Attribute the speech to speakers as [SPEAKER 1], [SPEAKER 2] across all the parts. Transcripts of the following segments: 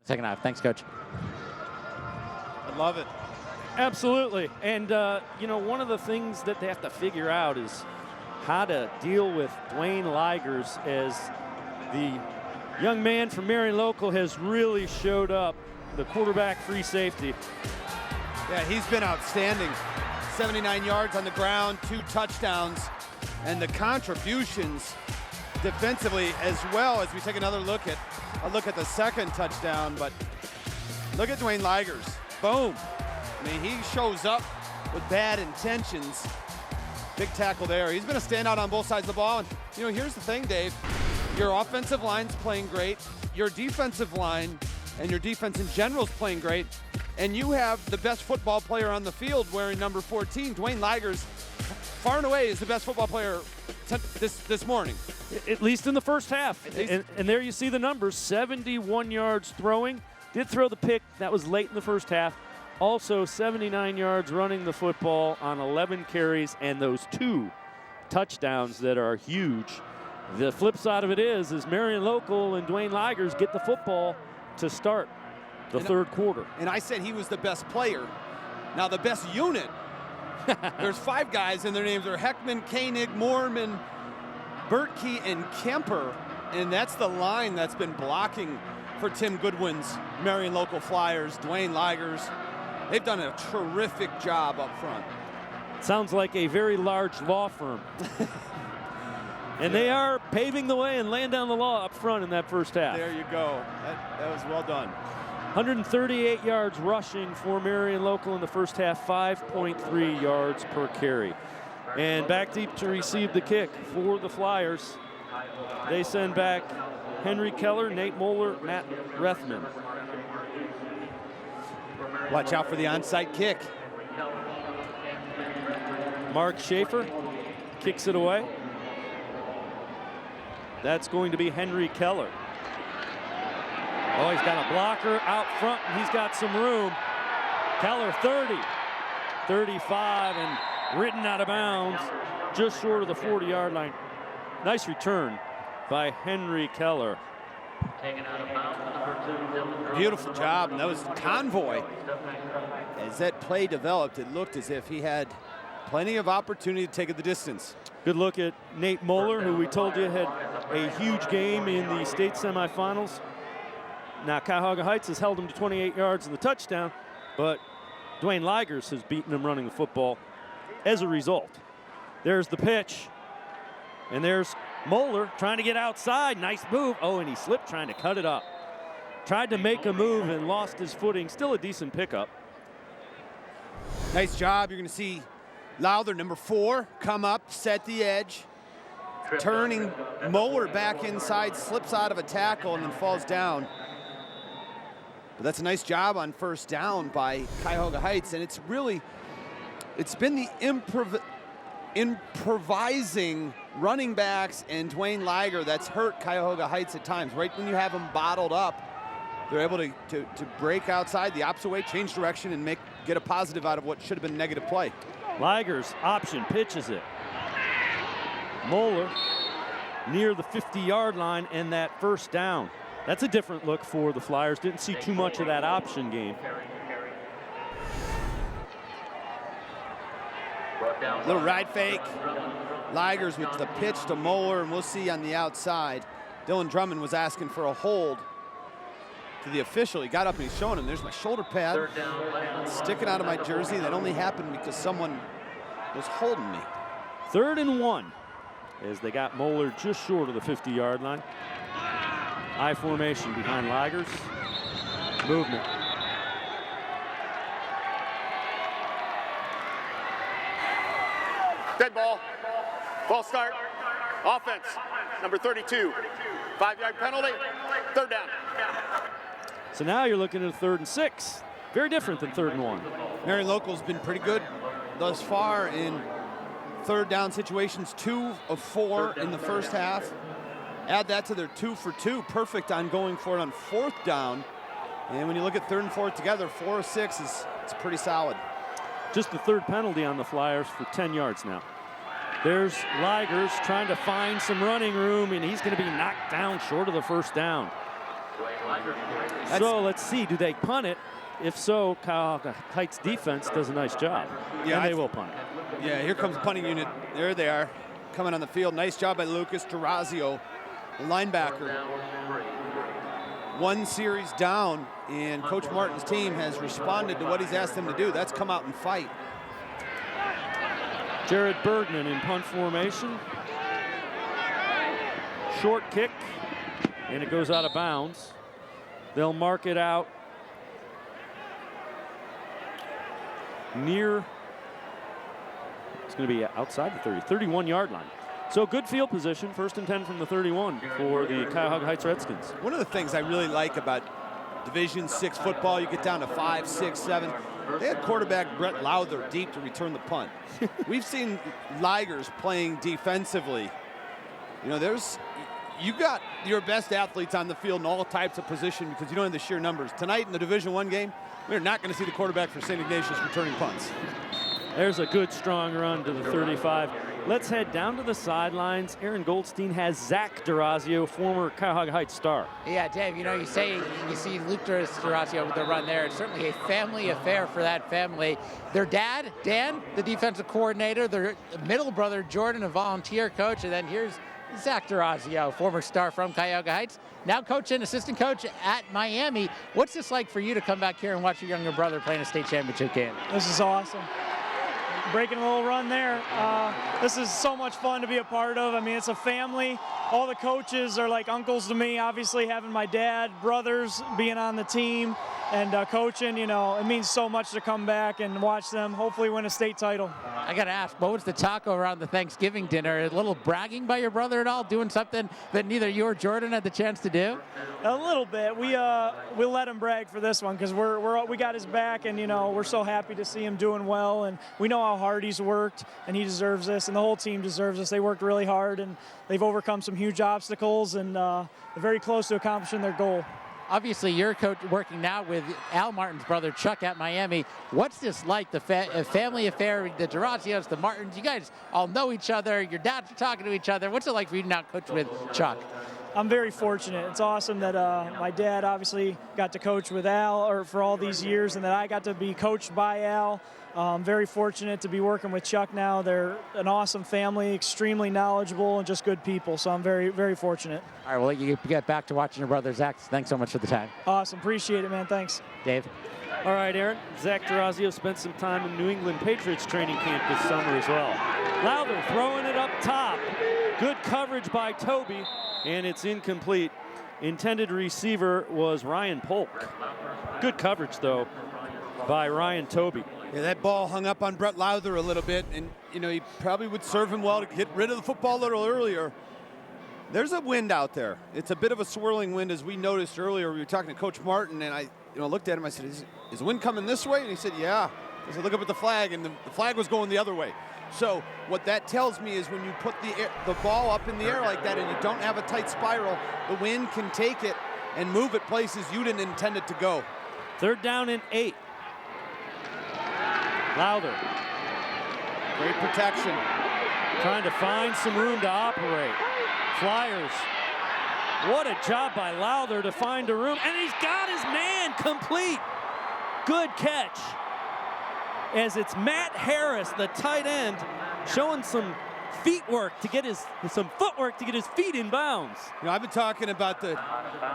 [SPEAKER 1] second half. Thanks, Coach.
[SPEAKER 2] I love it.
[SPEAKER 3] Absolutely. And, you know, one of the things that they have to figure out is how to deal with Dwayne Ligers, as the young man from Marion Local has really showed up, the quarterback free safety.
[SPEAKER 2] Yeah, he's been outstanding. 79 yards on the ground, 2 touchdowns, and the contributions defensively, as well as we take another look at the second touchdown. But look at Dwayne Ligers. Boom. I mean, he shows up with bad intentions. Big tackle there. He's been a standout on both sides of the ball. And, you know, here's the thing, Dave. Your offensive line's playing great. Your defensive line and your defense in general is playing great. And you have the best football player on the field wearing number 14. Dwayne Ligers, far and away, is the best football player this morning.
[SPEAKER 3] At least in the first half. And there you see the numbers, 71 yards throwing. Did throw the pick. That was late in the first half. Also 79 yards running the football on 11 carries and those 2 touchdowns that are huge. The flip side of it is Marion Local and Dwayne Ligers get the football to start the third quarter.
[SPEAKER 2] And I said he was the best player. Now the best unit, there's 5 guys and their names are Heckman, Koenig, Moorman, Bertkey, and Kemper. And that's the line that's been blocking for Tim Goodwin's Marion Local Flyers. Dwayne Ligers, they've done a terrific job up front.
[SPEAKER 3] Sounds like a very large law firm. And they are paving the way and laying down the law up front in that first half.
[SPEAKER 2] There you go. That was well done.
[SPEAKER 3] 138 yards rushing for Marion Local in the first half, 5.3 yards per carry. And back deep to receive the kick for the Flyers. They send back Henry Keller, Nate Moeller, Matt Rethman.
[SPEAKER 2] Watch out for the onside kick.
[SPEAKER 3] Mark Schaefer kicks it away. That's going to be Henry Keller. Oh, he's got a blocker out front, and he's got some room. Keller 30, 35, and ridden out of bounds just short of the 40-yard line. Nice return by Henry Keller.
[SPEAKER 2] Beautiful job, and that was Convoy. As that play developed, it looked as if he had plenty of opportunity to take it the distance.
[SPEAKER 3] Good look at Nate Moeller, who we told you had a huge game in the state semifinals. Now Cuyahoga Heights has held him to 28 yards in the touchdown, but Dwayne Ligers has beaten him running the football as a result. There's the pitch, and there's Moeller trying to get outside. Nice move. Oh, and he slipped trying to cut it up. Tried to make a move and lost his footing. Still a decent pickup.
[SPEAKER 2] Nice job. You're going to see Lowther, number 4, come up, set the edge. Turning Moeller back inside, slips out of a tackle, and then falls down. But that's a nice job on first down by Cuyahoga Heights, and it's been the improvising running backs and Dwayne Liger that's hurt Cuyahoga Heights at times. Right when you have them bottled up, they're able to break outside the opposite way, change direction, and get a positive out of what should have been a negative play.
[SPEAKER 3] Ligers option pitches it. Moeller near the 50-yard line and that first down. That's a different look for the Flyers. Didn't see too much of that option game.
[SPEAKER 2] Little ride fake. Ligers with the pitch to Moeller, and we'll see on the outside. Dylan Drummond was asking for a hold to the official. He got up and he's showing him, there's my shoulder pad sticking out of my jersey. That only happened because someone was holding me.
[SPEAKER 3] 3rd and 1 as they got Moeller just short of the 50-yard line. I formation behind Ligers. Movement.
[SPEAKER 4] Dead ball. Ball start. Offense. Number 32. 5-yard penalty. 3rd down.
[SPEAKER 3] So now you're looking at a 3rd and 6. Very different than 3rd and 1.
[SPEAKER 2] Marion Local's been pretty good thus far in 3rd down situations. 2 of 4 in the first half. Add that to their 2 for 2. Perfect on going for it on 4th down. And when you look at 3rd and 4th together, 4 of 6 it's pretty solid.
[SPEAKER 3] Just the 3rd penalty on the Flyers for 10 yards now. There's Ligers trying to find some running room, and he's going to be knocked down short of the 1st down. So let's see, do they punt it? If so, Cuyahoga Heights defense does a nice job.
[SPEAKER 2] Yeah,
[SPEAKER 3] and they will punt it.
[SPEAKER 2] Yeah, here comes the punting unit. There they are, coming on the field. Nice job by Lucas Durazio, the linebacker. One series down, and Coach Martin's team has responded to what he's asked them to do. That's come out and fight.
[SPEAKER 3] Jared Bergman in punt formation. Short kick, and it goes out of bounds. They'll mark it out near, it's going to be outside the 31-yard line. So good field position, 1st and 10 from the 31 for the Cuyahoga Heights Redskins.
[SPEAKER 2] One of the things I really like about Division VI football, you get down to 5, 6, 7. They had quarterback Brett Lowther deep to return the punt. We've seen Ligers playing defensively. You know, you got your best athletes on the field in all types of position because you don't have the sheer numbers. Tonight in the Division I game, we're not going to see the quarterback for St. Ignatius returning punts.
[SPEAKER 3] There's a good strong run to the 35. Let's head down to the sidelines. Aaron Goldstein has Zach Durazio, former Cuyahoga Heights star.
[SPEAKER 1] Yeah, Dave, you know, you see Luke Durazio with the run there. It's certainly a family affair for that family. Their dad, Dan, the defensive coordinator, their middle brother, Jordan, a volunteer coach, and then here's Zach Durazio, former star from Cuyahoga Heights, now coach and assistant coach at Miami. What's this like for you to come back here and watch your younger brother playing a state championship game?
[SPEAKER 5] This is awesome. Breaking a little run there. This is so much fun to be a part of. I mean, it's a family. All the coaches are like uncles to me. Obviously, having my dad, brothers being on the team and coaching, you know, it means so much to come back and watch them hopefully win a state title.
[SPEAKER 1] I got to ask, what was the taco around the Thanksgiving dinner? A little bragging by your brother at all, doing something that neither you or Jordan had the chance to do?
[SPEAKER 5] A little bit. We'll let him brag for this one because we got his back, and you know we're so happy to see him doing well, and we know how hard he's worked, and he deserves this, and the whole team deserves this. They worked really hard, and they've overcome some huge obstacles, and they're very close to accomplishing their goal.
[SPEAKER 1] Obviously, you're coach working now with Al Martin's brother, Chuck, at Miami. What's this like, the family affair, the Durazios, the Martins? You guys all know each other. Your dads are talking to each other. What's it like for you to now coach with Chuck?
[SPEAKER 5] I'm very fortunate. It's awesome that my dad obviously got to coach with Al for all these years, and that I got to be coached by Al. I'm very fortunate to be working with Chuck now. They're an awesome family, extremely knowledgeable, and just good people. So I'm very, very fortunate.
[SPEAKER 1] All right, well, you get back to watching your brother, Zach. Thanks so much for the time.
[SPEAKER 5] Awesome. Appreciate it, man. Thanks.
[SPEAKER 1] Dave.
[SPEAKER 3] All right, Aaron. Zach Durazio spent some time in New England Patriots training camp this summer as well. Lowther throwing it up top. Good coverage by Toby, and it's incomplete. Intended receiver was Ryan Polk. Good coverage, though, by Ryan Toby.
[SPEAKER 2] Yeah, that ball hung up on Brett Lowther a little bit, and you know he probably would serve him well to get rid of the football a little earlier. There's a wind out there. It's a bit of a swirling wind, as we noticed earlier. We were talking to Coach Martin, and I looked at him. I said, is the wind coming this way? And he said, yeah. I said, look up at the flag, and the flag was going the other way. So what that tells me is when you put the ball up in the air like that and you don't have a tight spiral, the wind can take it and move it places you didn't intend it to go.
[SPEAKER 3] 3rd down and 8. Lowther.
[SPEAKER 2] Great protection.
[SPEAKER 3] Trying to find some room to operate. Flyers. What a job by Lowther to find a room. And he's got his man complete. Good catch. As it's Matt Harris, the tight end, showing some footwork to get his feet in bounds.
[SPEAKER 2] You know, I've been talking about the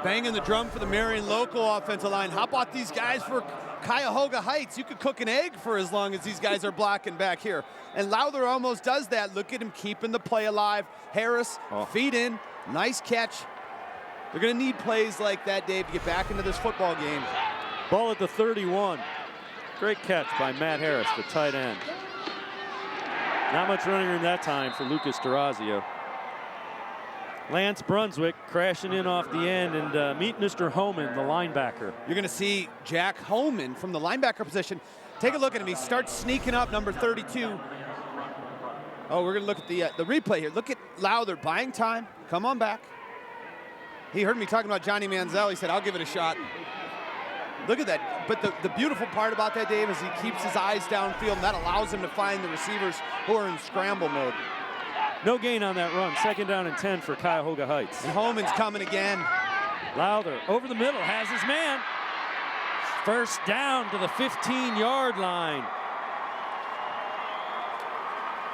[SPEAKER 2] banging the drum for the Marion Local offensive line. How about these guys for Cuyahoga Heights? You could cook an egg for as long as these guys are blocking back here. And Lowther almost does that. Look at him keeping the play alive. Harris, feet in, nice catch. They're going to need plays like that, Dave, to get back into this football game.
[SPEAKER 3] Ball at the 31. Great catch by Matt Harris, the tight end. Not much running room that time for Lucas Durazio. Lance Brunswick crashing in off the end, and meet Mr. Homan, the linebacker.
[SPEAKER 2] You're going to see Jack Homan from the linebacker position. Take a look at him. He starts sneaking up, number 32. Oh, we're going to look at the replay here. Look at Lowther buying time. Come on back. He heard me talking about Johnny Manziel. He said, I'll give it a shot. Look at that. But the beautiful part about that, Dave, is he keeps his eyes downfield, and that allows him to find the receivers who are in scramble mode.
[SPEAKER 3] No gain on that run. 2nd down and 10 for Cuyahoga Heights.
[SPEAKER 2] And Holman's coming again.
[SPEAKER 3] Lowther over the middle, has his man. First down to the 15-yard line.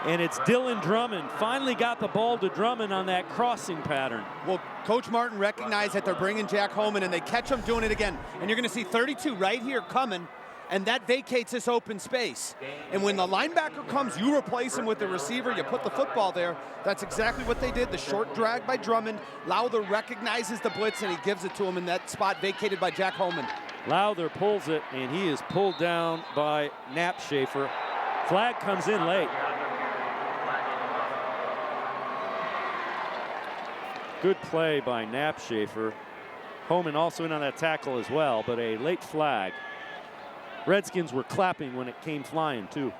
[SPEAKER 3] And it's Dylan Drummond. Finally got the ball to Drummond on that crossing pattern.
[SPEAKER 2] Well, Coach Martin recognized that they're bringing Jack Holman, and they catch him doing it again. And you're going to see 32 right here coming, and that vacates this open space. And when the linebacker comes, you replace him with the receiver, you put the football there. That's exactly what they did. The short drag by Drummond. Lowther recognizes the blitz, and he gives it to him in that spot vacated by Jack Holman.
[SPEAKER 3] Lowther pulls it, and he is pulled down by Knapschafer. Flag comes in late. Good play by Knapschafer. Holman also in on that tackle as well, but a late flag. Redskins were clapping when it came flying, too.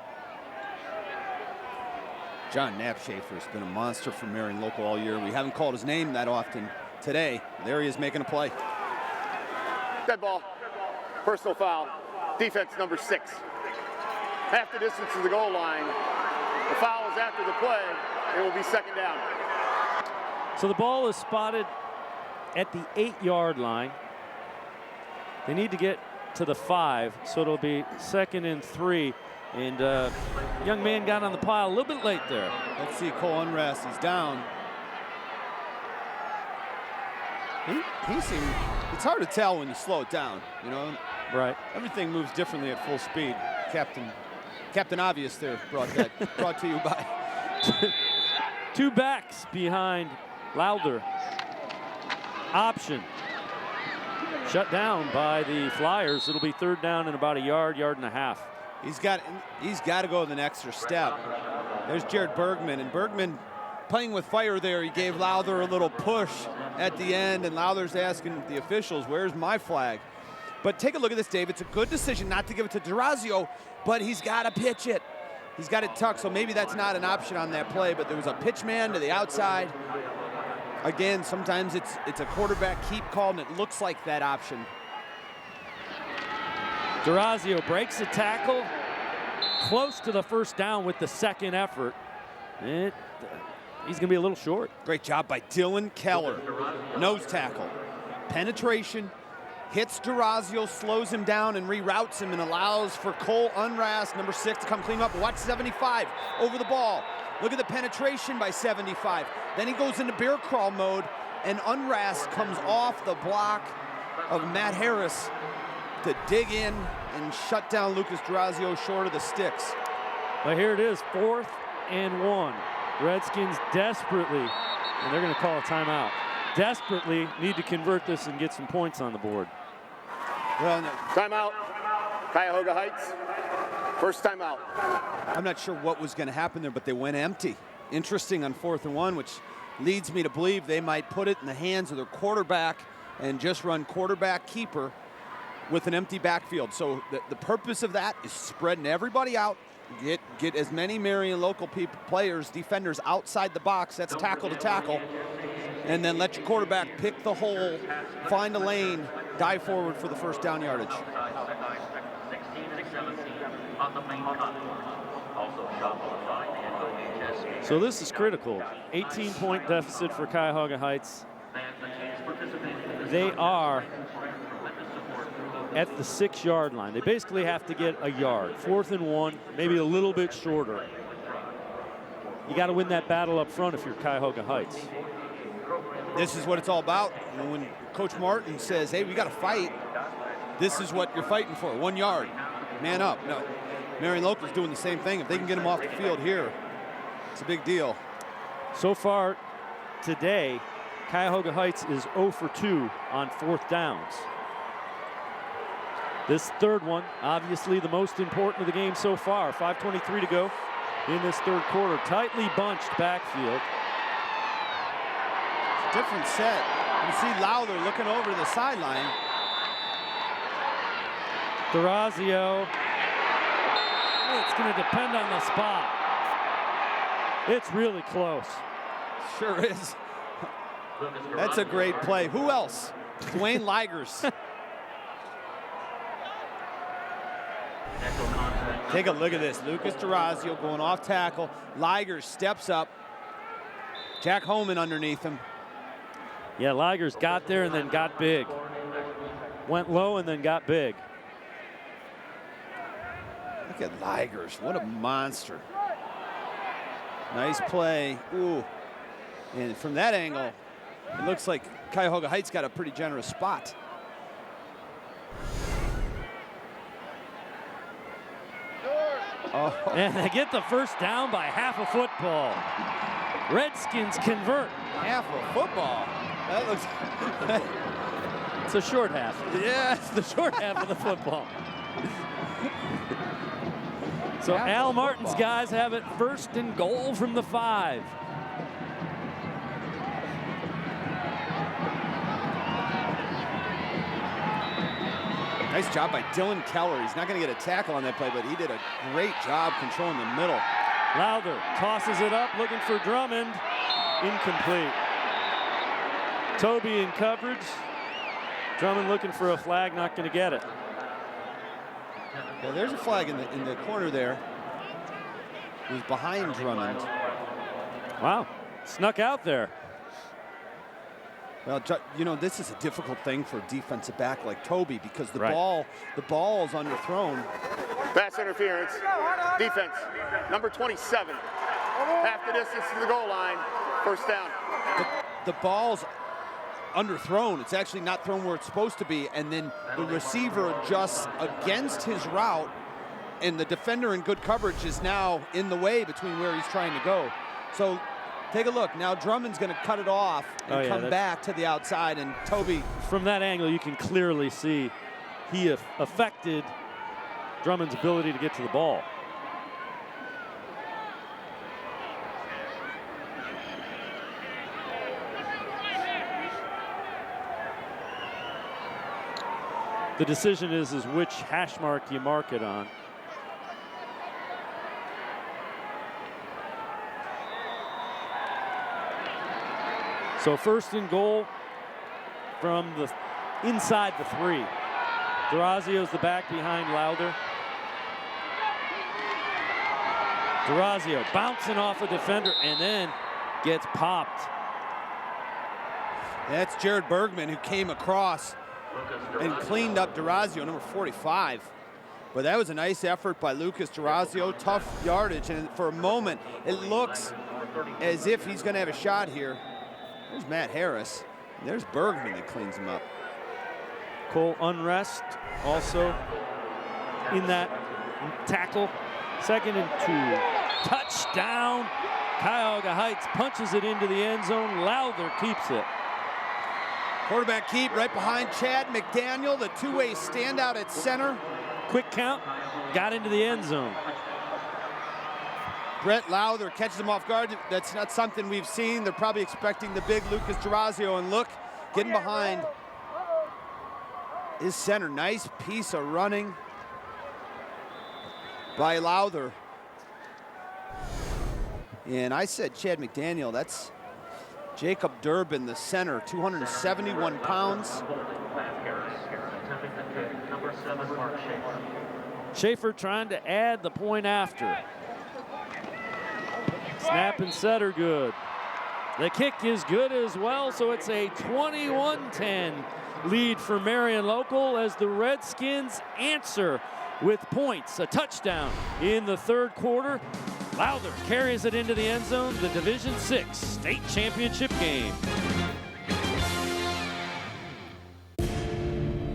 [SPEAKER 2] John Knapschafer's been a monster for Marion Local all year. We haven't called his name that often today. There he is making a play.
[SPEAKER 4] Dead ball. Personal foul. Defense number 6. Half the distance to the goal line. The foul is after the play. It will be second down.
[SPEAKER 3] So the ball is spotted at the 8-yard line. They need to get to the 5, so it'll be 2nd and 3. And young man got on the pile a little bit late there.
[SPEAKER 2] Let's see, Cole Unrest, he's down. He seemed, it's hard to tell when you slow it down, you know?
[SPEAKER 3] Right.
[SPEAKER 2] Everything moves differently at full speed. Captain Obvious there brought to you by.
[SPEAKER 3] 2 backs behind Lowther. Option. Shut down by the Flyers. It'll be 3rd down and about a yard and a half.
[SPEAKER 2] He's got to go the extra step. There's Jared Bergman, and Bergman playing with fire there. He gave Lowther a little push at the end, and Lowther's asking the officials, where's my flag? But take a look at this, Dave. It's a good decision not to give it to Durazio, but he's got to pitch it. He's got it tucked, so maybe that's not an option on that play, but there was a pitch man to the outside. Again, sometimes it's a quarterback keep call, and it looks like that option.
[SPEAKER 3] Durazio breaks a tackle, close to the first down with the second effort. He's going to be a little short.
[SPEAKER 2] Great job by Dylan Keller. Nose tackle. Penetration. Hits Durazio, slows him down, and reroutes him, and allows for Cole Unrast, number 6, to come clean up. Watch 75 over the ball. Look at the penetration by 75. Then he goes into bear crawl mode, and Unrast comes off the block of Matt Harris to dig in and shut down Lucas Durazio short of the sticks.
[SPEAKER 3] But here it is, 4th and 1. Redskins desperately, and they're going to call a timeout, desperately need to convert this and get some points on the board.
[SPEAKER 2] Well, no.
[SPEAKER 4] Timeout. Cuyahoga Heights. First timeout.
[SPEAKER 2] I'm not sure what was going to happen there, but they went empty. Interesting on 4th and 1, which leads me to believe they might put it in the hands of their quarterback and just run quarterback keeper with an empty backfield. So the purpose of that is spreading everybody out, get as many Marion Local players, defenders outside the box, that's tackle to tackle, and then let your quarterback pick the hole, find a lane, dive forward for the first down yardage.
[SPEAKER 3] So this is critical. 18-point deficit for Cuyahoga Heights. They are at the 6-yard line. They basically have to get a yard. 4th and 1, maybe a little bit shorter. You got to win that battle up front if you're Cuyahoga Heights.
[SPEAKER 2] This is what it's all about. And when Coach Martin says, hey, we got to fight, this is what you're fighting for, 1 yard. Man up. No, Marion Local's doing the same thing. If they can get him off the field here, it's a big deal.
[SPEAKER 3] So far today, Cuyahoga Heights is 0 for 2 on 4th downs. This 3rd one, obviously the most important of the game so far. 5:23 to go in this 3rd quarter. Tightly bunched backfield.
[SPEAKER 2] Different set. You see Lowther looking over the sideline.
[SPEAKER 3] Durazio. It's going to depend on the spot. It's really close.
[SPEAKER 2] Sure is. That's a great play. Who else? Dwayne Ligers. Take a look at this. Lucas Durazio going off tackle. Ligers steps up. Jack Holman underneath him.
[SPEAKER 3] Yeah, Ligers got there and then got big. Went low and then got big.
[SPEAKER 2] Look at Ligers, what a monster. Nice play, ooh. And from that angle, it looks like Cuyahoga Heights got a pretty generous spot.
[SPEAKER 3] Oh. And they get the first down by half a football. Redskins convert.
[SPEAKER 2] Half a football. That looks.
[SPEAKER 3] It's a short half.
[SPEAKER 2] Yeah.
[SPEAKER 3] It's the short half of the football. So Al Martin's guys have it 1st and goal from the 5.
[SPEAKER 2] Nice job by Dylan Keller. He's not going to get a tackle on that play, but he did a great job controlling the middle.
[SPEAKER 3] Lowther tosses it up, looking for Drummond. Incomplete. Toby in coverage. Drummond looking for a flag, not going to get it.
[SPEAKER 2] Yeah, there's a flag in the corner there. He was behind Drummond.
[SPEAKER 3] Wow, snuck out there.
[SPEAKER 2] Well, you know, this is a difficult thing for a defensive back like Toby because the
[SPEAKER 3] Right.
[SPEAKER 2] ball is underthrown.
[SPEAKER 4] Pass interference. Defense, number 27. Half the distance to the goal line. First down.
[SPEAKER 2] The ball's underthrown. It's actually not thrown where it's supposed to be, and then the receiver adjusts against his route, and the defender in good coverage is now in the way between where he's trying to go. So take a look. Now Drummond's going to cut it off and come back to the outside, and Toby.
[SPEAKER 3] From that angle, you can clearly see he affected Drummond's ability to get to the ball. The decision is which hash mark you mark it on. So 1st and goal from the inside the 3. Durazio's the back behind Lowther. Durazio bouncing off a defender and then gets popped.
[SPEAKER 2] That's Jared Bergman, who came across and cleaned up Durazio, number 45. But that was a nice effort by Lucas Durazio, tough yardage, and for a moment it looks as if he's going to have a shot here. There's Matt Harris. There's Bergman that cleans him up.
[SPEAKER 3] Cole Unrest also in that tackle. 2nd and 2. Touchdown. Cuyahoga Heights punches it into the end zone. Lowther keeps it.
[SPEAKER 2] Quarterback keep right behind Chad McDaniel, the two-way standout at center.
[SPEAKER 3] Quick count, got into the end zone.
[SPEAKER 2] Brett Lowther catches him off guard. That's not something we've seen. They're probably expecting the big Lucas Durazio, and look, getting behind his center. Nice piece of running by Lowther. And I said Chad McDaniel, that's Jacob Durbin, the center, 271 pounds.
[SPEAKER 3] Schaefer trying to add the point after. Snap and set are good. The kick is good as well, so it's a 21-10 lead for Marion Local as the Redskins answer with points. A touchdown in the 3rd quarter. Lowther carries it into the end zone, the Division VI state championship game.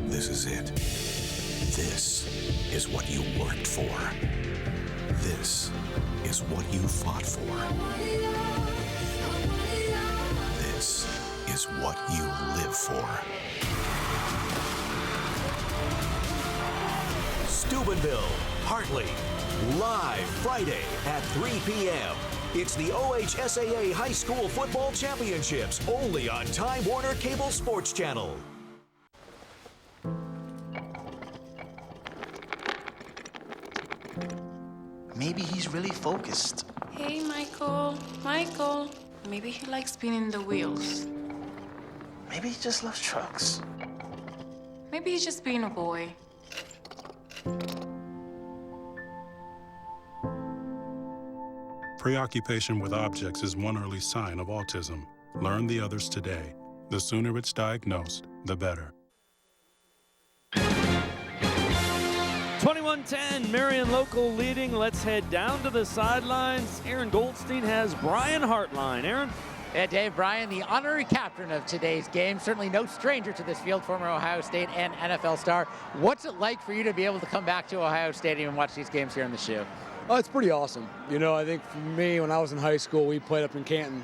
[SPEAKER 6] This is it. This is what you worked for. This is what you fought for. This is what you live for. Steubenville, Hartley, live Friday at 3 p.m. It's the OHSAA High School Football Championships, only on Time Warner Cable Sports Channel.
[SPEAKER 7] Maybe he's really focused.
[SPEAKER 8] Hey, Michael. Michael. Maybe he likes spinning the wheels.
[SPEAKER 7] Maybe he just loves trucks.
[SPEAKER 8] Maybe he's just being a boy.
[SPEAKER 9] Preoccupation with objects is one early sign of autism. Learn the others today. The sooner it's diagnosed, the better.
[SPEAKER 3] 21-10, Marion Local leading. Let's head down to the sidelines. Aaron Goldstein has Brian Hartline. Aaron?
[SPEAKER 1] Yeah, Dave, Brian, the honorary captain of today's game, certainly no stranger to this field, former Ohio State and NFL star. What's it like for you to be able to come back to Ohio Stadium and watch these games here in the shoe?
[SPEAKER 10] Oh, it's pretty awesome. You know, I think for me, when I was in high school, we played up in Canton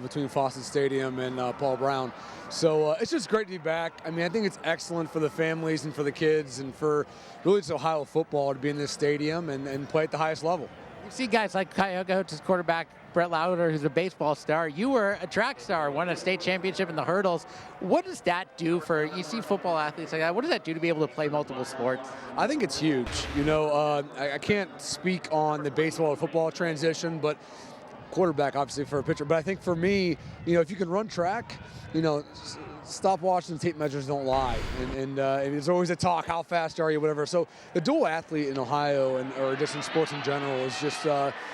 [SPEAKER 10] between Fawcett Stadium and Paul Brown. So it's just great to be back. I mean, I think it's excellent for the families and for the kids and for really just Ohio football to be in this stadium and play at the highest level.
[SPEAKER 1] You see guys like Cuyahoga, who's quarterback, Brett Lauder, who's a baseball star. You were a track star, won a state championship in the hurdles. What does that do for, you see football athletes like that, what does that do to be able to play multiple sports?
[SPEAKER 10] I think it's huge. You know, I can't speak on the baseball to football transition, but quarterback, obviously, for a pitcher. But I think for me, you know, if you can run track, you know, stopwatch and tape measures don't lie. And there's always a talk, how fast are you, whatever. So the dual athlete in Ohio or just in sports in general is just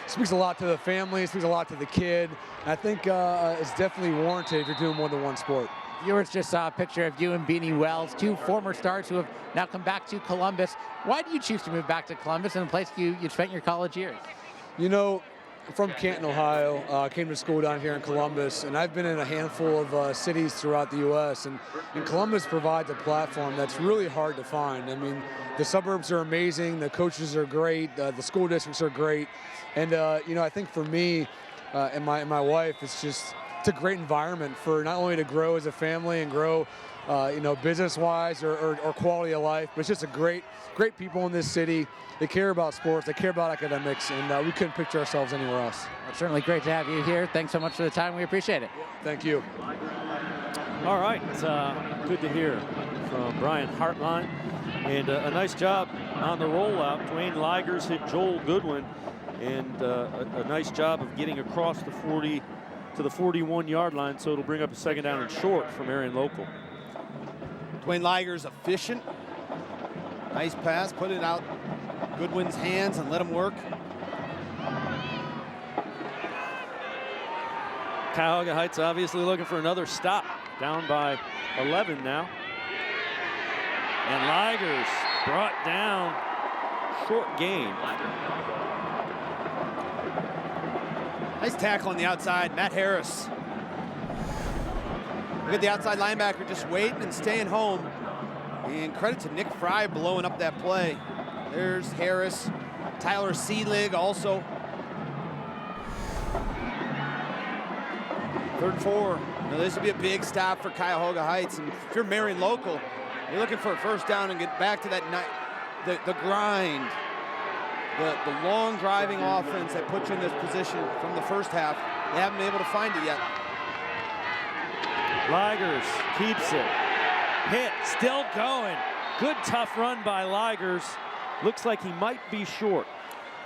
[SPEAKER 10] speaks a lot to the family, speaks a lot to the kid. I think it's definitely warranted if you're doing more than one sport.
[SPEAKER 1] Viewers just saw a picture of you and Beanie Wells, two former stars who have now come back to Columbus. Why did you choose to move back to Columbus, in a place you spent your college years?
[SPEAKER 10] You know, I'm from Canton, Ohio. Came to school down here in Columbus, and I've been in a handful of cities throughout the U.S., and Columbus provides a platform that's really hard to find. I mean, the suburbs are amazing, the coaches are great, the school districts are great, and you know, I think for me and my wife, it's a great environment for not only to grow as a family and grow, you know, business-wise or quality of life, but it's just a great people in this city. They care about sports, they care about academics, and we couldn't picture ourselves anywhere else.
[SPEAKER 1] Well, it's certainly great to have you here. Thanks so much for the time. We appreciate it.
[SPEAKER 10] Thank you.
[SPEAKER 3] All right, good to hear from Brian Hartline. And a nice job on the rollout. Dwayne Ligers hit Joel Goodwin, and a nice job of getting across the 40 to the 41-yard line, so it'll bring up a second down and short for Marion Local.
[SPEAKER 2] Dwayne Ligers efficient. Nice pass, put it out Goodwin's hands and let him work.
[SPEAKER 3] Cuyahoga Heights obviously looking for another stop. Down by 11 now. And Ligers brought down, short gain.
[SPEAKER 2] Nice tackle on the outside, Matt Harris. Look at the outside linebacker just waiting and staying home. And credit to Nick Fry blowing up that play. There's Harris, Tyler Seelig also. 3rd and 4. Now this will be a big stop for Cuyahoga Heights. And if you're Marion Local, you're looking for a first down and get back to that the grind. The long driving offense that puts you in this position from the first half. They haven't been able to find it yet.
[SPEAKER 3] Ligers keeps it. Hit, still going. Good tough run by Ligers. Looks like he might be short.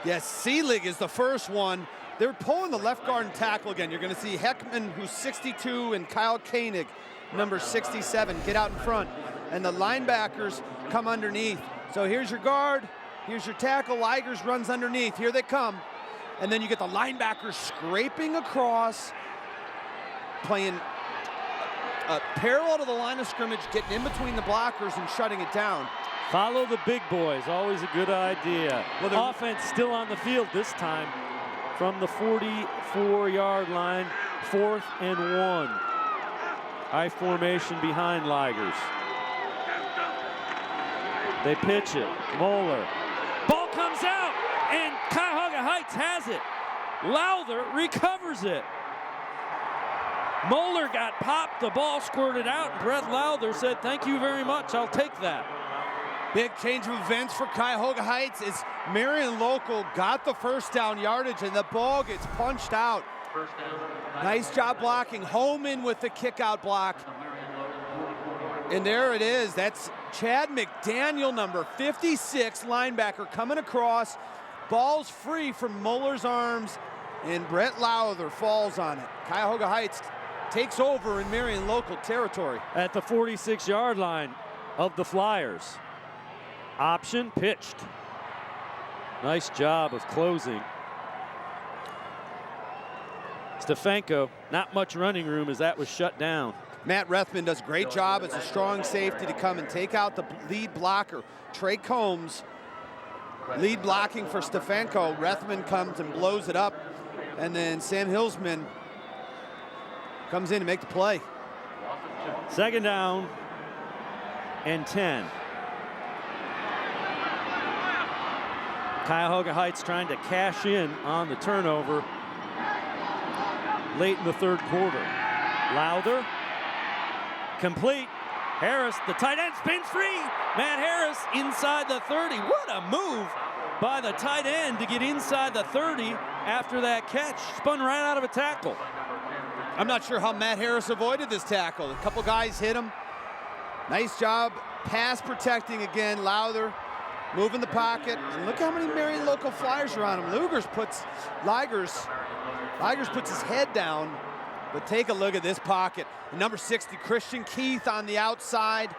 [SPEAKER 2] Yes, Seelig is the first one. They're pulling the left guard and tackle again. You're going to see Heckman, who's 62, and Kyle Koenig, number 67, get out in front. And the linebackers come underneath. So here's your guard, here's your tackle. Ligers runs underneath. Here they come. And then you get the linebackers scraping across, playing parallel to the line of scrimmage, getting in between the blockers and shutting it down.
[SPEAKER 3] Follow the big boys, always a good idea. Well, offense still on the field this time from the 44-yard line, 4th and 1. High formation behind Ligers. They pitch it, Moeller. Ball comes out, and Cuyahoga Heights has it. Lowther recovers it. Moeller got popped, the ball squirted out, and Brett Lowther said, "Thank you very much, I'll take that."
[SPEAKER 2] Big change of events for Cuyahoga Heights is Marion Local got the first down yardage and the ball gets punched out. Nice job blocking. Holman with the kick out block. And there it is. That's Chad McDaniel, number 56, linebacker, coming across. Ball's free from Moeller's arms, and Brett Lowther falls on it. Cuyahoga Heights takes over in Marion Local territory.
[SPEAKER 3] At the 46-yard line of the Flyers. Option pitched. Nice job of closing. Stefanko, not much running room as that was shut down.
[SPEAKER 2] Matt Rethman does a great job as a strong safety to come and take out the lead blocker. Trey Combs, lead blocking for Stefanko. Rethman comes and blows it up. And then Sam Hillsman comes in to make the play.
[SPEAKER 3] 2nd down and 10. Cuyahoga Heights trying to cash in on the turnover late in the 3rd quarter. Lowther, complete. Harris, the tight end, spins free. Matt Harris inside the 30. What a move by the tight end to get inside the 30 after that catch. Spun right out of a tackle.
[SPEAKER 2] I'm not sure how Matt Harris avoided this tackle. A couple guys hit him. Nice job pass protecting again. Lowther moving the pocket. And look how many Marion Local Flyers are on him. Ligers puts his head down. But take a look at this pocket. Number 60, Christian Keith on the outside.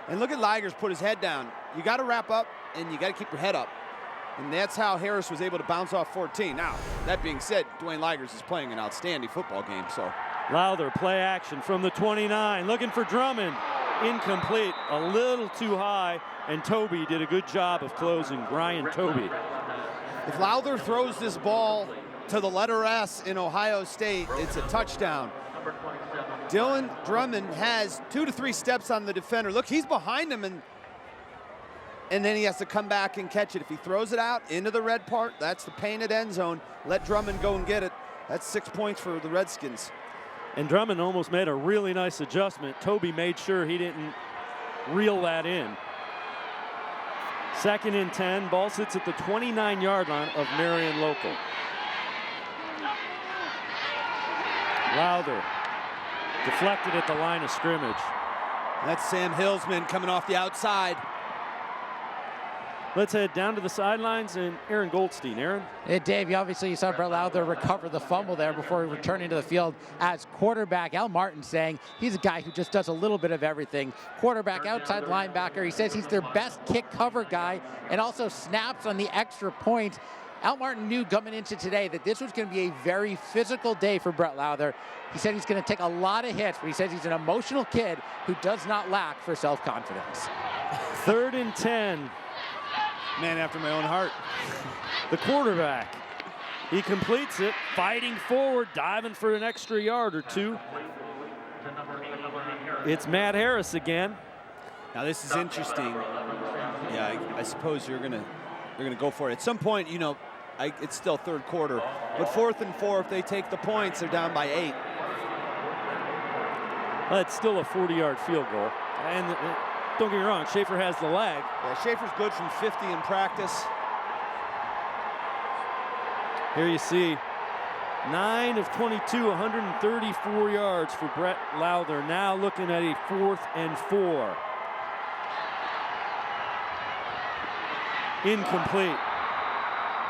[SPEAKER 2] And look at Ligers put his head down. You got to wrap up, and you got to keep your head up. And that's how Harris was able to bounce off 14. Now, that being said, Dwayne Ligers is playing an outstanding football game. So
[SPEAKER 3] Lowther, play action from the 29, looking for Drummond. Incomplete, a little too high, and Toby did a good job of closing. Brian Toby.
[SPEAKER 2] If Lowther throws this ball to the letter S in Ohio State, it's a touchdown. Dylan Drummond has 2 to 3 steps on the defender. Look, he's behind him, and then he has to come back and catch it. If he throws it out into the red part, that's the painted end zone. Let Drummond go and get it. That's 6 points for the Redskins.
[SPEAKER 3] And Drummond almost made a really nice adjustment. Toby made sure he didn't reel that in. 2nd and 10. Ball sits at the 29-yard line of Marion Local. Lowther deflected at the line of scrimmage.
[SPEAKER 2] That's Sam Hillsman coming off the outside.
[SPEAKER 3] Let's head down to the sidelines and Aaron Goldstein. Aaron?
[SPEAKER 1] Hey, Dave, you saw Brett Lowther recover the fumble there before returning to the field as quarterback. Al Martin saying he's a guy who just does a little bit of everything. Quarterback, outside linebacker. He says he's their best kick cover guy and also snaps on the extra point. Al Martin knew coming into today that this was going to be a very physical day for Brett Lowther. He said he's going to take a lot of hits, but he says he's an emotional kid who does not lack for self-confidence.
[SPEAKER 3] 3rd and 10.
[SPEAKER 2] Man after my own heart.
[SPEAKER 3] The quarterback, he completes it, fighting forward, diving for an extra yard or 2. It's Matt Harris again.
[SPEAKER 2] Now this is interesting. Yeah, I suppose they're gonna go for it. At some point, it's still 3rd quarter, but 4th and 4, if they take the points, they're down by 8.
[SPEAKER 3] Well, it's still a 40-yard field goal. And don't get me wrong, Schaefer has the leg.
[SPEAKER 2] Yeah, Schaefer's good from 50 in practice.
[SPEAKER 3] Here you see 9 of 22, 134 yards for Brett Lowther. Now looking at a 4th and 4. Incomplete.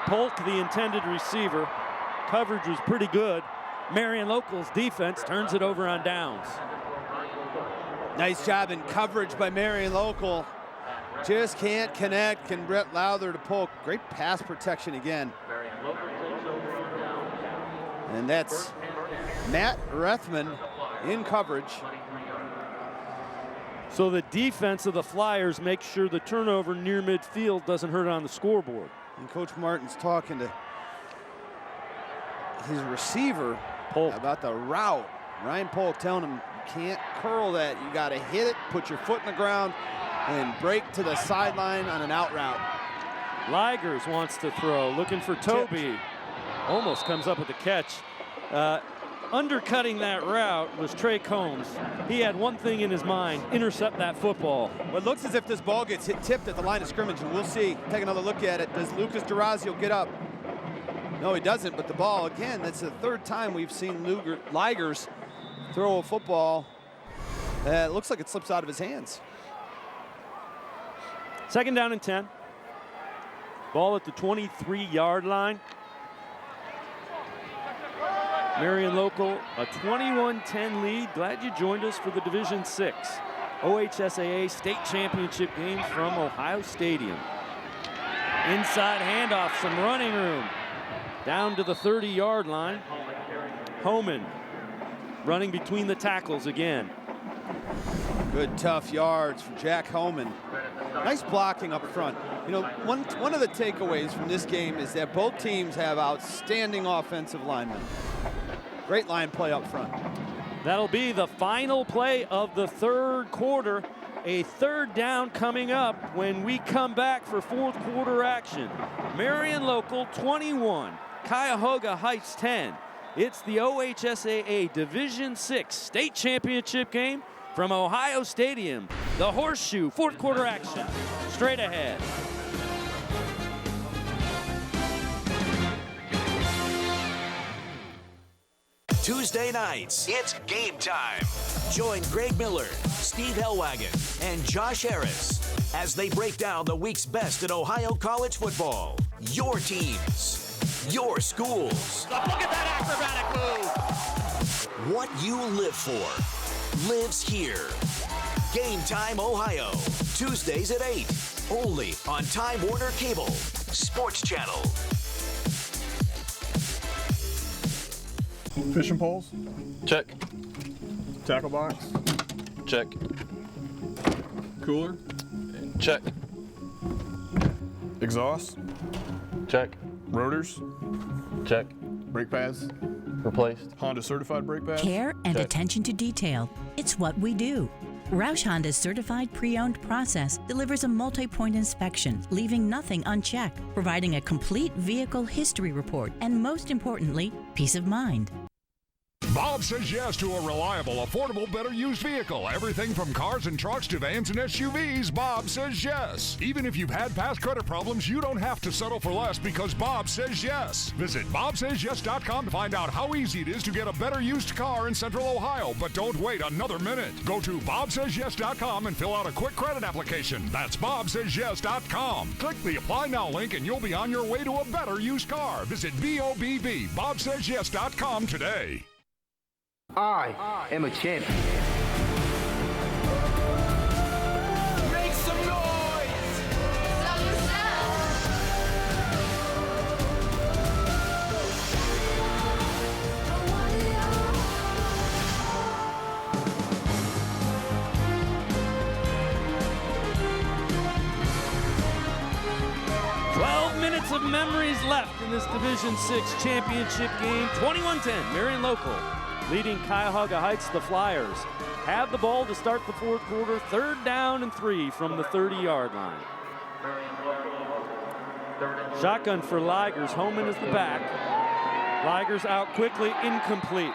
[SPEAKER 3] Polk, the intended receiver. Coverage was pretty good. Marion Local's defense turns it over on downs.
[SPEAKER 2] Nice job in coverage by Marion Local. Just can't connect. Can Brett Lowther to Polk. Great pass protection again. And that's Matt Rethman in coverage.
[SPEAKER 3] So the defense of the Flyers makes sure the turnover near midfield doesn't hurt on the scoreboard.
[SPEAKER 2] And Coach Martin's talking to his receiver
[SPEAKER 3] Polk
[SPEAKER 2] about the route. Ryan Polk telling him, you can't curl that. You got to hit it, put your foot in the ground, and break to the sideline on an out route.
[SPEAKER 3] Ligers wants to throw, looking for Toby. Almost comes up with the catch. Undercutting that route was Trey Combs. He had one thing in his mind, intercept that football.
[SPEAKER 2] Well, it looks as if this ball gets tipped at the line of scrimmage, and we'll see. Take another look at it. Does Lucas Durazio get up? No, he doesn't, but the ball, again, that's the 3rd time we've seen Ligers throw a football. It looks like it slips out of his hands.
[SPEAKER 3] 2nd down and 10. Ball at the 23-yard line. Marion Local, a 21-10 lead. Glad you joined us for the Division 6 OHSAA State Championship game from Ohio Stadium. Inside handoff, some running room. Down to the 30-yard line. Homan running between the tackles again.
[SPEAKER 2] Good tough yards from Jack Homan. Nice blocking up front. You know, one of the takeaways from this game is that both teams have outstanding offensive linemen. Great line play up front.
[SPEAKER 3] That'll be the final play of the third quarter. A third down coming up when we come back for fourth quarter action. Marion Local 21, Cuyahoga Heights 10. It's the OHSAA Division VI State Championship game from Ohio Stadium. The Horseshoe, fourth quarter action, straight ahead.
[SPEAKER 6] Tuesday nights, it's game time. Join Greg Miller, Steve Hellwagon, and Josh Harris as they break down the week's best in Ohio college football. Your teams, your schools.
[SPEAKER 11] Look at that acrobatic move.
[SPEAKER 6] What you live for lives here. Game Time Ohio, Tuesdays at 8, only on Time Warner Cable Sports Channel.
[SPEAKER 12] Fishing poles?
[SPEAKER 13] Check.
[SPEAKER 12] Tackle box?
[SPEAKER 13] Check.
[SPEAKER 12] Cooler?
[SPEAKER 13] Check.
[SPEAKER 12] Exhaust?
[SPEAKER 13] Check.
[SPEAKER 12] Rotors?
[SPEAKER 13] Check.
[SPEAKER 12] Brake pads?
[SPEAKER 13] Replaced.
[SPEAKER 12] Honda certified brake pads?
[SPEAKER 14] Care and
[SPEAKER 13] Check.
[SPEAKER 14] attention to detail. It's what we do. Roush Honda's certified pre-owned process delivers a multi-point inspection, leaving nothing unchecked, providing a complete vehicle history report, and most importantly, peace of mind.
[SPEAKER 15] Bob says yes to a reliable, affordable, better used vehicle. Everything from cars and trucks to vans and SUVs, Bob says yes. Even if you've had past credit problems, you don't have to settle for less because Bob says yes. Visit bobsaysyes.com to find out how easy it is to get a better used car in Central Ohio. But don't wait another minute. Go to bobsaysyes.com and fill out a quick credit application. That's bobsaysyes.com. Click the Apply Now link and you'll be on your way to a better used car. Visit BOBB, bobsaysyes.com today.
[SPEAKER 16] I am a champion.
[SPEAKER 11] Make some noise. Sell yourself.
[SPEAKER 3] 12 minutes of memories left in this Division VI championship game. 21-10, Marion Local leading Cuyahoga Heights. The Flyers have the ball to start the fourth quarter. Third down and 3 from the 30-yard line. Shotgun for Ligers. Homan is the back. Ligers out quickly, incomplete.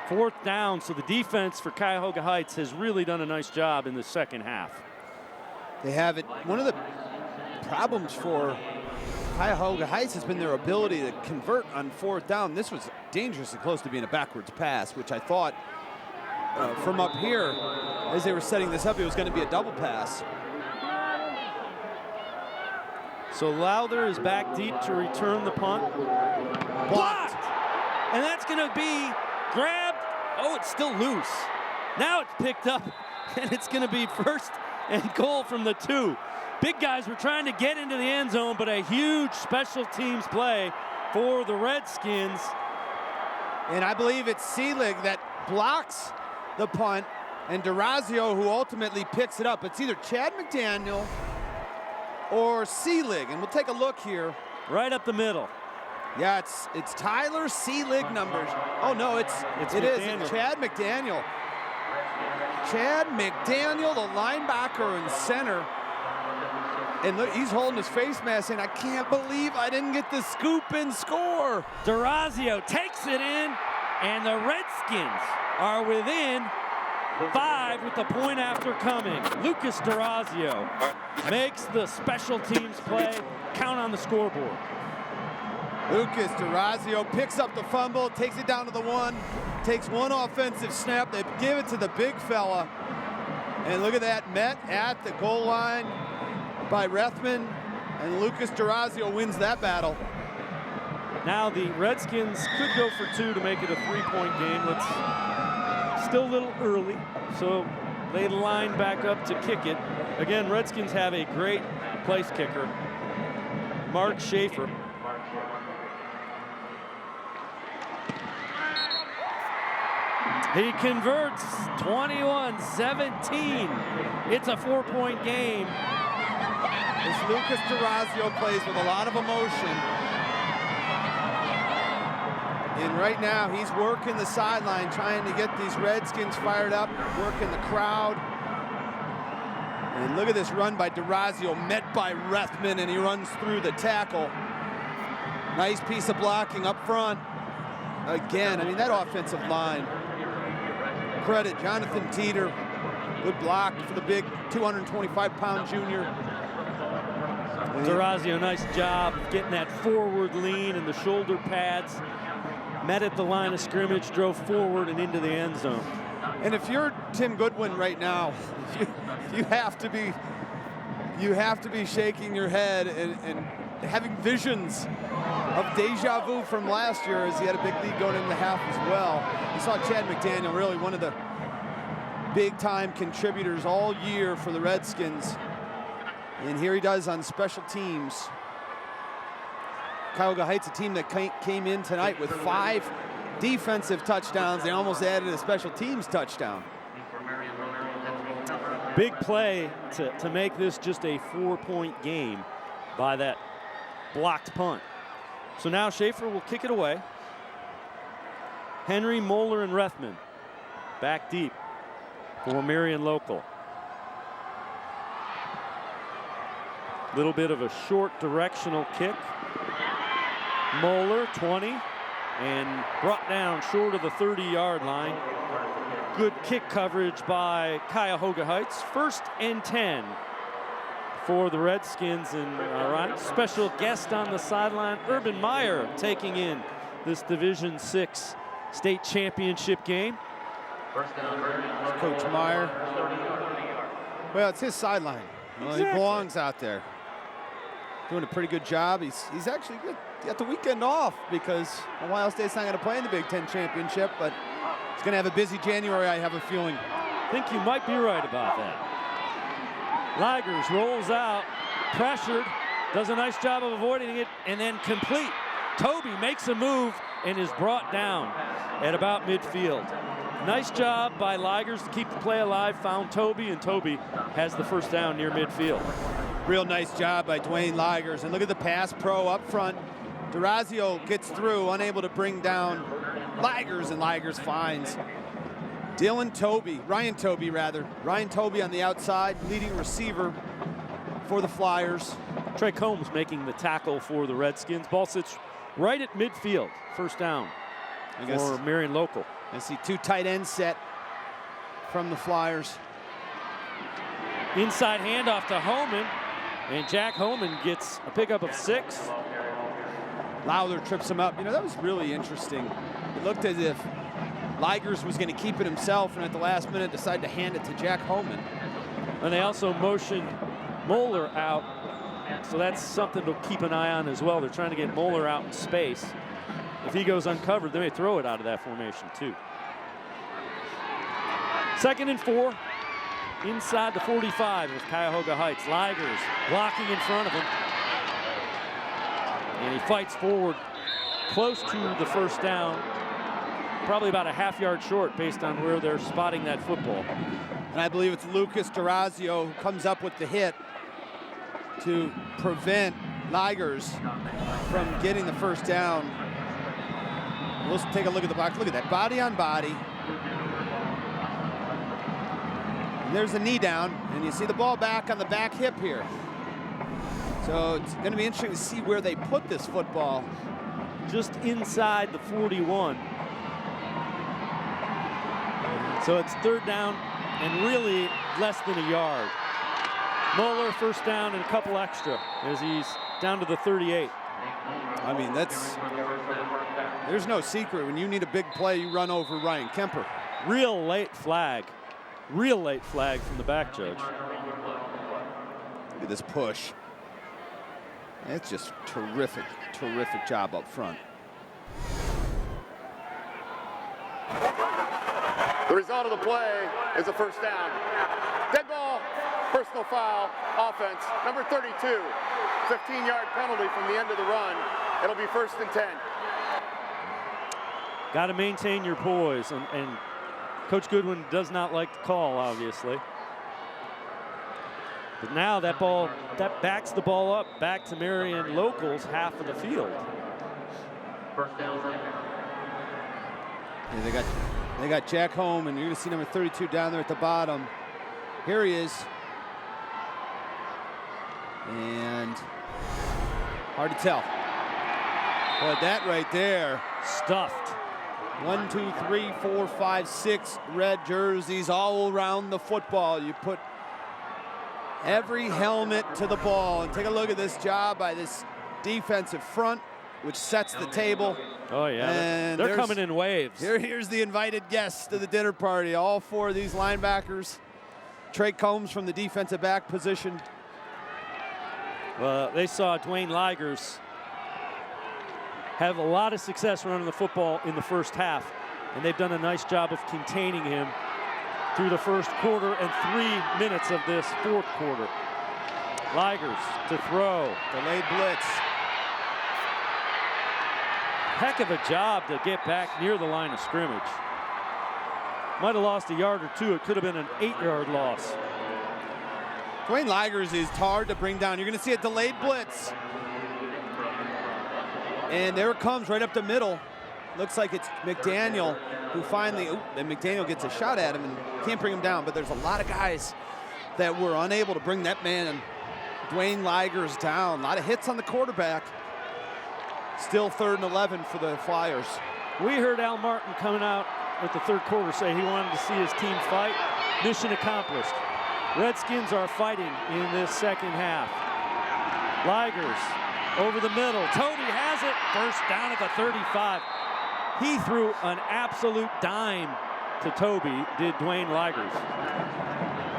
[SPEAKER 3] Fourth down, so the defense for Cuyahoga Heights has really done a nice job in the second half.
[SPEAKER 2] They have it. One of the problems for Cuyahoga Heights has been their ability to convert on fourth down. This was dangerously close to being a backwards pass, which I thought from up here, as they were setting this up, it was going to be a double pass.
[SPEAKER 3] So Lowther is back deep to return the punt. Blocked! And that's going to be grabbed. Oh, it's still loose. Now it's picked up, and it's going to be first and goal from the 2. Big guys were trying to get into the end zone, but a huge special teams play for the Redskins.
[SPEAKER 2] And I believe it's Seelig that blocks the punt, and Durazio who ultimately picks it up. It's either Chad McDaniel or Seelig, and we'll take a look here.
[SPEAKER 3] Right up the middle.
[SPEAKER 2] Yeah, it's Tyler Seelig numbers. Oh no, it is Chad McDaniel. Chad McDaniel, the linebacker and center. And look, he's holding his face mask saying, I can't believe I didn't get the scoop and score.
[SPEAKER 3] Durazio takes it in, and the Redskins are within 5 with the point after coming. Lucas Durazio makes the special teams play. Count on the scoreboard.
[SPEAKER 2] Lucas Durazio picks up the fumble, takes it down to the 1, takes one offensive snap. They give it to the big fella. And look at that, met at the goal line by Rethman, and Lucas Durazio wins that battle.
[SPEAKER 3] Now the Redskins could go for 2 to make it a 3-point game. It's still a little early, so they line back up to kick it. Again, Redskins have a great place kicker, Mark Schaefer. He converts 21-17. It's a 4-point game.
[SPEAKER 2] As Lucas Durazio plays with a lot of emotion. And right now he's working the sideline, trying to get these Redskins fired up, working the crowd. And look at this run by Durazio, met by Rethman, and he runs through the tackle. Nice piece of blocking up front. Again, I mean, that offensive line. Credit Jonathan Teeter. Good block for the big 225-pound junior.
[SPEAKER 3] Durazio, nice job of getting that forward lean and the shoulder pads. Met at the line of scrimmage, drove forward and into the end zone.
[SPEAKER 2] And if you're Tim Goodwin right now, you have to be shaking your head and having visions of deja vu from last year, as he had a big lead going into the half as well. You saw Chad McDaniel, really one of the big-time contributors all year for the Redskins. And here he does on special teams. Cuyahoga Heights, a team that came in tonight with 5 defensive touchdowns. They almost added a special teams touchdown.
[SPEAKER 3] Big play to make this just a 4-point game by that blocked punt. So now Schaefer will kick it away. Henry, Moeller, and Rethman back deep for Marion Local. Little bit of a short directional kick. Moeller, 20, and brought down short of the 30-yard line. Good kick coverage by Cuyahoga Heights. 1st and 10 for the Redskins. And our special guest on the sideline, Urban Meyer, taking in this Division VI state championship game.
[SPEAKER 2] Coach Meyer. Well, it's his sideline. Well, exactly. He belongs out there. Doing a pretty good job. He's actually good. He got the weekend off because Ohio State's not going to play in the Big Ten championship, but he's going to have a busy January, I have a feeling.
[SPEAKER 3] I think you might be right about that. Ligers rolls out, pressured, does a nice job of avoiding it, and then complete. Toby makes a move and is brought down at about midfield. Nice job by Ligers to keep the play alive, found Toby, and Toby has the first down near midfield.
[SPEAKER 2] Real nice job by Dwayne Ligers. And look at the pass pro up front. Durazio gets through, unable to bring down Ligers, and Ligers finds Ryan Toby on the outside, leading receiver for the Flyers.
[SPEAKER 3] Trey Combs making the tackle for the Redskins. Ball sits right at midfield. First down for Marion Local.
[SPEAKER 2] I see 2 tight ends set from the Flyers.
[SPEAKER 3] Inside handoff to Homan, and Jack Homan gets a pickup of 6.
[SPEAKER 2] Lowther trips him up. You know, that was really interesting. It looked as if Ligers was going to keep it himself, and at the last minute decided to hand it to Jack Homan.
[SPEAKER 3] And they also motioned Moeller out, so that's something to keep an eye on as well. They're trying to get Moeller out in space. If he goes uncovered, they may throw it out of that formation too. 2nd and 4. Inside the 45 of Cuyahoga Heights. Ligers blocking in front of him. And he fights forward close to the first down. Probably about a half-yard short based on where they're spotting that football.
[SPEAKER 2] And I believe it's Lucas Durazio who comes up with the hit to prevent Ligers from getting the first down. Let's take a look at the box. Look at that, body on body. And there's a knee down, and you see the ball back on the back hip here. So it's going to be interesting to see where they put this football.
[SPEAKER 3] Just inside the 41. So it's 3rd down and really less than a yard. Moeller first down and a couple extra as he's down to the 38.
[SPEAKER 2] I mean, there's no secret. When you need a big play, you run over Ryan Kemper.
[SPEAKER 3] Real late flag from the back judge.
[SPEAKER 2] Look at this push. It's just terrific job up front.
[SPEAKER 4] The result of the play is a first down. Dead ball, personal foul, offense, number 32. 15-yard penalty from the end of the run. It'll be 1st and 10.
[SPEAKER 3] Got to maintain your poise, and Coach Goodwin does not like the call, obviously. But now that backs the ball up back to Marion Local's half of the field.
[SPEAKER 2] Yeah, they got Jack home, and you're going to see number 32 down there at the bottom. Here he is. And hard to tell. But that right there.
[SPEAKER 3] Stuffed.
[SPEAKER 2] 1, 2, 3, 4, 5, 6 red jerseys all around the football. You put every helmet to the ball. And take a look at this job by this defensive front, which sets the table.
[SPEAKER 3] Oh, yeah.
[SPEAKER 2] And
[SPEAKER 3] they're coming in waves.
[SPEAKER 2] Here's the invited guests to the dinner party. All 4 of these linebackers. Trey Combs from the defensive back position.
[SPEAKER 3] They saw Dwayne Ligers have a lot of success running the football in the first half, and they've done a nice job of containing him through the first quarter and 3 minutes of this fourth quarter. Ligers to throw.
[SPEAKER 2] Delayed blitz.
[SPEAKER 3] Heck of a job to get back near the line of scrimmage. Might have lost a yard or 2. It could have been an 8-yard loss.
[SPEAKER 2] Dwayne Ligers is hard to bring down. You're going to see a delayed blitz. And there it comes right up the middle. Looks like it's McDaniel who finally, and McDaniel gets a shot at him and can't bring him down, but there's a lot of guys that were unable to bring that man, Dwayne Ligers, down. A lot of hits on the quarterback. Still 3rd and 11 for the Flyers.
[SPEAKER 3] We heard Al Martin coming out at the third quarter say he wanted to see his team fight. Mission accomplished. Redskins are fighting in this second half. Ligers over the middle. Toby has it. First down at the 35. He threw an absolute dime to Toby, did Dwayne Ligers.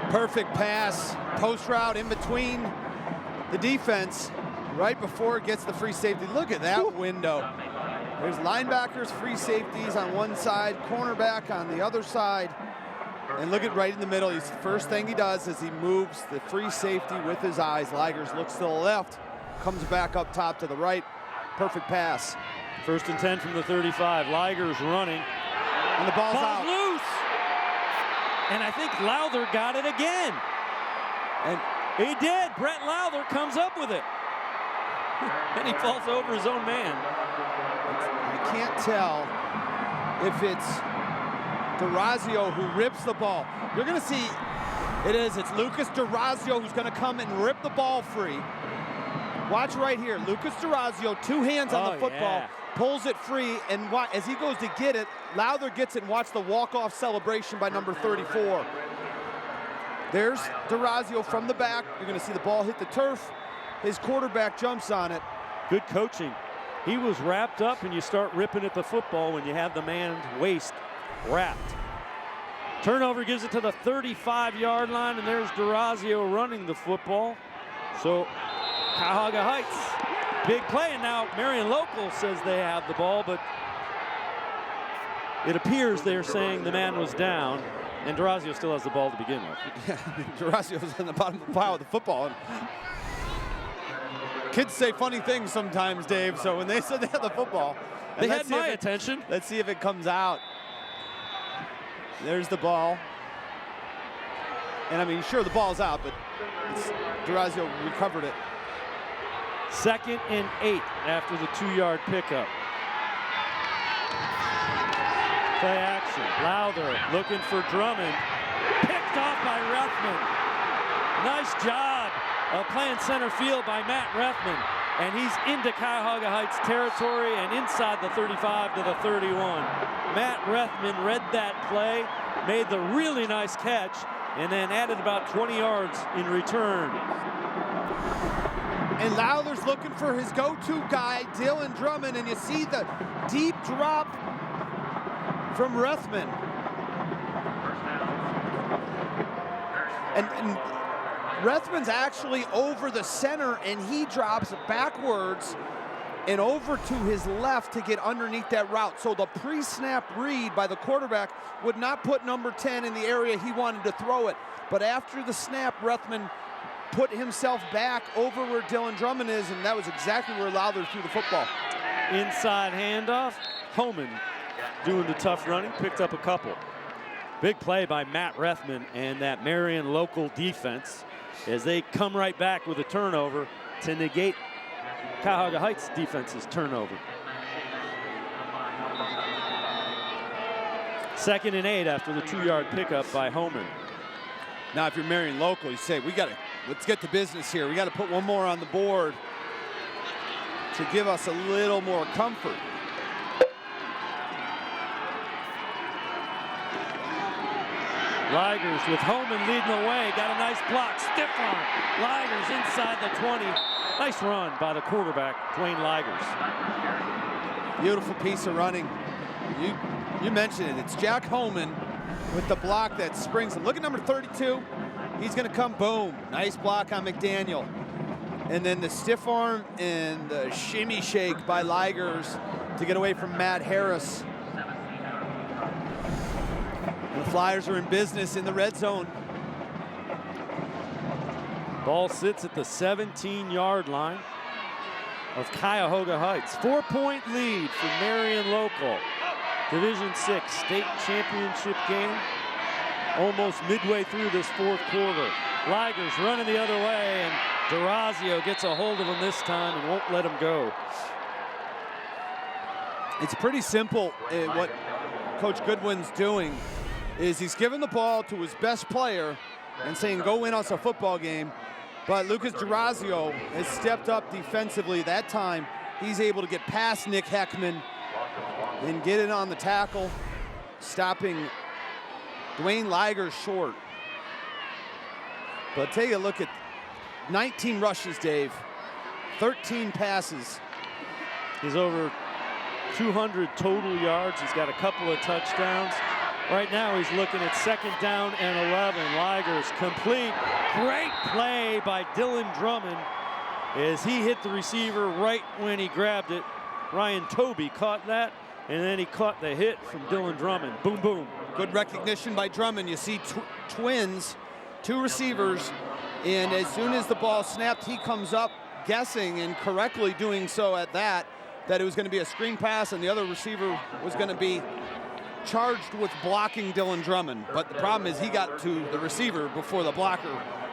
[SPEAKER 2] Perfect pass. Post route in between the defense right before it gets the free safety. Look at that window. There's linebackers, free safeties on one side, cornerback on the other side. And look at right in the middle. The first thing he does is he moves the free safety with his eyes. Ligers looks to the left, comes back up top to the right. Perfect pass.
[SPEAKER 3] 1st and 10 from the 35. Ligers running.
[SPEAKER 2] And the ball's out.
[SPEAKER 3] Loose. And I think Lowther got it again. And he did. Brett Lowther comes up with it. And he falls over his own man.
[SPEAKER 2] I can't tell if it's DeRazio who rips the ball. You're going to see it's Lucas DeRazio who's going to come and rip the ball free. Watch right here. Lucas DeRazio, 2 hands on the football, pulls it free, and as he goes to get it, Lowther gets it, and watch the walk-off celebration by number 34. There's DeRazio from the back. You're going to see the ball hit the turf. His quarterback jumps on it.
[SPEAKER 3] Good coaching. He was wrapped up, and you start ripping at the football when you have the man's waist wrapped. Turnover gives it to the 35-yard line, and there's DeRazio running the football. So Cuyahoga Heights, big play, and now Marion Local says they have the ball, but it appears they're saying the man was down, and DeRazio still has the ball to begin with.
[SPEAKER 2] Yeah, DeRazio's in the bottom of the pile with the football. Kids say funny things sometimes, Dave, so when they said they had the football.
[SPEAKER 3] They had my attention.
[SPEAKER 2] Let's see if it comes out. There's the ball. And I mean, sure, the ball's out, but DeRazio recovered it.
[SPEAKER 3] 2nd and 8 after the 2-yard pickup. Play action. Lowther looking for Drummond. Picked off by Rethman. Nice job of playing center field by Matt Rethman. And he's into Cuyahoga Heights territory and inside the 35 to the 31. Matt Rethman read that play, made the really nice catch, and then added about 20 yards in return.
[SPEAKER 2] And Lowther's looking for his go-to guy, Dylan Drummond, and you see the deep drop from Rethman. And Rethman's actually over the center, and he drops backwards and over to his left to get underneath that route. So the pre-snap read by the quarterback would not put number 10 in the area he wanted to throw it. But after the snap, Rethman put himself back over where Dylan Drummond is, and that was exactly where Lowther threw the football.
[SPEAKER 3] Inside handoff. Homan doing the tough running, picked up a couple. Big play by Matt Rethman and that Marion Local defense as they come right back with a turnover to negate Cuyahoga Heights defense's turnover. 2nd and 8 after the 2-yard pickup by Homan.
[SPEAKER 2] Now, if you're Marion Local, you say, let's get to business here. We got to put one more on the board to give us a little more comfort.
[SPEAKER 3] Ligers with Homan leading the way. Got a nice block. Stiff arm. Ligers inside the 20. Nice run by the quarterback, Dwayne Ligers.
[SPEAKER 2] Beautiful piece of running. You mentioned it. It's Jack Homan with the block that springs him. Look at number 32. He's going to come, boom. Nice block on McDaniel. And then the stiff arm and the shimmy shake by Ligers to get away from Matt Harris. The Flyers are in business in the red zone.
[SPEAKER 3] Ball sits at the 17-yard line of Cuyahoga Heights. 4-point lead for Marion Local. Division 6 state championship game. Almost midway through this 4th quarter. Ligers running the other way, and D'Orazio gets a hold of him this time and won't let him go.
[SPEAKER 2] It's pretty simple what Coach Goodwin's doing. Is he's giving the ball to his best player and saying, go win us a football game. But Lucas D'Orazio has stepped up defensively. That time, he's able to get past Nick Heckman and get it on the tackle, stopping Dwayne Ligers short. But take a look at 19 rushes, Dave, 13 passes.
[SPEAKER 3] He's over 200 total yards. He's got a couple of touchdowns. Right now he's looking at 2nd down and 11. Ligers complete. Great play by Dylan Drummond as he hit the receiver right when he grabbed it. Ryan Tobey caught that, and then he caught the hit from Dylan Drummond. Boom, boom.
[SPEAKER 2] Good recognition by Drummond. You see twins, 2 receivers, and as soon as the ball snapped, he comes up guessing and correctly doing so at that it was going to be a screen pass and the other receiver was going to be charged with blocking Dylan Drummond. But the problem is he got to the receiver before the blocker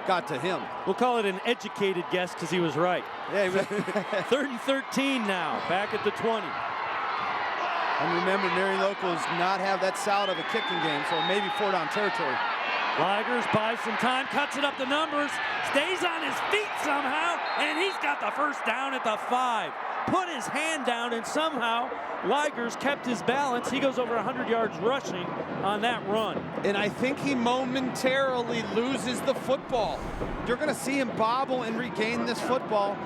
[SPEAKER 2] got to him.
[SPEAKER 3] We'll call it an educated guess because he was right.
[SPEAKER 2] Yeah,
[SPEAKER 3] 3rd and 13 now, back at the 20.
[SPEAKER 2] And remember, Marion Local does not have that solid of a kicking game, so maybe 4 down territory.
[SPEAKER 3] Ligers buys some time, cuts it up the numbers, stays on his feet somehow, and he's got the 1st down at the 5. Put his hand down, and somehow Ligers kept his balance. He goes over 100 yards rushing on that run.
[SPEAKER 2] And I think he momentarily loses the football. You're going to see him bobble and regain this football.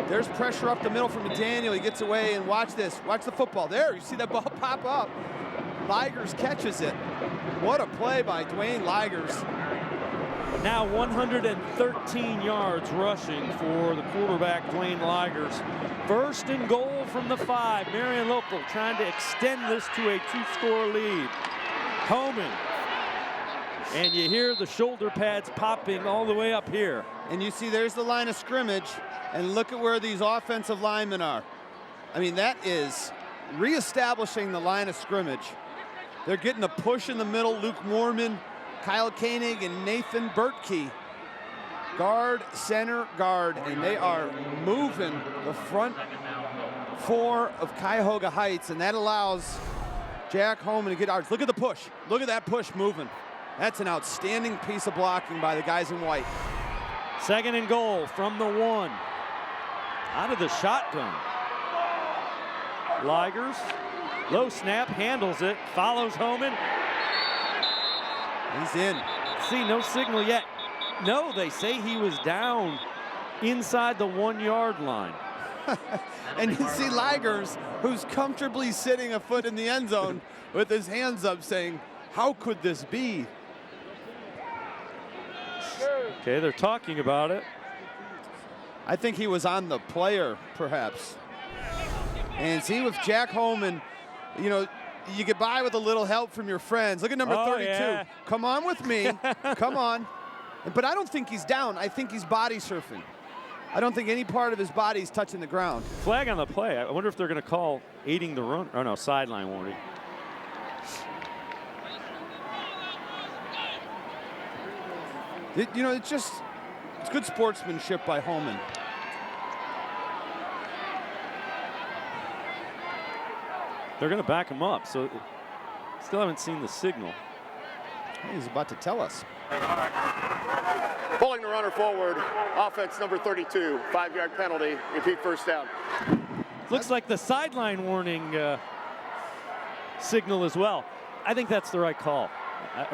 [SPEAKER 2] There's pressure up the middle from McDaniel. He gets away, and watch this. Watch the football. There, you see that ball pop up. Ligers catches it. What a play by Dwayne Ligers.
[SPEAKER 3] Now 113 yards rushing for the quarterback, Dwayne Ligers. 1st and goal from the 5. Marion Local trying to extend this to a 2-score lead. Homan. And you hear the shoulder pads popping all the way up here.
[SPEAKER 2] And you see there's the line of scrimmage, and look at where these offensive linemen are. I mean, that is reestablishing the line of scrimmage. They're getting a push in the middle. Luke Moorman, Kyle Koenig, and Nathan Bertkey. Guard, center, guard, and they are moving the front 4 of Cuyahoga Heights, and that allows Jack Homan to get ours. Look at the push. Look at that push moving. That's an outstanding piece of blocking by the guys in white.
[SPEAKER 3] 2nd and goal from the 1. Out of the shotgun. Ligers, low snap, handles it, follows Homan.
[SPEAKER 2] He's in.
[SPEAKER 3] See, no signal yet. No, they say he was down inside the 1-yard line.
[SPEAKER 2] And you see Ligers, who's comfortably sitting a foot in the end zone with his hands up saying, how could this be?
[SPEAKER 3] Okay, they're talking about it.
[SPEAKER 2] I think he was on the player, perhaps. And see, with Jack Homan, you know, you get by with a little help from your friends. Look at number 32.
[SPEAKER 3] Yeah.
[SPEAKER 2] Come on with me. Come on. But I don't think he's down. I think he's body surfing. I don't think any part of his body is touching the ground.
[SPEAKER 3] Flag on the play. I wonder if they're going to call aiding the run. Oh, no, sideline warning.
[SPEAKER 2] It's good sportsmanship by Holman.
[SPEAKER 3] They're going to back him up, so still haven't seen the signal.
[SPEAKER 2] He's about to tell us.
[SPEAKER 4] Pulling the runner forward, offense number 32, 5-yard penalty, repeat first down.
[SPEAKER 3] Looks like the sideline warning signal as well. I think that's the right call.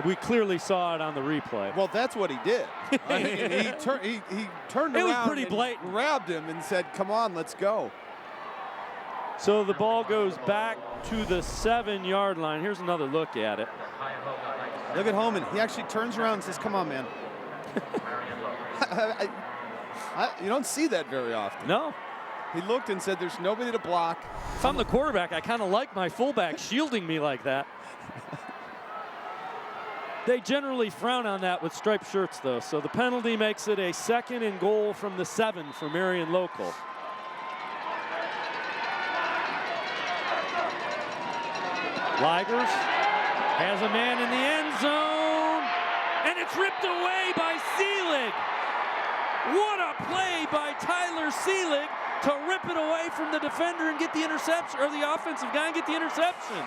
[SPEAKER 3] We clearly saw it on the replay.
[SPEAKER 2] Well, that's what he did. I mean, he turned
[SPEAKER 3] It was
[SPEAKER 2] around
[SPEAKER 3] pretty
[SPEAKER 2] and
[SPEAKER 3] blatant.
[SPEAKER 2] grabbed him and said, come on, let's go.
[SPEAKER 3] So the ball goes back to the 7-yard line. Here's another look at it.
[SPEAKER 2] Look at Holman. He actually turns around and says, come on, man. You don't see that very often.
[SPEAKER 3] No.
[SPEAKER 2] He looked and said, there's nobody to block.
[SPEAKER 3] If I'm the quarterback, I kind of like my fullback shielding me like that. They generally frown on that with striped shirts, though. So the penalty makes it a 2nd and goal from the 7 for Marion Local. Ligers has a man in the end zone, and it's ripped away by Seelig. What a play by Tyler Seelig to rip it away from the defender and get the interception, or the offensive guy and get the interception.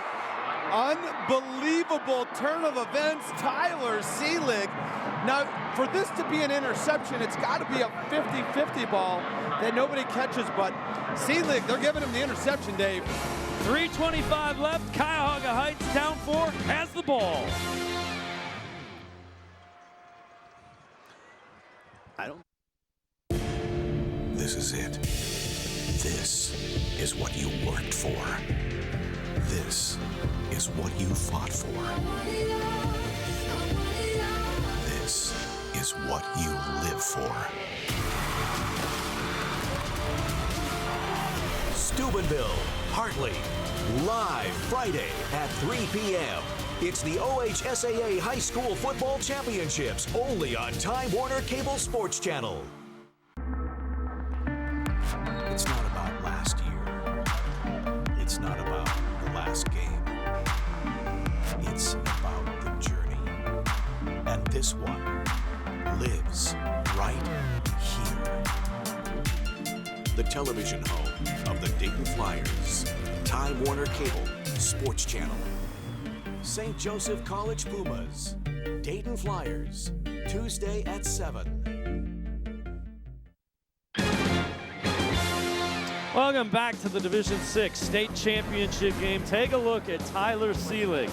[SPEAKER 2] Unbelievable turn of events, Tyler Seelig. Now, for this to be an interception, it's got to be a 50-50 ball that nobody catches, but Seelig, they're giving him the interception, Dave.
[SPEAKER 3] 3:25 left, Cuyahoga Heights down 4, has the ball.
[SPEAKER 6] This is it. This is what you worked for. This is what you fought for. This is what you live for. Steubenville, Hartley, live Friday at 3 p.m. It's the OHSAA High School Football Championships, only on Time Warner Cable Sports Channel. It's not about last year. It's not about the last game. It's about the journey. And this one lives right here. The television home of the Dayton Flyers. Time Warner Cable Sports Channel. St. Joseph College Pumas. Dayton Flyers. Tuesday at 7.
[SPEAKER 3] Welcome back to the Division VI state championship game. Take a look at Tyler Seelig.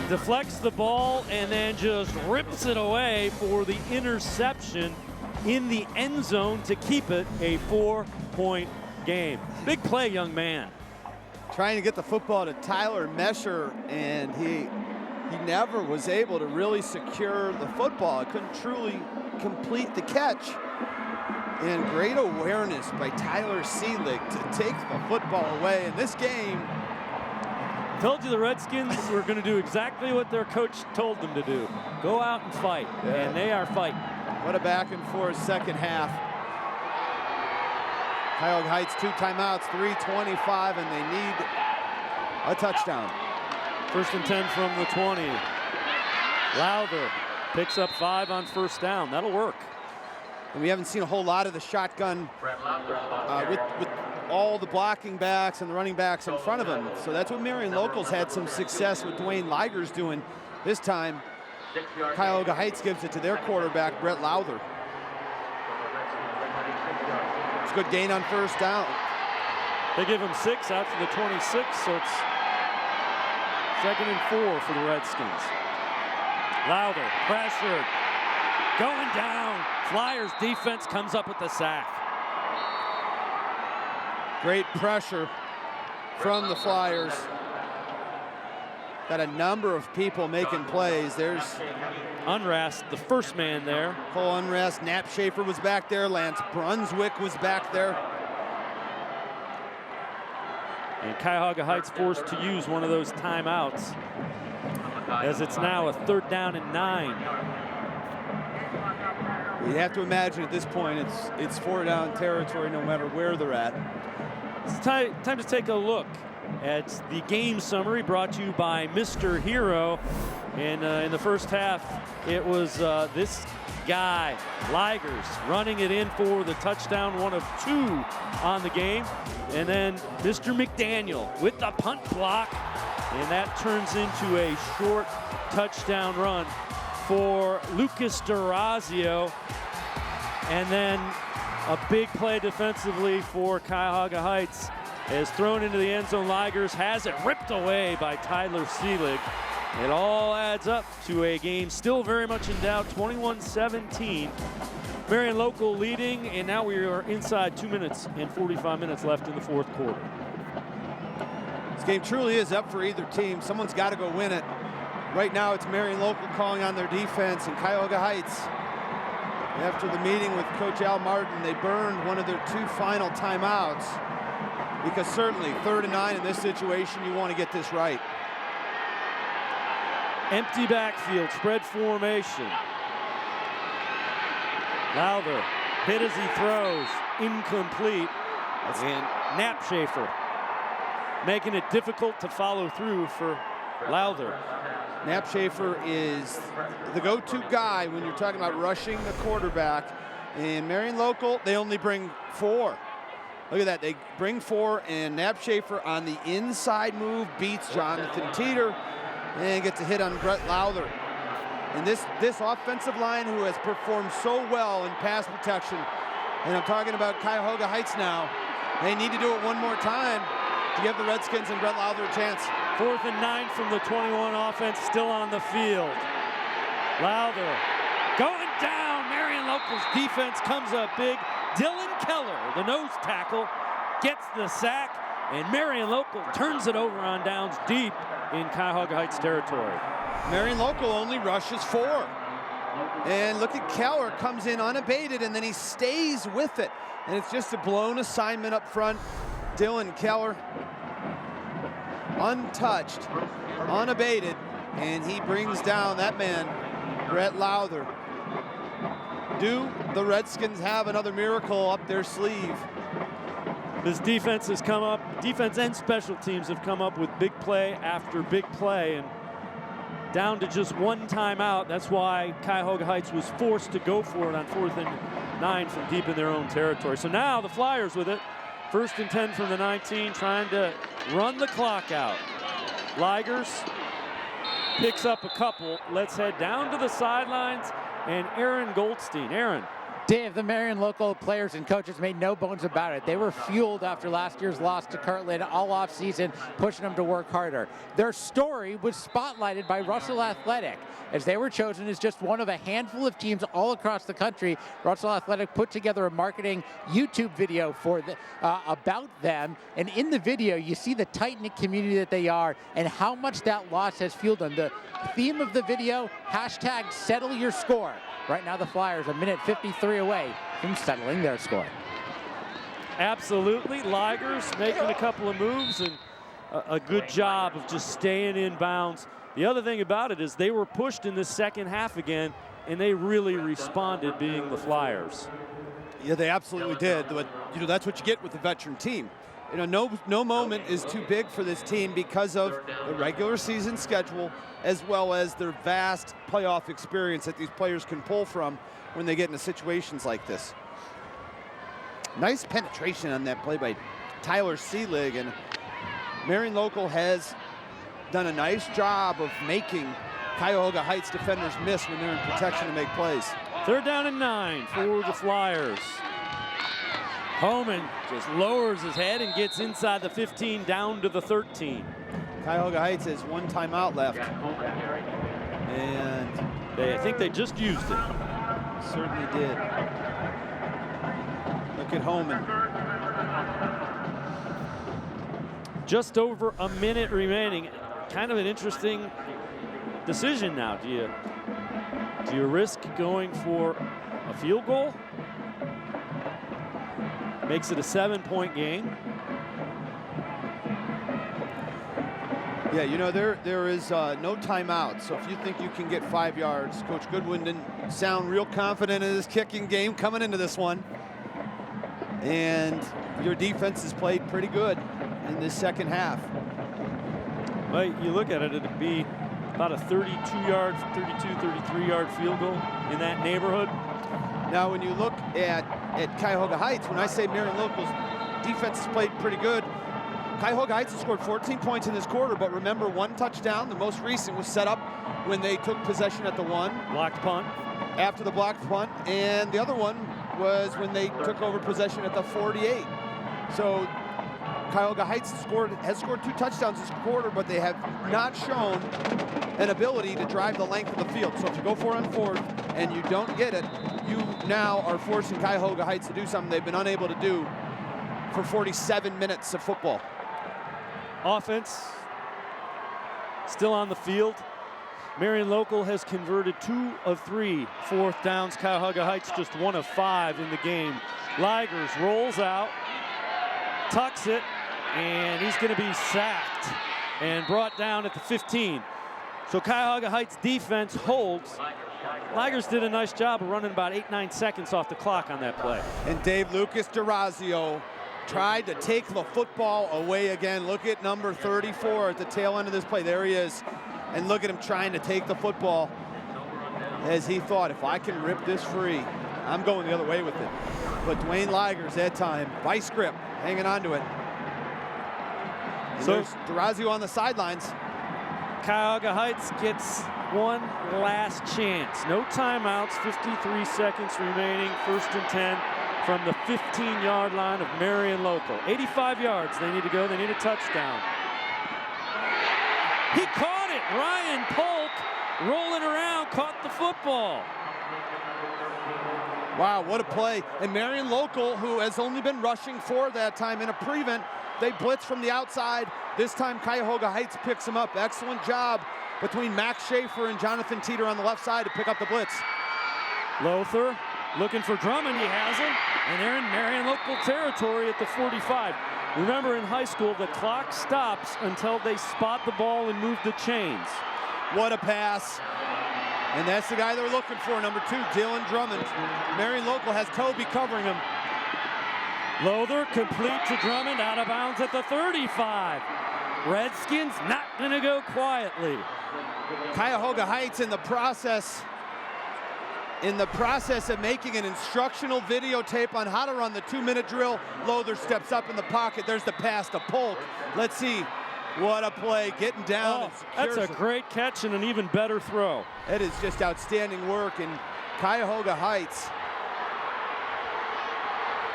[SPEAKER 3] Deflects the ball and then just rips it away for the interception in the end zone to keep it a 4-point game. Big play, young man.
[SPEAKER 2] Trying to get the football to Tyler Mesher, and he never was able to really secure the football. He couldn't truly complete the catch. And great awareness by Tyler Seelig to take the football away in this game.
[SPEAKER 3] Told you the Redskins were going to do exactly what their coach told them to do. Go out and fight, and they are fighting.
[SPEAKER 2] What a back and forth second half. Cuyahoga Heights 2 timeouts, 3:25, and they need a touchdown.
[SPEAKER 3] 1st and 10 from the 20. Lowther picks up 5 on 1st down. That'll work.
[SPEAKER 2] And we haven't seen a whole lot of the shotgun with all the blocking backs and the running backs in front of him. So that's what Marion Local's had some success with Dwayne Ligers doing. This time, Cuyahoga Heights gives it to their quarterback, Brett Lowther. It's a good gain on 1st down.
[SPEAKER 3] They give him 6 out to the 26, so it's 2nd and 4 for the Redskins. Lowther, pressured, going down. Flyers defense comes up with the sack.
[SPEAKER 2] Great pressure from the Flyers. Got a number of people making plays. There's
[SPEAKER 3] Unrast, the first man there.
[SPEAKER 2] Cole Unrast, Knapp Schaefer was back there. Lance Brunswick was back there.
[SPEAKER 3] And Cuyahoga Heights forced to use one of those timeouts, as it's now a 3rd down and 9.
[SPEAKER 2] You have to imagine at this point it's 4-down territory no matter where they're at.
[SPEAKER 3] It's time to take a look at the game summary brought to you by Mr. Hero. And in the first half, it was this guy. Ligers running it in for the touchdown, 1 of 2 on the game. And then Mr. McDaniel with the punt block. And that turns into a short touchdown run for Lucas D'Orazio. And then a big play defensively for Cuyahoga Heights. Is thrown into the end zone. Ligers has it ripped away by Tyler Seelig. It all adds up to a game still very much in doubt, 21-17. Marion Local leading, and now we are inside 2 minutes and 45 minutes left in the fourth quarter.
[SPEAKER 2] This game truly is up for either team. Someone's got to go win it. Right now it's Marion Local calling on their defense, and Cuyahoga Heights, after the meeting with Coach Al Martin, they burned one of their 2 final timeouts, because certainly 3rd and 9 in this situation, you want to get this right.
[SPEAKER 3] Empty backfield, spread formation. Lowther hit as he throws, incomplete. And Knapschafer making it difficult to follow through for Lowther.
[SPEAKER 2] Knapschafer is the go-to guy when you're talking about rushing the quarterback. And Marion Local, they only bring 4. Look at that, they bring 4, and Knapschafer on the inside move beats Jonathan Teeter and gets a hit on Brett Lowther. And this offensive line, who has performed so well in pass protection, and I'm talking about Cuyahoga Heights now, they need to do it one more time to give the Redskins and Brett Lowther a chance.
[SPEAKER 3] 4th and 9 from the 21 offense, still on the field. Lowther going down. Marion Local's defense comes up big. Dylan Keller, the nose tackle, gets the sack, and Marion Local turns it over on downs deep in Cuyahoga Heights territory.
[SPEAKER 2] Marion Local only rushes 4. And look at Keller, comes in unabated, and then he stays with it. And it's just a blown assignment up front. Dylan Keller, untouched, unabated, and he brings down that man, Brett Lowther. Do the Redskins have another miracle up their sleeve?
[SPEAKER 3] This defense has come up, defense and special teams have come up with big play after big play, and down to just 1 timeout. That's why Cuyahoga Heights was forced to go for it on 4th and 9 from deep in their own territory. So now the Flyers with it. 1st and 10 from the 19, trying to run the clock out. Ligers picks up a couple. Let's head down to the sidelines and Aaron Goldstein. Aaron.
[SPEAKER 1] Dave, the Marion Local players and coaches made no bones about it. They were fueled after last year's loss to Kirtland all off-season, pushing them to work harder. Their story was spotlighted by Russell Athletic, as they were chosen as just one of a handful of teams all across the country. Russell Athletic put together a marketing YouTube video for about them, and in the video, you see the tight-knit community that they are and how much that loss has fueled them. The theme of the video, hashtag settle your score. Right now, the Flyers, a minute 53 away from settling their score.
[SPEAKER 3] Absolutely. Ligers making a couple of moves and a good job of just staying in bounds. The other thing about it is they were pushed in the second half again, and they really responded, being the Flyers.
[SPEAKER 2] Yeah, they absolutely did. But, you know, that's what you get with a veteran team. You know, no moment is too big for this team because of the regular season schedule, as well as their vast playoff experience that these players can pull from when they get into situations like this. Nice penetration on that play by Tyler Seelig, and Marion Local has done a nice job of making Cuyahoga Heights defenders miss when they're in protection to make plays.
[SPEAKER 3] 3rd down and 9 for the Flyers. Homan just lowers his head and gets inside the 15 down to the 13.
[SPEAKER 2] Cuyahoga Heights has 1 timeout left. And
[SPEAKER 3] I think they just used it.
[SPEAKER 2] Certainly did. Look at Homan.
[SPEAKER 3] Just over a minute remaining. Kind of an interesting decision now. Do you risk going for a field goal? Makes it a 7-point game.
[SPEAKER 2] Yeah, you know, there is no timeout. So if you think you can get 5 yards, Coach Goodwin didn't sound real confident in his kicking game coming into this one. And your defense has played pretty good in this second half.
[SPEAKER 3] Well, you look at it, it'd be about a 32-yard, 33-yard field goal in that neighborhood.
[SPEAKER 2] Now, when you look at Cuyahoga Heights, when I say Marion Local's defense has played pretty good, Cuyahoga Heights has scored 14 points in this quarter, but remember, one touchdown, the most recent, was set up when they took possession at the 1.
[SPEAKER 3] Blocked punt.
[SPEAKER 2] After the blocked punt, and the other one was when they took over possession at the 48. So Cuyahoga Heights has scored 2 touchdowns this quarter, but they have not shown an ability to drive the length of the field. So if you go 4 on 4 and you don't get it, you now are forcing Cuyahoga Heights to do something they've been unable to do for 47 minutes of football.
[SPEAKER 3] Offense still on the field. Marion Local has converted 2 of 3 fourth downs. Cuyahoga Heights just 1 of 5 in the game. Ligers rolls out, tucks it, and he's going to be sacked and brought down at the 15. So Cuyahoga Heights defense holds. Ligers did a nice job of running about 8-9 seconds off the clock on that play.
[SPEAKER 2] And Dave Lucas D'Orazio tried to take the football away again. Look at number 34 at the tail end of this play. There he is. And look at him trying to take the football as he thought, if I can rip this free, I'm going the other way with it. But Dwayne Ligers that time, vice grip, hanging on to it. And so there's D'Orazio on the sidelines.
[SPEAKER 3] Cuyahoga Heights gets one last chance. No timeouts, 53 seconds remaining, 1st and 10 from the 15-yard line of Marion Local. 85 yards they need to go, they need a touchdown. He caught it, Ryan Polk rolling around, caught the football.
[SPEAKER 2] Wow, what a play. And Marion Local, who has only been rushing 4 that time in a prevent, they blitz from the outside. This time Cuyahoga Heights picks him up. Excellent job between Max Schaefer and Jonathan Teeter on the left side to pick up the blitz.
[SPEAKER 3] Lothar looking for Drummond, he has him, and they're in Marion Local territory at the 45. Remember, in high school, the clock stops until they spot the ball and move the chains.
[SPEAKER 2] What a pass. And that's the guy they're looking for, number 2, Dylan Drummond. Marion Local has Toby covering him.
[SPEAKER 3] Lothar complete to Drummond, out of bounds at the 35. Redskins not gonna go quietly.
[SPEAKER 2] Cuyahoga Heights in the process of making an instructional videotape on how to run the 2-minute drill. Lothar steps up in the pocket. There's the pass to Polk. Let's see. What a play, getting down.
[SPEAKER 3] Oh, that's a great catch and an even better throw.
[SPEAKER 2] It is just outstanding work. And Cuyahoga Heights,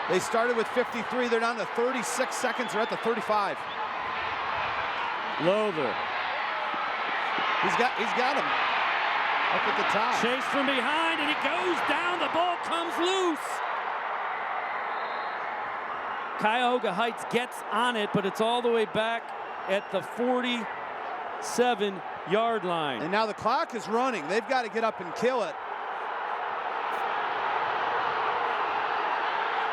[SPEAKER 2] they started with 53. They're down to 36 seconds. They're at the 35.
[SPEAKER 3] Lothar.
[SPEAKER 2] He's got him up at the top.
[SPEAKER 3] Chase from behind, and he goes down. The ball comes loose. Cuyahoga Heights gets on it, but it's all the way back at the 47-yard line.
[SPEAKER 2] And now the clock is running. They've got to get up and kill it.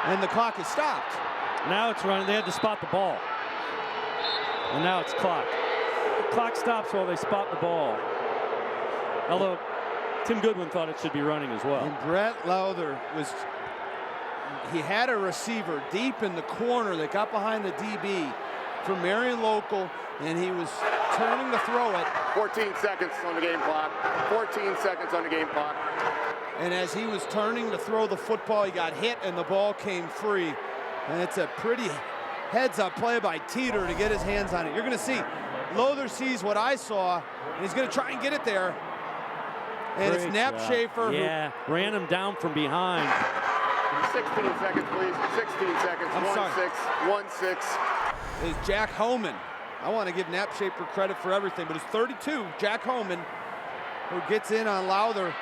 [SPEAKER 2] And the clock is stopped.
[SPEAKER 3] Now it's running. They had to spot the ball. And now it's clock. The clock stops while they spot the ball. Although Tim Goodwin thought it should be running as well.
[SPEAKER 2] And Brett Lothar he had a receiver deep in the corner that got behind the DB for Marion Local, and he was turning to throw it.
[SPEAKER 4] 14 seconds on the game clock. 14 seconds on the game clock.
[SPEAKER 2] And as he was turning to throw the football, he got hit and the ball came free. And it's a pretty heads-up play by Teeter to get his hands on it. You're gonna see, Lothar sees what I saw, and he's gonna try and get it there. And
[SPEAKER 3] Great
[SPEAKER 2] it's Knapp
[SPEAKER 3] job.
[SPEAKER 2] Schaefer.
[SPEAKER 3] Yeah, ran him down from behind.
[SPEAKER 4] 16 seconds, please. 16 seconds. 1-6.
[SPEAKER 2] Is Jack Homan. I want to give Knapp Schaefer credit for everything, but it's 32, Jack Homan, who gets in on Lothar.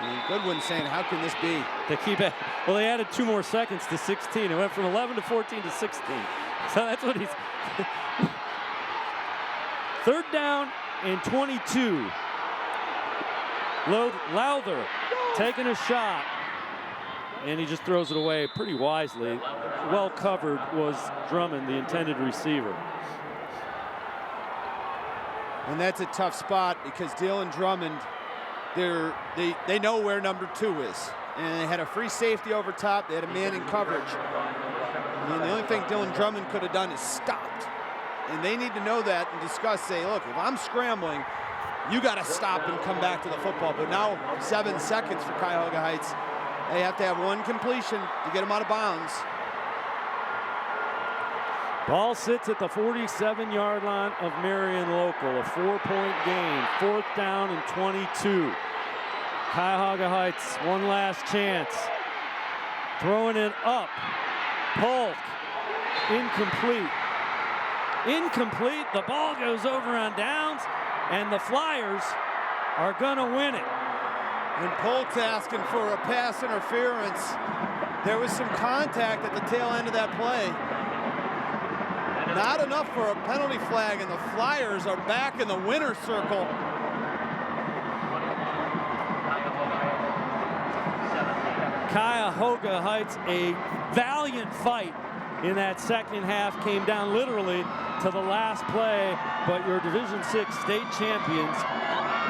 [SPEAKER 2] And Goodwin saying, how can this be?
[SPEAKER 3] They keep it. Well, they added 2 more seconds to 16. It went from 11 to 14 to 16. So that's what he's. 3rd down and 22. Lothar taking a shot, and he just throws it away pretty wisely. Well covered was Drummond, the intended receiver.
[SPEAKER 2] And that's a tough spot because Dylan Drummond, they know where number 2 is. And they had a free safety over top. They had a man in coverage. And the only thing Dylan Drummond could have done is stopped And they need to know that and discuss, say, look, if I'm scrambling, you got to stop and come back to the football. But now 7 seconds for Cuyahoga Heights. They have to have one completion to get them out of bounds.
[SPEAKER 3] Ball sits at the 47-yard line of Marion Local, a 4-point game, 4th down and 22. Cuyahoga Heights, one last chance. Throwing it up. Polk, incomplete. Incomplete, the ball goes over on downs, and the Flyers are gonna win it.
[SPEAKER 2] And Polk's asking for a pass interference. There was some contact at the tail end of that play. Not enough for a penalty flag, and the Flyers are back in the winner's circle.
[SPEAKER 3] Cuyahoga Heights, a valiant fight in that second half, came down literally to the last play, but your Division VI state champions,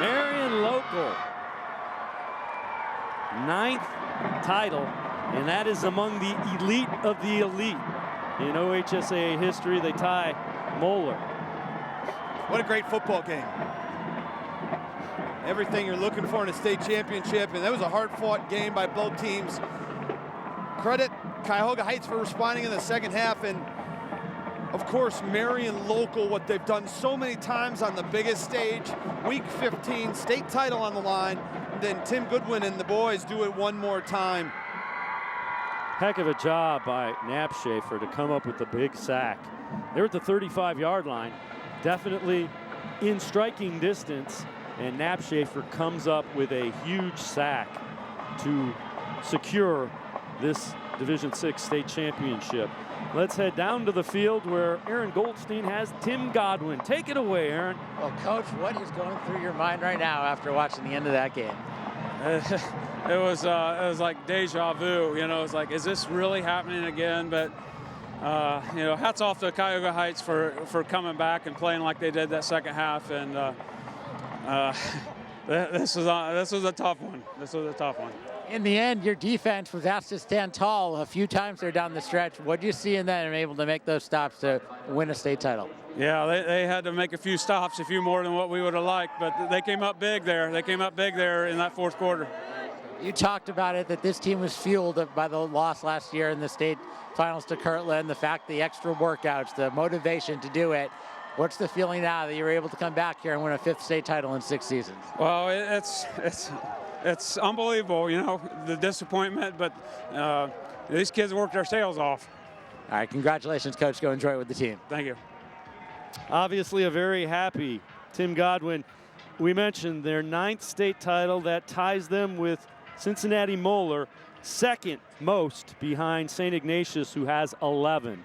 [SPEAKER 3] Marion Local, 9th title, and that is among the elite of the elite. In OHSAA history, they tie Moeller.
[SPEAKER 2] What a great football game. Everything you're looking for in a state championship, and that was a hard-fought game by both teams. Credit Cuyahoga Heights for responding in the second half, and of course Marion Local, what they've done so many times on the biggest stage. Week 15, state title on the line, then Tim Goodwin and the boys do it one more time.
[SPEAKER 3] Heck of a job by Knapschafer to come up with the big sack. They're at the 35-yard line, definitely in striking distance, and Knapschafer comes up with a huge sack to secure this Division VI state championship. Let's head down to the field where Aaron Goldstein has Tim Godwin. Take it away, Aaron.
[SPEAKER 1] Well, Coach, what is going through your mind right now after watching the end of that game?
[SPEAKER 17] It was like deja vu. You know, it's like, is this really happening again? But you know, hats off to Cuyahoga Heights for coming back and playing like they did that second half. And this was a tough one. This was a tough one.
[SPEAKER 1] In the end, your defense was asked to stand tall a few times there down the stretch. What did you see in that and able to make those stops to win a state title?
[SPEAKER 17] Yeah, they had to make a few stops, a few more than what we would have liked, but they came up big there. They came up big there in that fourth quarter.
[SPEAKER 1] You talked about it, that this team was fueled by the loss last year in the state finals to Kirtland, the fact, the extra workouts, the motivation to do it. What's the feeling now that you're able to come back here and win a 5th state title in 6 seasons?
[SPEAKER 17] Well, it's unbelievable, you know, the disappointment, but these kids worked their tails off.
[SPEAKER 1] All right, congratulations, Coach. Go enjoy it with the team.
[SPEAKER 17] Thank you.
[SPEAKER 3] Obviously a very happy Tim Godwin. We mentioned their 9th state title. That ties them with Cincinnati Moeller, 2nd most behind St. Ignatius, who has 11.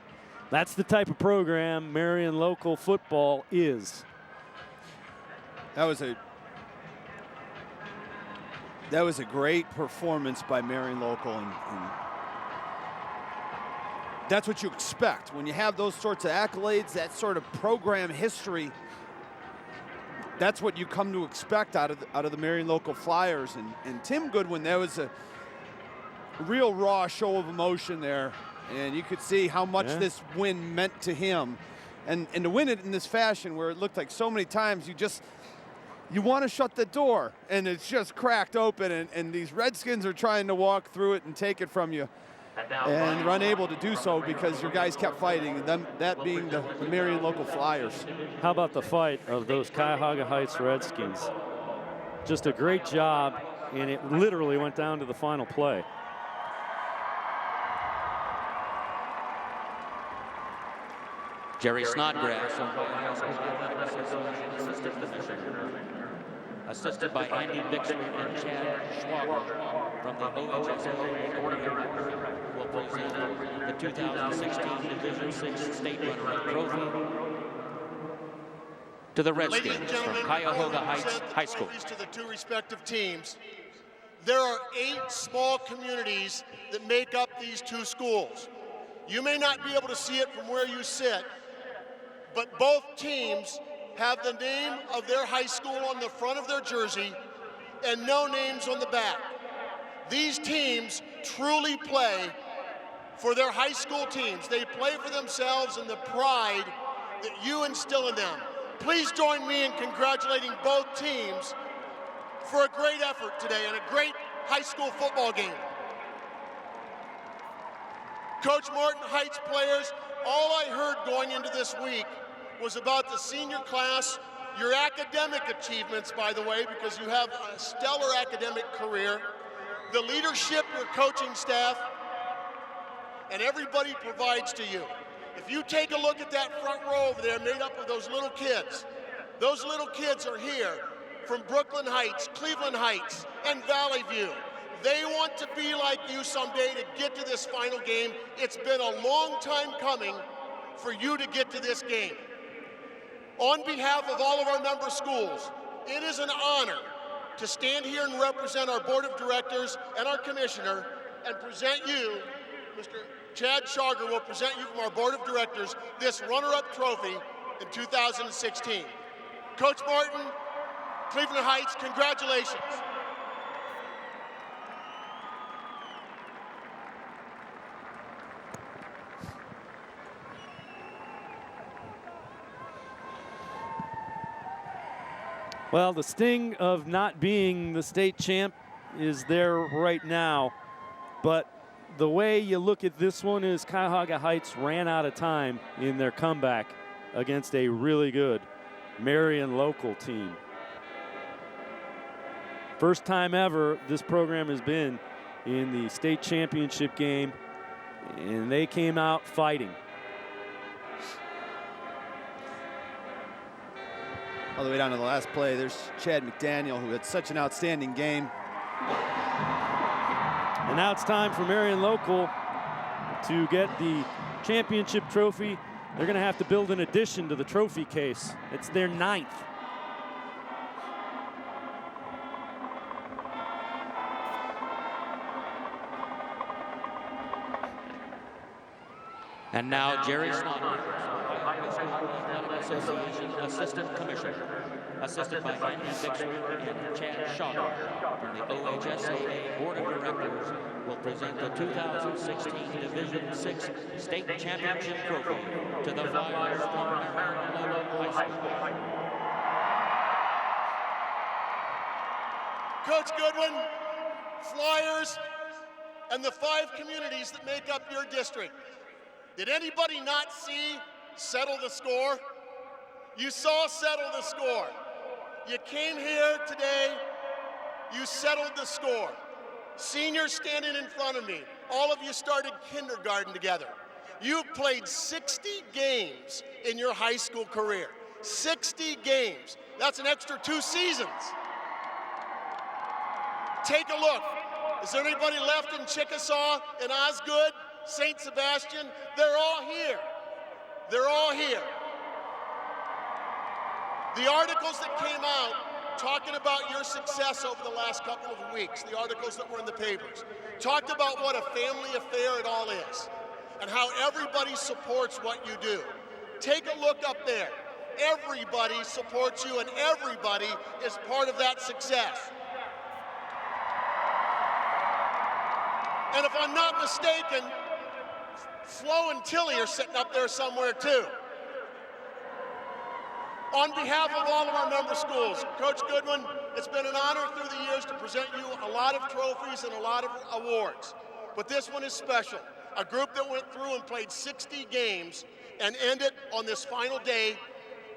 [SPEAKER 3] That's the type of program Marion Local football is.
[SPEAKER 2] That was a great performance by Marion Local, and that's what you expect when you have those sorts of accolades, that sort of program history. That's what you come to expect out of the Marion Local Flyers. And Tim Goodwin, that was a real raw show of emotion there, and you could see how much this win meant to him, and to win it in this fashion where it looked like so many times you want to shut the door and it's just cracked open, and these Redskins are trying to walk through it and take it from you, and you're unable to do so because your guys kept fighting, and that being the Marion Local Flyers.
[SPEAKER 3] How about the fight of those Cuyahoga Heights Redskins? Just a great job, and it literally went down to the final play.
[SPEAKER 18] Jerry Snodgrass, assisted by Andy Bixby and Chad Schwaber from the OHSAA will present the 2016 Division VI State Runner-Up Trophy to the Redskins from Cuyahoga Heights High School.
[SPEAKER 19] To the two respective teams, there are 8 small communities that make up these 2 schools. You may not be able to see it from where you sit, but both teams have the name of their high school on the front of their jersey and no names on the back. These teams truly play for their high school teams. They play for themselves and the pride that you instill in them. Please join me in congratulating both teams for a great effort today and a great high school football game. Coach Martin Heights players, all I heard going into this week was about the senior class, your academic achievements, by the way, because you have a stellar academic career, the leadership your coaching staff, and everybody provides to you. If you take a look at that front row over there made up of those little kids are here from Brooklyn Heights, Cleveland Heights, and Valley View. They want to be like you someday to get to this final game. It's been a long time coming for you to get to this game. On behalf of all of our member schools, it is an honor to stand here and represent our board of directors and our commissioner and present you, Mr. Chad Schager will present you from our board of directors this runner-up trophy in 2016. Coach Martin, Cleveland Heights, congratulations.
[SPEAKER 3] Well, the sting of not being the state champ is there right now, but the way you look at this one is Cuyahoga Heights ran out of time in their comeback against a really good Marion Local team. First time ever this program has been in the state championship game, and they came out fighting.
[SPEAKER 2] All the way down to the last play, there's Chad McDaniel, who had such an outstanding game.
[SPEAKER 3] And now it's time for Marion Local to get the championship trophy. They're going to have to build an addition to the trophy case. It's their 9th.
[SPEAKER 18] And now Jerry Snyder, High School Athletic Association Assistant Commissioner, assisted by Andy Dixon and Chad Schager from the OHSAA Board of Directors, will present the 2016 Division VI State Championship Trophy to the Flyers from Marion Local High School.
[SPEAKER 19] Coach Goodwin, Flyers, and the 5 communities that make up your district. Did anybody not see Settle the Score? You saw Settle the Score. You came here today, you settled the score. Seniors standing in front of me, all of you started kindergarten together. You've played 60 games in your high school career. 60 games. That's an extra 2 seasons. Take a look. Is there anybody left in Chickasaw, in Osgood, St. Sebastian? They're all here. They're all here. The articles that came out talking about your success over the last couple of weeks, the articles that were in the papers, talked about what a family affair it all is and how everybody supports what you do. Take a look up there. Everybody supports you and everybody is part of that success. And if I'm not mistaken, Flo and Tilly are sitting up there somewhere too. On behalf of all of our member schools, Coach Goodwin, it's been an honor through the years to present you a lot of trophies and a lot of awards. But this one is special. A group that went through and played 60 games and ended on this final day,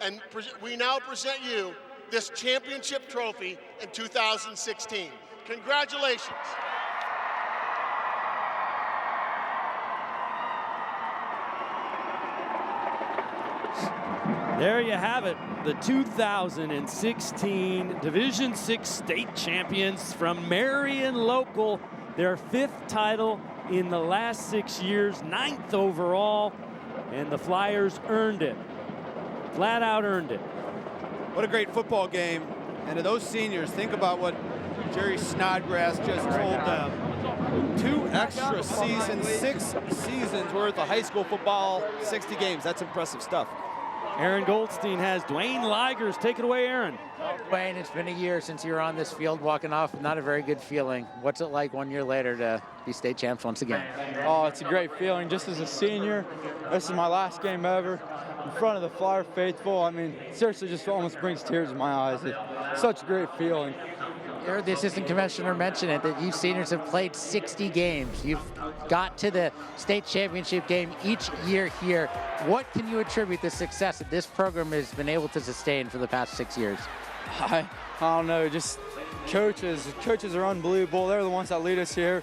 [SPEAKER 19] and we now present you this championship trophy in 2016. Congratulations.
[SPEAKER 3] There you have it, the 2016 Division VI state champions from Marion Local, their 5th title in the last 6 years, 9th overall, and the Flyers earned it, flat out earned it.
[SPEAKER 2] What a great football game. And to those seniors, think about what Jerry Snodgrass just told them. 2 extra seasons, 6 seasons worth of high school football, 60 games. That's impressive stuff.
[SPEAKER 3] Aaron Goldstein has Dwayne Ligers. Take it away, Aaron.
[SPEAKER 1] Dwayne, it's been a year since you were on this field walking off. Not a very good feeling. What's it like 1 year later to be state champs once again?
[SPEAKER 20] Oh, it's a great feeling. Just as a senior, this is my last game ever in front of the Flyer faithful. I mean, seriously, just almost brings tears to my eyes. It's such a great feeling.
[SPEAKER 1] The assistant commissioner mentioned it, that you seniors have played 60 games. You've got to the state championship game each year here. What can you attribute the success that this program has been able to sustain for the past 6 years?
[SPEAKER 20] I don't know, just coaches. Coaches are unbelievable. They're the ones that lead us here.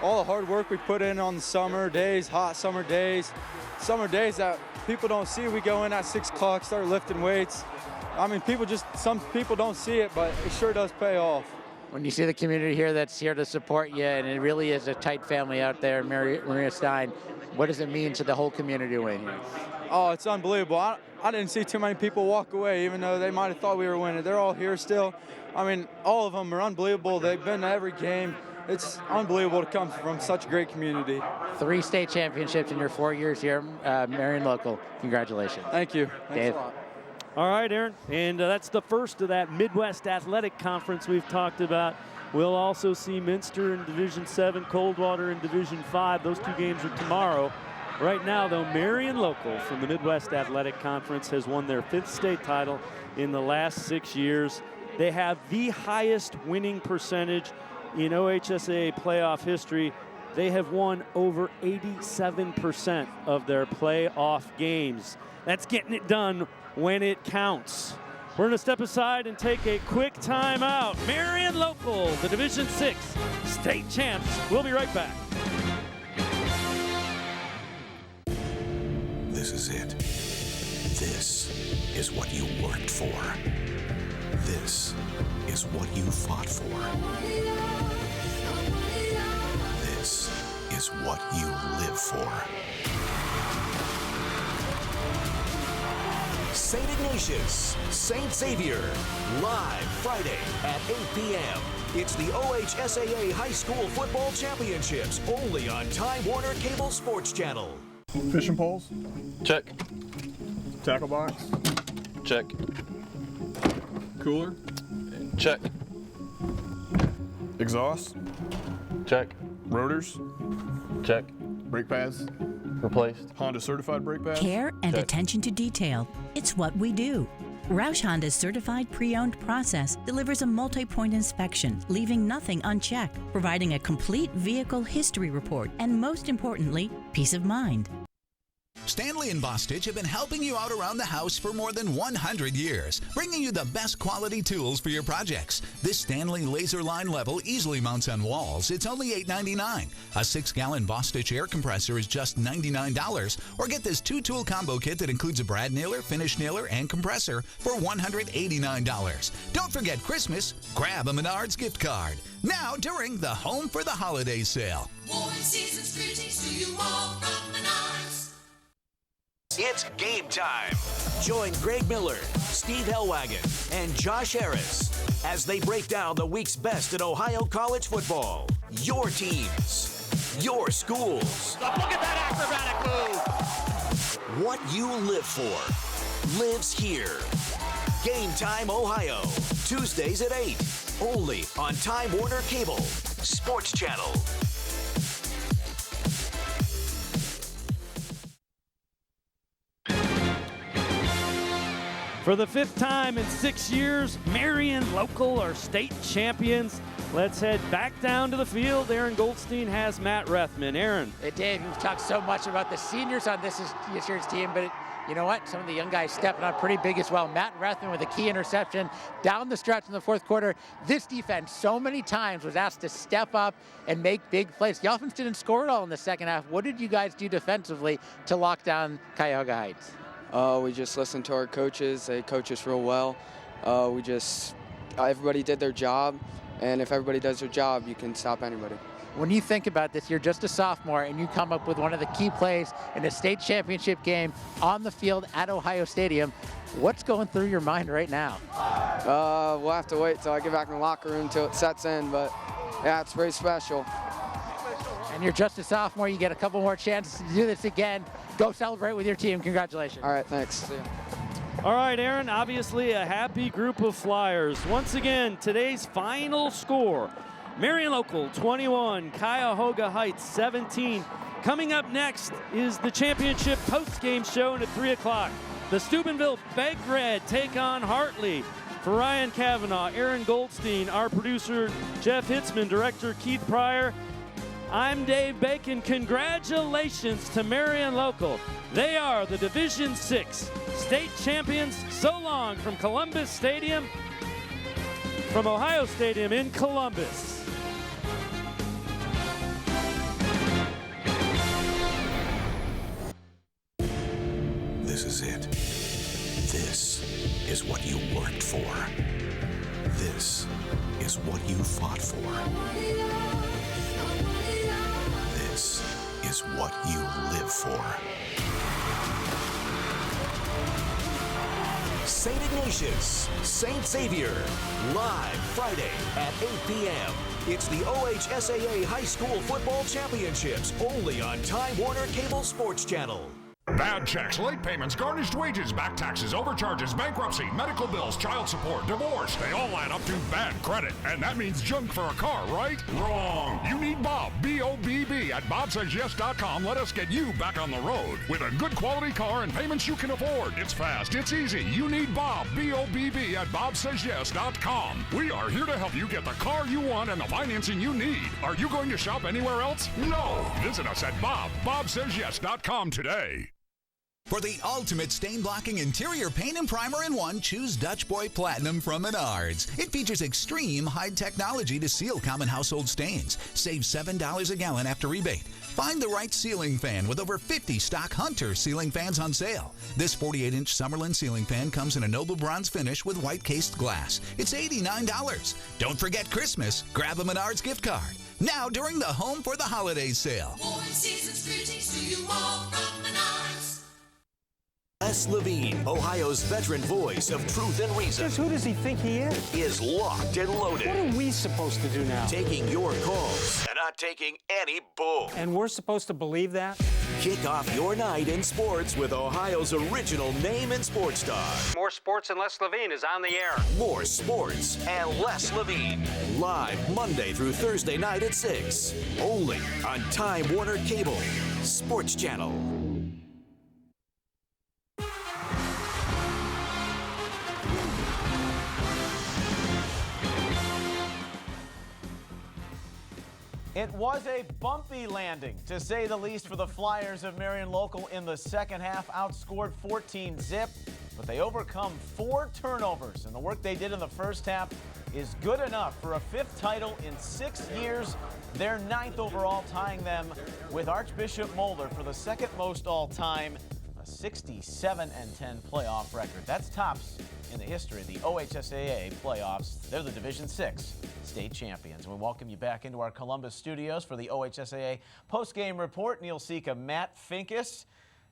[SPEAKER 20] All the hard work we put in on the summer days, hot summer days that people don't see. We go in at 6 o'clock, start lifting weights. I mean, some people don't see it, but it sure does pay off.
[SPEAKER 1] When you see the community here that's here to support you, and it really is a tight family out there, Maria Stein, what does it mean to the whole community winning here?
[SPEAKER 20] Oh, it's unbelievable. I didn't see too many people walk away, even though they might have thought we were winning. They're all here still. I mean, all of them are unbelievable. They've been to every game. It's unbelievable to come from such a great community.
[SPEAKER 1] 3 state championships in your 4 years here, Marion Local. Congratulations.
[SPEAKER 20] Thank you. Thanks
[SPEAKER 1] Dave.
[SPEAKER 20] a lot.
[SPEAKER 3] All right, Aaron, and that's the first of that Midwest Athletic Conference we've talked about. We'll also see Minster in Division 7, Coldwater in Division 5. Those 2 games are tomorrow. Right now, though, Marion Local from the Midwest Athletic Conference has won their 5th state title in the last 6 years. They have the highest winning percentage in OHSAA playoff history. They have won over 87% of their playoff games. That's getting it done when it counts. We're going to step aside and take a quick timeout. Marion Local, the Division 6 state champs. We'll be right back.
[SPEAKER 6] This is it. This is what you worked for. This is what you fought for. This is what you live for. St. Ignatius, St. Xavier, live Friday at 8 p.m. It's the OHSAA High School Football Championships, only on Time Warner Cable Sports Channel.
[SPEAKER 12] Fishing poles?
[SPEAKER 13] Check.
[SPEAKER 12] Tackle box?
[SPEAKER 13] Check.
[SPEAKER 12] Cooler?
[SPEAKER 13] Check.
[SPEAKER 12] Exhaust?
[SPEAKER 13] Check.
[SPEAKER 12] Rotors?
[SPEAKER 13] Check.
[SPEAKER 12] Brake pads?
[SPEAKER 13] Replaced.
[SPEAKER 12] Honda certified brake pads?
[SPEAKER 14] Care and attention to detail. It's what we do. Roush Honda's certified pre-owned process delivers a multi-point inspection, leaving nothing unchecked, providing a complete vehicle history report, and most importantly, peace of mind.
[SPEAKER 21] Stanley and Bostitch have been helping you out around the house for more than 100 years, bringing you the best quality tools for your projects. This Stanley laser line level easily mounts on walls. It's only $8.99. A 6-gallon Bostitch air compressor is just $99. Or get this 2-tool combo kit that includes a brad nailer, finish nailer, and compressor for $189. Don't forget Christmas. Grab a Menards gift card. Now during the Home for the Holidays sale.
[SPEAKER 11] Warm season's greetings to you all from Menards.
[SPEAKER 6] It's game time. Join Greg Miller, Steve Hellwagon, and Josh Harris as they break down the week's best in Ohio college football. Your teams, your schools.
[SPEAKER 11] Look at that acrobatic move.
[SPEAKER 6] What you live for lives here. Game Time Ohio, Tuesdays at 8, only on Time Warner Cable Sports Channel.
[SPEAKER 3] For the 5th time in 6 years, Marion Local are state champions. Let's head back down to the field. Aaron Goldstein has Matt Rethman. Aaron.
[SPEAKER 1] Hey, Dave, you've talked so much about the seniors on this year's team, but you know what? Some of the young guys stepping up pretty big as well. Matt Rethman with a key interception down the stretch in the 4th quarter. This defense so many times was asked to step up and make big plays. The offense didn't score at all in the second half. What did you guys do defensively to lock down Cuyahoga Heights?
[SPEAKER 22] We just listened to our coaches. They coach us real well. Everybody did their job, and if everybody does their job, you can stop anybody.
[SPEAKER 1] When you think about this, you're just a sophomore, and you come up with one of the key plays in a state championship game on the field at Ohio Stadium. What's going through your mind right now?
[SPEAKER 22] We'll have to wait till I get back in the locker room till it sets in, but yeah, it's pretty special.
[SPEAKER 1] And you're just a sophomore. You get a couple more chances to do this again. Go celebrate with your team. Congratulations.
[SPEAKER 22] All right, thanks. See ya.
[SPEAKER 3] All right, Aaron, obviously a happy group of Flyers. Once again, today's final score, Marion Local 21, Cuyahoga Heights 17. Coming up next is the championship post-game show at 3 o'clock. The Steubenville Big Red take on Hartley. For Ryan Kavanaugh, Aaron Goldstein, our producer Jeff Hitzman, director Keith Pryor, I'm Dave Bacon. Congratulations to Marion Local. They are the Division VI state champions. So long from Columbus Stadium, from Ohio Stadium in Columbus.
[SPEAKER 6] This is it. This is what you worked for. This is what you fought for. This is what you live for. St. Ignatius, St. Xavier, live Friday at 8 p.m. It's the OHSAA High School Football Championships, only on Time Warner Cable Sports Channel.
[SPEAKER 15] Bad checks, late payments, garnished wages, back taxes, overcharges, bankruptcy, medical bills, child support, divorce. They all add up to bad credit. And that means junk for a car, right? Wrong. You need Bob, B-O-B-B, at bobsaysyes.com. Let us get you back on the road with a good quality car and payments you can afford. It's fast. It's easy. You need Bob, B-O-B-B, at bobsaysyes.com. We are here to help you get the car you want and the financing you need. Are you going to shop anywhere else? No. Visit us at bobsaysyes.com today.
[SPEAKER 21] For the ultimate stain-blocking interior paint and primer in one, choose Dutch Boy Platinum from Menards. It features extreme high technology to seal common household stains. Save $7 a gallon after rebate. Find the right ceiling fan with over 50 stock Hunter ceiling fans on sale. This 48-inch Summerlin ceiling fan comes in a noble bronze finish with white cased glass. It's $89. Don't forget Christmas. Grab a Menards gift card. Now during the Home for the Holidays sale.
[SPEAKER 11] More season's greetings to you all from Menards.
[SPEAKER 6] Les Levine, Ohio's veteran voice of truth and reason.
[SPEAKER 5] Just who does he think he
[SPEAKER 6] is locked and loaded.
[SPEAKER 5] What are we supposed to do now?
[SPEAKER 6] Taking your calls and not taking any bull.
[SPEAKER 5] And we're supposed to believe that?
[SPEAKER 6] Kick off your night in sports with Ohio's original name and sports star.
[SPEAKER 5] More sports and Les Levine is on the air.
[SPEAKER 6] More sports and Les Levine. Live Monday through Thursday night at 6. Only on Time Warner Cable Sports Channel.
[SPEAKER 7] It was a bumpy landing, to say the least, for the Flyers of Marion Local in the second half. Outscored 14-0, but they overcome 4 turnovers, and the work they did in the first half is good enough for a 5th title in 6 years. They're 9th overall, tying them with Archbishop Mulder for the 2nd most all-time, a 67-10 playoff record. That's tops in the history of the OHSAA playoffs. They're the Division VI state champions. And we welcome you back into our Columbus studios for the OHSAA postgame report. Neil Sika, Matt Finkus.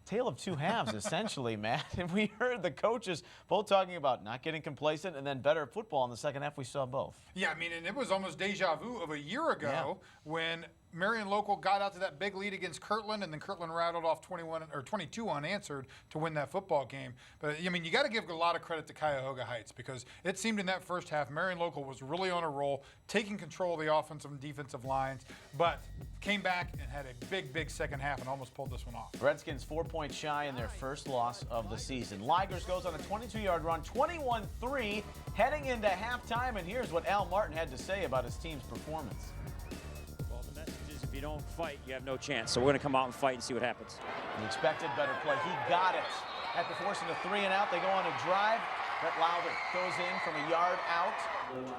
[SPEAKER 7] Tale of two halves, essentially, Matt. And we heard the coaches both talking about not getting complacent and then better football in the second half. We saw both.
[SPEAKER 23] Yeah, I mean, and it was almost deja vu of a year ago when Marion Local got out to that big lead against Kirtland, and then Kirtland rattled off 22 unanswered to win that football game. But, I mean, you got to give a lot of credit to Cuyahoga Heights, because it seemed in that first half Marion Local was really on a roll, taking control of the offensive and defensive lines, but came back and had a big second half and almost pulled this one off.
[SPEAKER 7] Redskins 4 points shy in their first loss of the season. Ligers goes on a 22-yard run, 21-3, heading into halftime, and here's what Al Martin had to say about his team's performance.
[SPEAKER 24] Well, the message is if you don't fight, you have no chance. So we're going to come out and fight and see what happens.
[SPEAKER 7] The expected better play. He got it. After forcing a 3 and out, they go on a drive. Brett Lowder goes in from a yard out,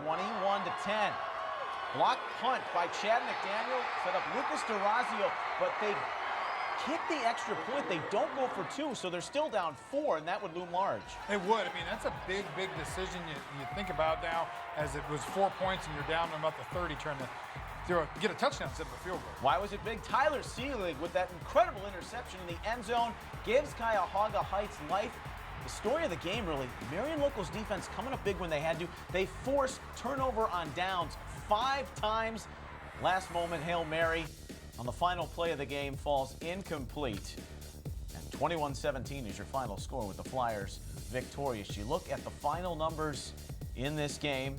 [SPEAKER 7] 21-10. Block punt by Chad McDaniel, set up Lucas DeRazio, but they kick the extra point. They don't go for 2, so they're still down 4, and that would loom large.
[SPEAKER 23] It would. I mean, that's a big decision you think about now, as it was 4 points and you're down about the 30 trying to get a touchdown instead of a field goal.
[SPEAKER 7] Why was it big? Tyler Seelig with that incredible interception in the end zone gives Cuyahoga Heights life. The story of the game, really, Marion Local's defense coming up big when they had to. They forced turnover on downs 5 times. Last moment Hail Mary on the final play of the game falls incomplete. And 21-17 is your final score with the Flyers victorious. You look at the final numbers in this game.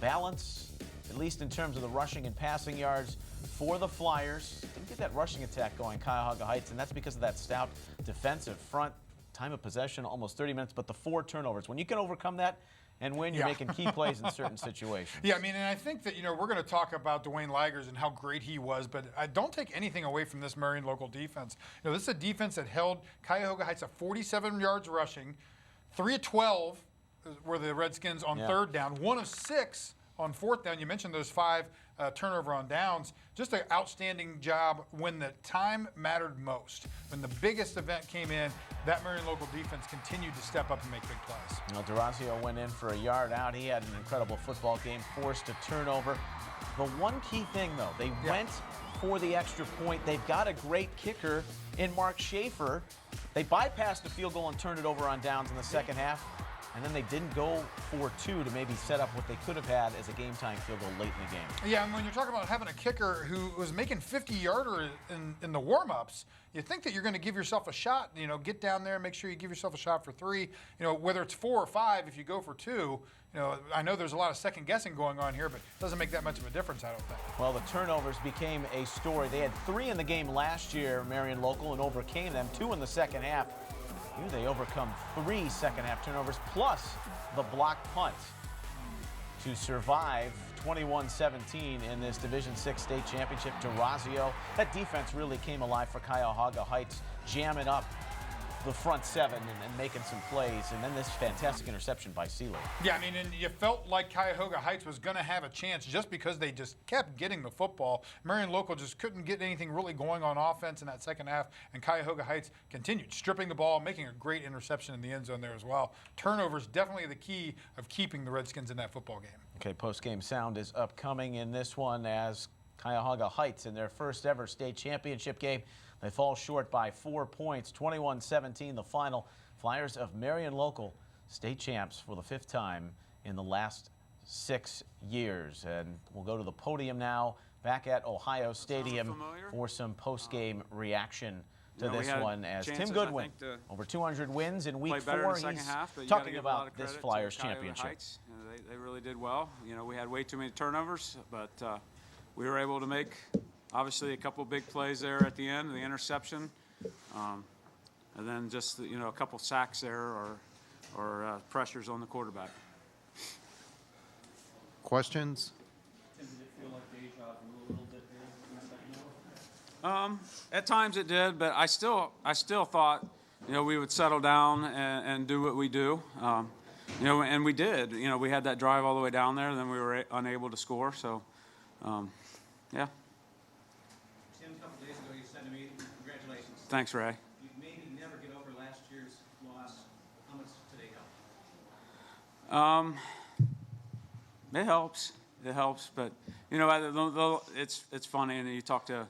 [SPEAKER 7] Balance, at least in terms of the rushing and passing yards for the Flyers. Didn't get that rushing attack going, Cuyahoga Heights, and that's because of that stout defensive front. Time of possession, almost 30 minutes, but the 4 turnovers. When you can overcome that and win, you're making key plays in certain situations.
[SPEAKER 23] Yeah, I mean, and I think that, we're going to talk about Dwayne Ligers and how great he was, but I don't take anything away from this Marion Local defense. This is a defense that held Cuyahoga Heights at 47 yards rushing, 3 of 12 were the Redskins on third down, 1 of 6 on fourth down. You mentioned those 5 turnover on downs. Just an outstanding job when the time mattered most. When the biggest event came in, that Marion Local defense continued to step up and make big plays.
[SPEAKER 7] D'Orazio went in for a yard out. He had an incredible football game, forced a turnover. The one key thing, though, they went for the extra point. They've got a great kicker in Mark Schaefer. They bypassed the field goal and turned it over on downs in the second half. And then they didn't go for 2 to maybe set up what they could have had as a game-time field goal late in the game.
[SPEAKER 23] Yeah, and when you're talking about having a kicker who was making 50-yarder in the warm-ups, you think that you're going to give yourself a shot. Get down there, make sure you give yourself a shot for 3. Whether it's 4 or 5, if you go for 2, I know there's a lot of second-guessing going on here, but it doesn't make that much of a difference, I don't think.
[SPEAKER 7] Well, the turnovers became a story. They had 3 in the game last year, Marion Local, and overcame them, 2 in the second half. Here they overcome 3 second-half turnovers plus the blocked punt to survive 21-17 in this Division 6 state championship. D'Orazio, that defense really came alive for Cuyahoga Heights, jamming up the front 7 and making some plays, and then this fantastic interception by Sealer.
[SPEAKER 23] Yeah, I mean, and you felt like Cuyahoga Heights was going to have a chance just because they just kept getting the football. Marion Local just couldn't get anything really going on offense in that second half, and Cuyahoga Heights continued stripping the ball, making a great interception in the end zone there as well. Turnovers definitely the key of keeping the Redskins in that football game.
[SPEAKER 7] Okay, post-game sound is upcoming in this one as Cuyahoga Heights in their first ever state championship game. They fall short by 4 points, 21-17 the final. Flyers of Marion Local, state champs for the 5th time in the last 6 years. And we'll go to the podium now, back at Ohio Stadium for some post-game reaction to this one as Tim Goodwin, over 200 wins in week 4. He's talking about this Flyers championship.
[SPEAKER 17] They really did well. We had way too many turnovers, but we were able to make obviously a couple big plays there at the end, the interception, and then just a couple sacks there or pressures on the quarterback.
[SPEAKER 12] Questions?
[SPEAKER 8] Did it feel like deja vu a little bit there in the second half?
[SPEAKER 17] At times it did, but I still thought we would settle down and do what we do. And we did. We had that drive all the way down there, and then we were unable to score. So, yeah.
[SPEAKER 8] Tim, a couple days ago you said to me, congratulations.
[SPEAKER 17] Thanks, Ray.
[SPEAKER 8] You maybe never get over last year's loss. How much today help?
[SPEAKER 17] It helps. It helps, but it's funny. And you talk to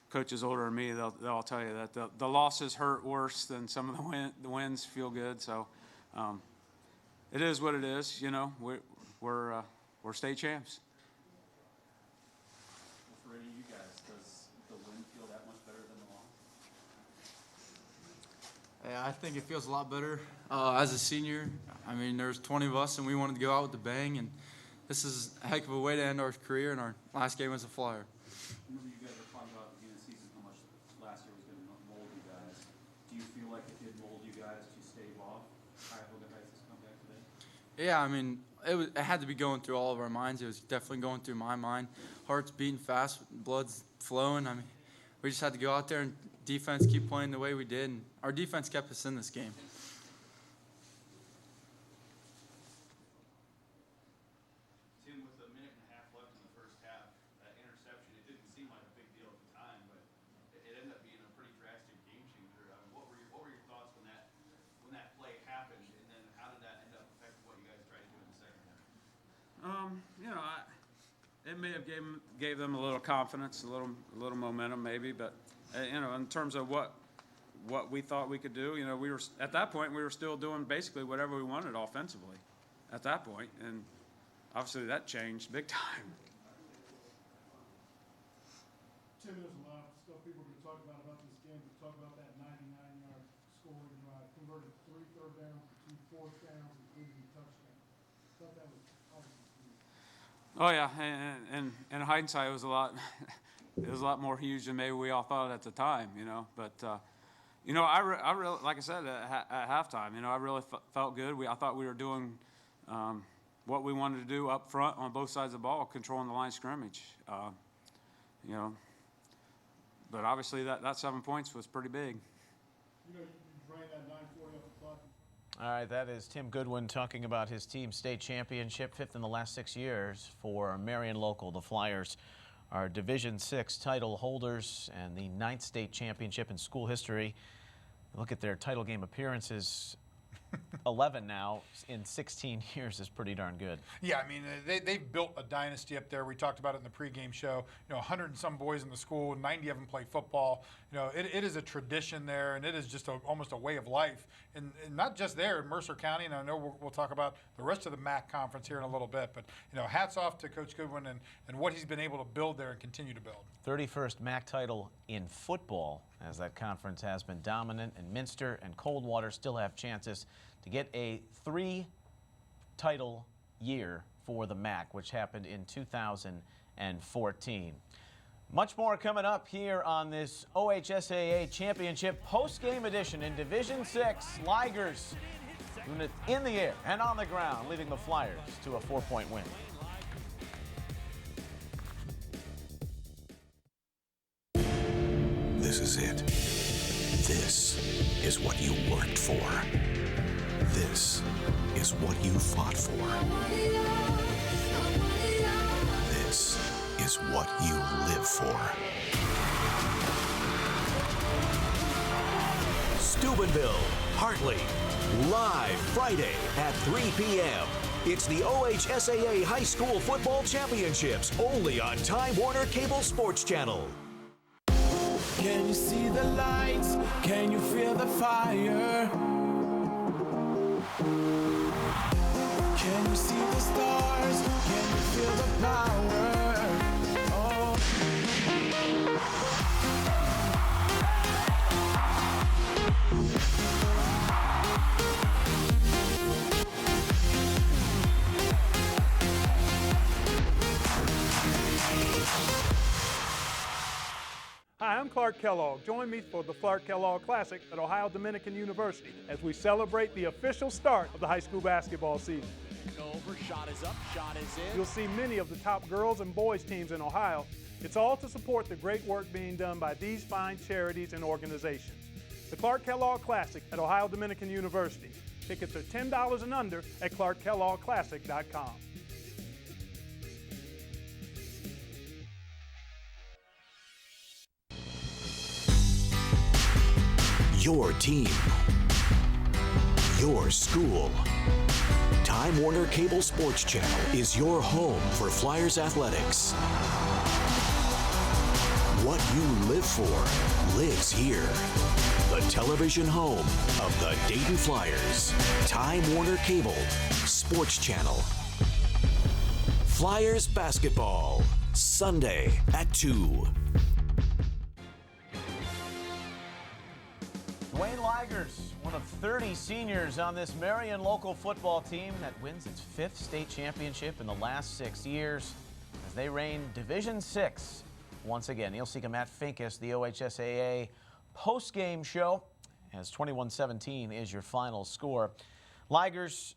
[SPEAKER 17] coaches older than me, they'll all tell you that the losses hurt worse than some of the wins feel good. So, it is what it is. We're state champs.
[SPEAKER 8] For any of you guys, does the win feel that much better than the loss?
[SPEAKER 20] Yeah, I think it feels a lot better. As a senior, I mean, there's 20 of us, and we wanted to go out with a bang, and this is a heck of a way to end our career, and our last game was a Flyer.
[SPEAKER 8] Remember you guys were talking about at the beginning of the season how much last year was going to mold you guys. Do you feel like it did mold you guys to stave off Cuyahoga Heights' comeback today?
[SPEAKER 20] Yeah, I mean, it had to be going through all of our minds. It was definitely going through my mind. Heart's beating fast, blood's flowing. I mean, we just had to go out there and defense keep playing the way we did, and our defense kept us in this game.
[SPEAKER 8] Tim, with a minute and a half left in the first half, that interception, it didn't seem like a big deal at the time, but it ended up being a pretty drastic game changer. I mean, what were your thoughts when that play happened, and then how did that end up affecting what you guys tried to do in the second half?
[SPEAKER 17] It may have gave them a little confidence, a little momentum maybe, but in terms of what we thought we could do, we were at that point we were still doing basically whatever we wanted offensively at that point, and obviously that changed big time.
[SPEAKER 9] Tim, there's a lot of stuff people are going to talk about this game, but talk about that 99-yard
[SPEAKER 23] scoring drive, converted 3 third downs and 2 fourth downs, including a touchdown. Thought that was obviously huge.
[SPEAKER 17] Oh yeah, and in hindsight, it was a lot. It was a lot more huge than maybe we all thought at the time, you know. But you know, I really, like I said at halftime, you know, I really felt good. I thought we were doing what we wanted to do up front on both sides of the ball, controlling the line of scrimmage. You know, but obviously that 7 points was pretty big.
[SPEAKER 23] You know, you drained that 9:40 off the clock.
[SPEAKER 7] All right, that is Tim Goodwin talking about his team state championship, 5th in the last 6 years for Marion Local. The Flyers are Division VI title holders and the 9th state championship in school history. Look at their title game appearances. 11 now in 16 years is pretty darn good.
[SPEAKER 23] Yeah, I mean, they've built a dynasty up there. We talked about it in the pregame show. You know, 100 and some boys in the school, 90 of them play football. You know, it is a tradition there, and it is just almost a way of life. And not just there in Mercer County, and I know we'll talk about the rest of the MAC conference here in a little bit, but, you know, hats off to Coach Goodwin and what he's been able to build there and continue to build.
[SPEAKER 7] 31st MAC title in football, as that conference has been dominant, and Minster and Coldwater still have chances to get a 3-title year for the MAC, which happened in 2014. Much more coming up here on this OHSAA Championship post-game edition in Division VI. Ligers in the air and on the ground, leading the Flyers to a 4-point win.
[SPEAKER 6] This is it. This is what you worked for. This is what you fought for. This is what you live for. Steubenville, Hartley, live Friday at 3 p.m. It's the OHSAA High School Football Championships, only on Time Warner Cable Sports Channel.
[SPEAKER 4] Can you see the lights? Can you feel the fire? Can you see the stars? Can you feel the power? Oh.
[SPEAKER 9] Hi, I'm Clark Kellogg. Join me for the Clark Kellogg Classic at Ohio Dominican University as we celebrate the official start of the high school basketball season.
[SPEAKER 10] Over, shot is up, shot is in.
[SPEAKER 9] You'll see many of the top girls and boys teams in Ohio. It's all to support the great work being done by these fine charities and organizations. The Clark Kellogg Classic at Ohio Dominican University. Tickets are $10 and under at clarkkelloggclassic.com.
[SPEAKER 6] Your team, your school. Time Warner Cable Sports Channel is your home for Flyers athletics. What you live for lives here. The television home of the Dayton Flyers. Time Warner Cable Sports Channel. Flyers basketball, Sunday at 2.
[SPEAKER 7] Dwayne Ligers, one of 30 seniors on this Marion Local football team that wins its 5th state championship in the last 6 years as they reign Division VI once again. Neil Seeker, Matt Finkus, the OHSAA post-game show, as 21-17 is your final score. Ligers,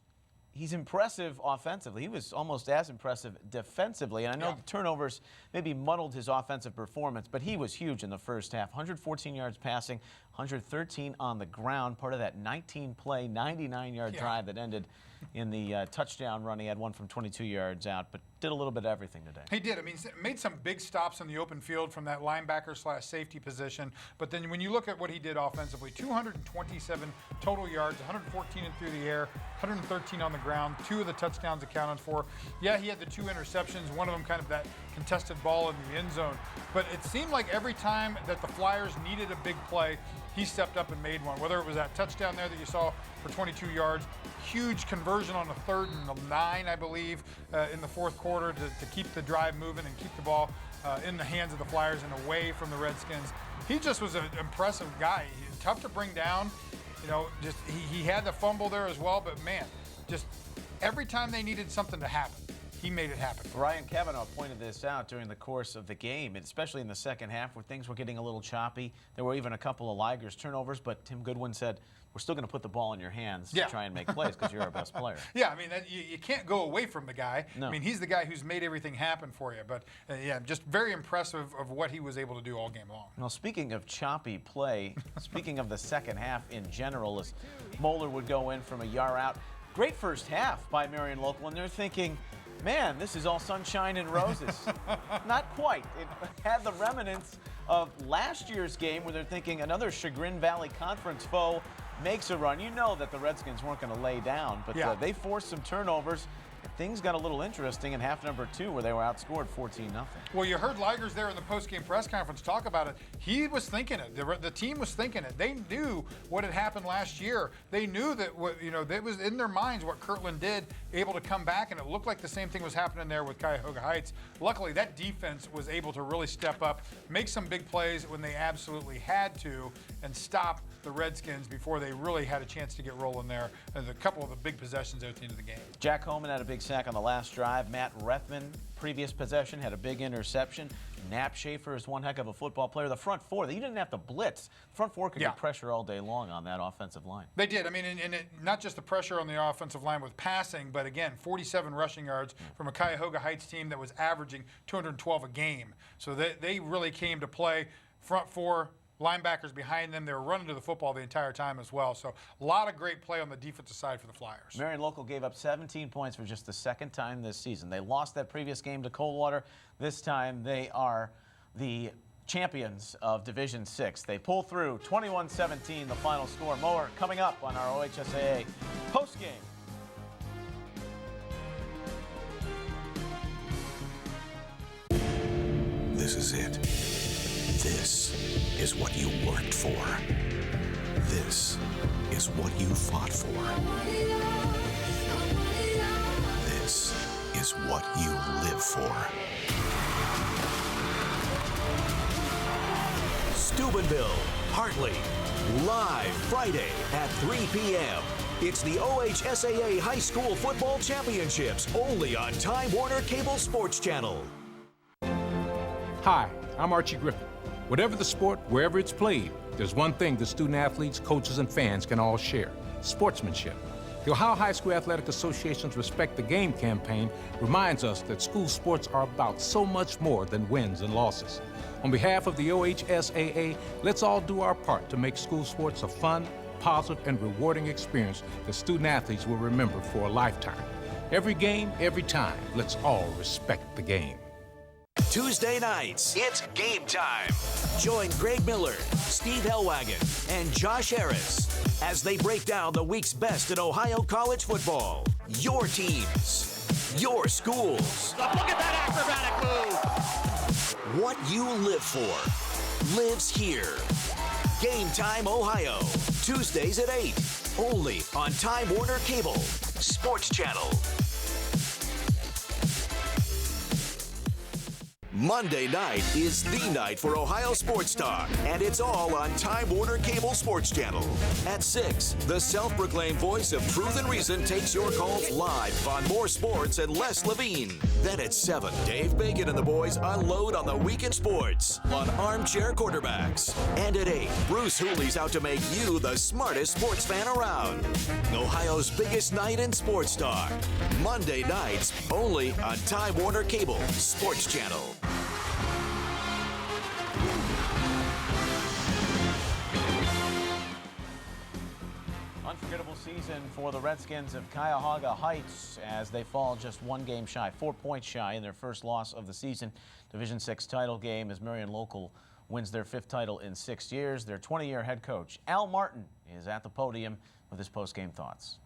[SPEAKER 7] he's impressive offensively. He was almost as impressive defensively. And I know the turnovers maybe muddled his offensive performance, but he was huge in the first half. 114 yards passing, 113 on the ground, part of that 19-play, 99-yard drive that ended in the touchdown run. He had one from 22 yards out, but did a little bit of everything today.
[SPEAKER 23] He did. I mean, made some big stops in the open field from that linebacker/safety position. But then when you look at what he did offensively, 227 total yards, 114 through the air, 113 on the ground, 2 of the touchdowns accounted for. Yeah, he had the 2 interceptions, one of them kind of that contested ball in the end zone. But it seemed like every time that the Flyers needed a big play, he stepped up and made one, whether it was that touchdown there that you saw for 22 yards, huge conversion on a 3rd and 9, I believe, in the 4th quarter to keep the drive moving and keep the ball in the hands of the Flyers and away from the Redskins. He just was an impressive guy. He's tough to bring down. just he had the fumble there as well, but man, just every time they needed something to happen, he made it happen.
[SPEAKER 7] Ryan Kavanaugh pointed this out during the course of the game, especially in the second half where things were getting a little choppy. There were even a couple of Ligers turnovers, but Tim Goodwin said, we're still going to put the ball in your hands to try and make plays because you're our best player.
[SPEAKER 23] Yeah, I mean, you can't go away from the guy.
[SPEAKER 7] No.
[SPEAKER 23] I mean, he's the guy who's made everything happen for you. But, yeah, just very impressive of what he was able to do all game long.
[SPEAKER 7] Well, speaking of choppy play, speaking of the second half in general, as Moeller would go in from a yard out, great first half by Marion Local, and they're thinking, man, this is all sunshine and roses. Not quite. It had the remnants of last year's game where they're thinking another Chagrin Valley Conference foe makes a run. You know that the Redskins weren't going to lay down, but they forced some turnovers. Things got a little interesting in half number 2 where they were outscored 14-0.
[SPEAKER 23] Well, you heard Ligers there in the post-game press conference talk about it. He was thinking it. The team was thinking it. They knew what had happened last year. They knew that that was in their minds what Kirtland did, able to come back, and it looked like the same thing was happening there with Cuyahoga Heights. Luckily, that defense was able to really step up, make some big plays when they absolutely had to, and stop the Redskins before they really had a chance to get rolling there. And a couple of the big possessions there at the end of the game.
[SPEAKER 7] Jack Holman had a big sack on the last drive. Matt Rethman, previous possession, had a big interception. Knapp Schaefer is one heck of a football player. The front four, you didn't have to blitz. The front four could get pressure all day long on that offensive line.
[SPEAKER 23] They did. I mean, and not just the pressure on the offensive line with passing, but again, 47 rushing yards from a Cuyahoga Heights team that was averaging 212 a game. So they really came to play. Front four, linebackers behind them. They were running to the football the entire time as well. So a lot of great play on the defensive side for the Flyers.
[SPEAKER 7] Marion Local gave up 17 points for just the second time this season. They lost that previous game to Coldwater. This time they are the champions of Division 6. They pull through 21-17, the final score. More coming up on our OHSAA postgame.
[SPEAKER 6] This is it. This is what you worked for. This is what you fought for. This is what you live for. Steubenville, Hartley, live Friday at 3 p.m. It's the OHSAA High School Football Championships, only on Time Warner Cable Sports Channel.
[SPEAKER 2] Hi, I'm Archie Griffin. Whatever the sport, wherever it's played, there's one thing that student athletes, coaches, and fans can all share: sportsmanship. The Ohio High School Athletic Association's Respect the Game campaign reminds us that school sports are about so much more than wins and losses. On behalf of the OHSAA, let's all do our part to make school sports a fun, positive, and rewarding experience that student athletes will remember for a lifetime. Every game, every time, let's all respect the game.
[SPEAKER 6] Tuesday nights, it's game time. Join Greg Miller, Steve Hellwagon, and Josh Harris as they break down the week's best in Ohio college football. Your teams, your schools.
[SPEAKER 10] Look at that acrobatic move.
[SPEAKER 6] What you live for lives here. Game Time Ohio, Tuesdays at 8, only on Time Warner Cable Sports Channel. Monday night is the night for Ohio Sports Talk, and it's all on Time Warner Cable Sports Channel. At 6, the self-proclaimed voice of truth and reason takes your calls live on More Sports and Les Levine. Then at 7, Dave Bacon and the boys unload on the week in sports on Armchair Quarterbacks. And at 8, Bruce Hooley's out to make you the smartest sports fan around. Ohio's biggest night in sports talk. Monday nights, only on Time Warner Cable Sports Channel.
[SPEAKER 7] Unforgettable season for the Redskins of Cuyahoga Heights as they fall just 1 game shy, 4 points shy in their first loss of the season. Division 6 title game as Marion Local wins their 5th title in 6 years. Their 20-year head coach, Al Martin, is at the podium with his post-game thoughts.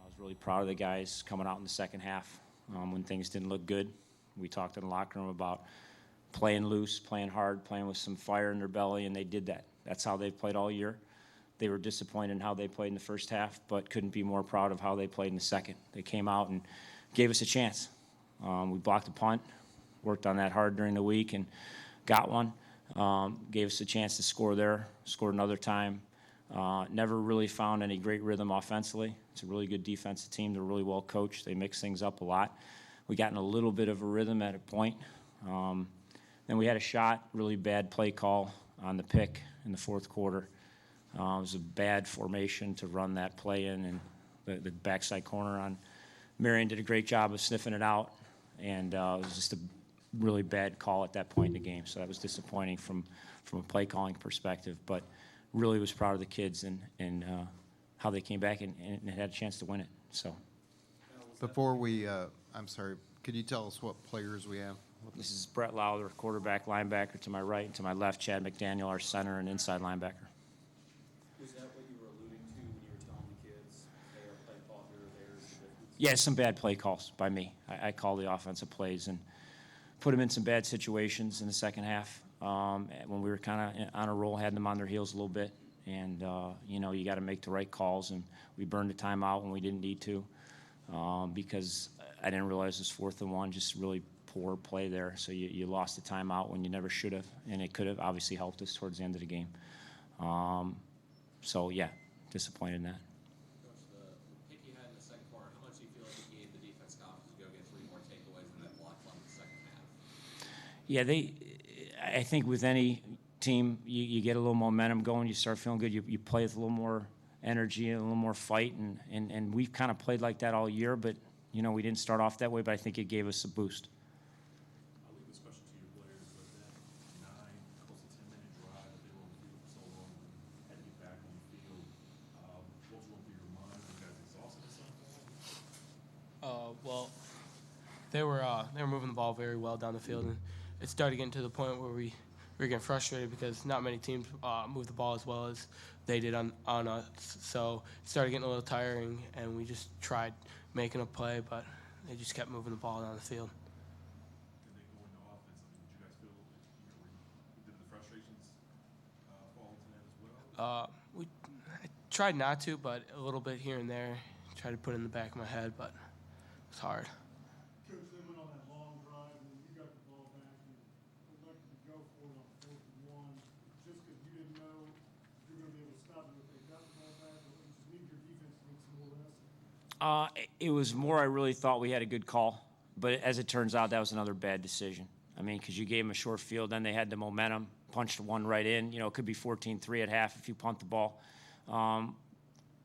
[SPEAKER 24] I was really proud of the guys coming out in the second half when things didn't look good. We talked in the locker room about playing loose, playing hard, playing with some fire in their belly, and they did that. That's how they've played all year. They were disappointed in how they played in the first half, but couldn't be more proud of how they played in the second. They came out and gave us a chance. We blocked a punt, worked on that hard during the week, and got one. Gave us a chance to score there, scored another time. Never really found any great rhythm offensively. It's a really good defensive team. They're really well coached. They mix things up a lot. We got in a little bit of a rhythm at a point. Then we had a shot, really bad play call on the pick in the fourth quarter. It was a bad formation to run that play in, and the backside corner on Marion did a great job of sniffing it out, and it was just a really bad call at that point in the game. So that was disappointing from a play calling perspective, but really was proud of the kids and how they came back and had a chance to win it. So
[SPEAKER 13] before we, I'm sorry, could you tell us what players we have?
[SPEAKER 24] This is Brett Lowther, quarterback, linebacker to my right, and to my left, Chad McDaniel, our center and inside linebacker.
[SPEAKER 8] Was that what you were alluding to when you were telling the kids, hey, our play call here or there is the difference?
[SPEAKER 24] Yeah, some bad play calls by me. I call the offensive plays and put them in some bad situations in the second half when we were kind of on a roll, had them on their heels a little bit. And, you got to make the right calls. And we burned a timeout when we didn't need to because I didn't realize it was 4th and 1, just really poor play there. So you lost the timeout when you never should have, and it could have obviously helped us towards the end of the game. So, yeah, disappointed in that.
[SPEAKER 8] Coach, the pick you had in the second quarter, how much do you feel like it gave the defense confidence to go get 3 more takeaways in that block run in the second half?
[SPEAKER 24] Yeah, I think with any team, you get a little momentum going, you start feeling good, you play with a little more energy and a little more fight, and we've kind of played like that all year, but, we didn't start off that way, but I think it gave us a boost.
[SPEAKER 8] I'll leave this question to your players, but that 9, close to 10-minute drive that they were on the field for so long and had to get back on the field, what was going through your mind? Were you guys exhausted at some point?
[SPEAKER 16] Well, they were moving the ball very well down the field, and it started getting to the point where we were getting frustrated because not many teams move the ball as well as they did on us. So it started getting a little tiring, and we just tried making a play, but they just kept moving the ball down the field.
[SPEAKER 8] Did they go into offense? I mean, did you guys feel, did the frustrations fall into that as well?
[SPEAKER 16] I tried not to, but a little bit here and there. Tried to put it in the back of my head, but it was hard.
[SPEAKER 9] Coach, they went on that long drive, and you got the ball back and elected to go for it on 4th and 1. Just because you didn't know you were going to be able to stop it if they got the ball back, or you just need your defense to make some more rest?
[SPEAKER 24] It was more I really thought we had a good call, but as it turns out, that was another bad decision. I mean, because you gave them a short field, then they had the momentum, punched one right in. It could be 14-3 at half if you punt the ball.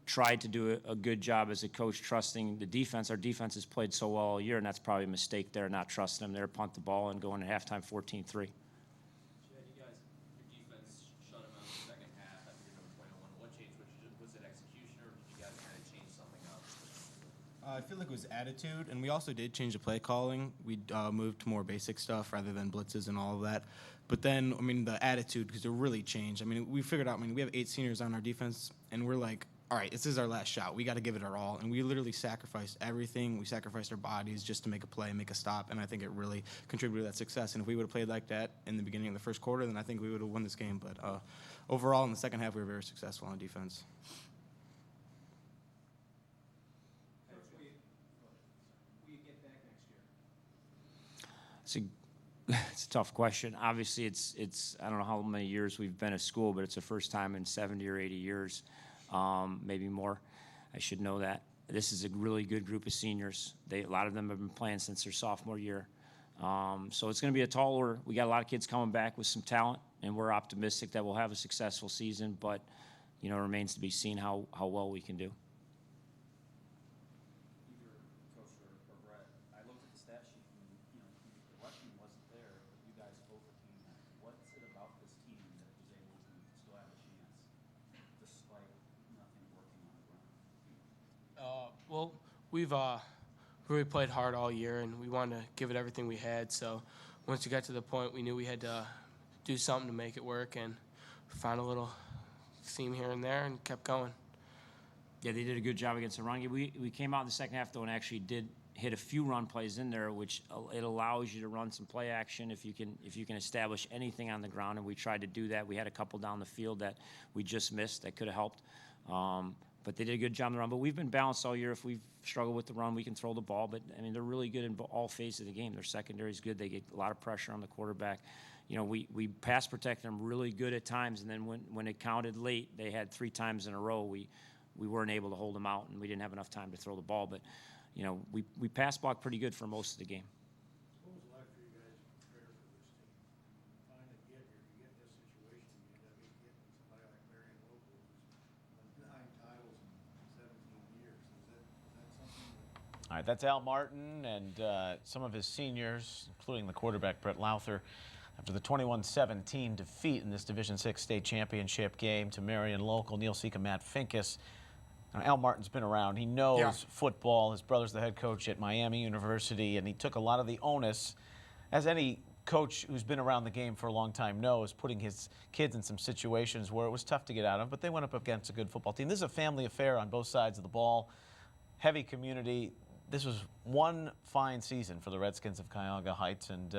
[SPEAKER 24] Tried to do a good job as a coach trusting the defense. Our defense has played so well all year, and that's probably a mistake there, not trusting them there, punt the ball and going to halftime 14-3.
[SPEAKER 8] Chad, you guys, your defense shut them out in the second half after your number 21. What changed? Was it execution, or did you guys kind of change something else?
[SPEAKER 18] I feel like it was attitude, and we also did change the play calling. We moved to more basic stuff rather than blitzes and all of that. But then, the attitude, because it really changed. We figured out, we have 8 seniors on our defense, and we're like, all right, this is our last shot. We got to give it our all. And we literally sacrificed everything. We sacrificed our bodies just to make a play, make a stop, and I think it really contributed to that success. And if we would have played like that in the beginning of the first quarter, then I think we would have won this game. But overall, in the second half, we were very successful on defense.
[SPEAKER 24] It's a tough question. Obviously, it's I don't know how many years we've been at school, but it's the first time in 70 or 80 years, maybe more. I should know that. This is a really good group of seniors. A lot of them have been playing since their sophomore year. So it's going to be a tall order. We got a lot of kids coming back with some talent, and we're optimistic that we'll have a successful season, but it remains to be seen how well we can do.
[SPEAKER 16] Well, we've really played hard all year, and we wanted to give it everything we had. So once we got to the point, we knew we had to do something to make it work, and found a little seam here and there and kept going.
[SPEAKER 24] Yeah, they did a good job against the run game. We came out in the second half, though, and actually did hit a few run plays in there, which it allows you to run some play action if you can establish anything on the ground, and we tried to do that. We had a couple down the field that we just missed that could have helped. But they did a good job on the run. But we've been balanced all year. If we've struggled with the run, we can throw the ball. But, they're really good in all phases of the game. Their secondary is good. They get a lot of pressure on the quarterback. you know, we pass protected them really good at times, and then when it counted late, they had 3 times in a row. We weren't able to hold them out, and we didn't have enough time to throw the ball. But, you know, we pass blocked pretty good for most of the game.
[SPEAKER 1] What was it like for you guys to prepare for this team? Finally get here, you get in this situation, you end up getting somebody like Marion Local, who's won 9 titles in 17 years. Is that something that...
[SPEAKER 7] All right, that's Al Martin and some of his seniors, including the quarterback, Brett Lowther, after the 21-17 defeat in this Division VI state championship game to Marion Local. Neil Seeka, Matt Finkus. Now, Al Martin's been around. He knows football. His brother's the head coach at Miami University, and he took a lot of the onus, as any coach who's been around the game for a long time knows, putting his kids in some situations where it was tough to get out of, but they went up against a good football team. This is a family affair on both sides of the ball. Heavy community. This was one fine season for the Redskins of Cuyahoga Heights, and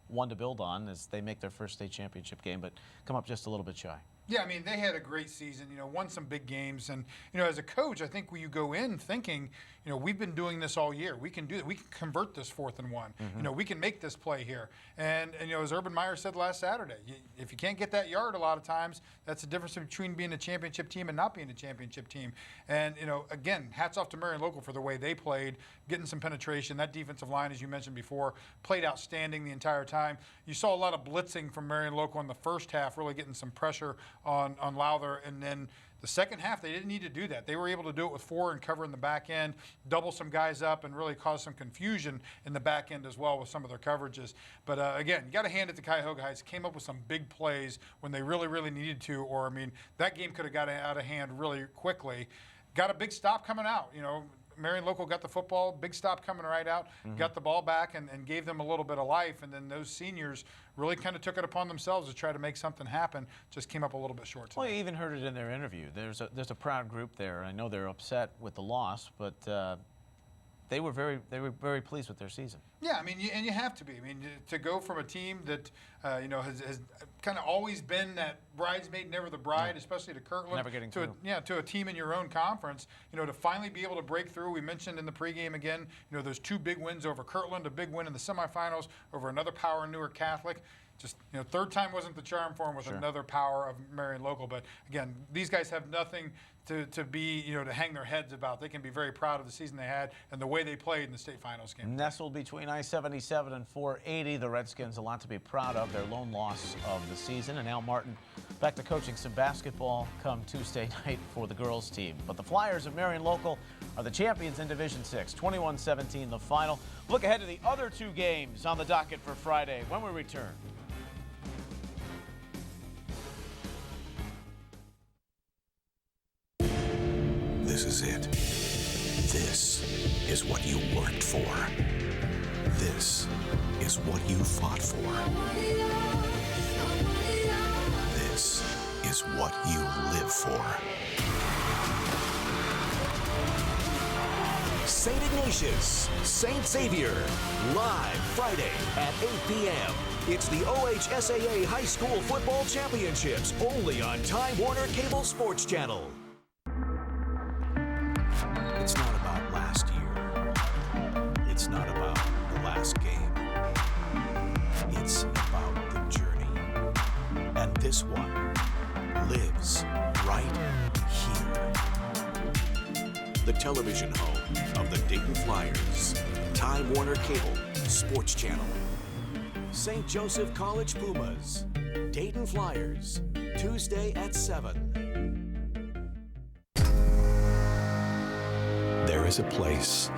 [SPEAKER 7] one to build on as they make their first state championship game, but come up just a little bit shy.
[SPEAKER 23] Yeah, I mean, they had a great season, you know, won some big games. And, you know, as a coach, I think when you go in thinking, you know, we've been doing this all year. We can do it. We can convert this 4th and 1. You know, we can make this play here. And you know, as Urban Meyer said last Saturday, if you can't get that yard a lot of times, that's the difference between being a championship team and not being a championship team. And, you know, again, hats off to Marion Local for the way they played, getting some penetration. That defensive line, as you mentioned before, played outstanding the entire time. You saw a lot of blitzing from Marion Local in the first half, really getting some pressure on Lowther, and then the second half they didn't need to do that. They were able to do it with 4 and cover in the back end, double some guys up, and really cause some confusion in the back end as well with some of their coverages. But again, you got to hand it to Cuyahoga Heights. Came up with some big plays when they really needed to, or I mean, that game could have got out of hand really quickly. Got a big stop coming out, you know. Marion Local got the football, big stop coming right out, got the ball back and gave them a little bit of life. And then those seniors really kind of took it upon themselves to try to make something happen. Just came up a little bit short tonight.
[SPEAKER 7] Well, you even heard it in their interview. There's a proud group there. I know they're upset with the loss, but they were very pleased with their season.
[SPEAKER 23] Yeah, I mean, and you have to be. I mean, to go from a team that you know has kind of always been that bridesmaid, never the bride, especially to Kirtland,
[SPEAKER 7] never getting through.
[SPEAKER 23] To a team in your own conference. You know, to finally be able to break through. We mentioned in the pregame again. You know, those 2 big wins over Kirtland, a big win in the semifinals over another power Newark Catholic. Just, you know, 3rd time wasn't the charm for them with another power of Marion Local. But again, these guys have nothing to be, you know, to hang their heads about. They can be very proud of the season they had and the way they played in the state finals game.
[SPEAKER 7] Nestled between I-77 and 480, the Redskins a lot to be proud of. Their lone loss of the season. And Al Martin back to coaching some basketball come Tuesday night for the girls team. But the Flyers of Marion Local are the champions in Division VI. 21-17 the final. Look ahead to the other 2 games on the docket for Friday when we return.
[SPEAKER 6] This is it. This is what you worked for. This is what you fought for. This is what you live for. St. Ignatius, St. Xavier, live Friday at 8 p.m. It's the OHSAA High School Football Championships, only on Time Warner Cable Sports Channel. It's not about last year. It's not about the last game. It's about the journey. And this one lives right here. The television home of the Dayton Flyers. Time Warner Cable Sports Channel. St. Joseph College Pumas. Dayton Flyers. Tuesday at 7. There is a place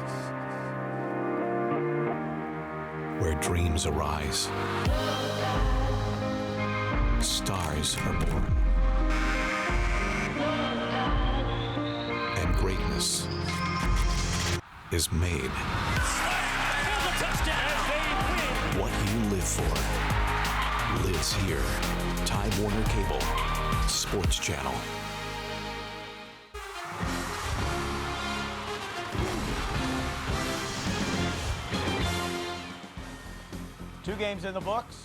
[SPEAKER 6] where dreams arise, stars are born, and greatness is made. What you live for lives here. Time Warner Cable Sports Channel.
[SPEAKER 7] Two games in the books,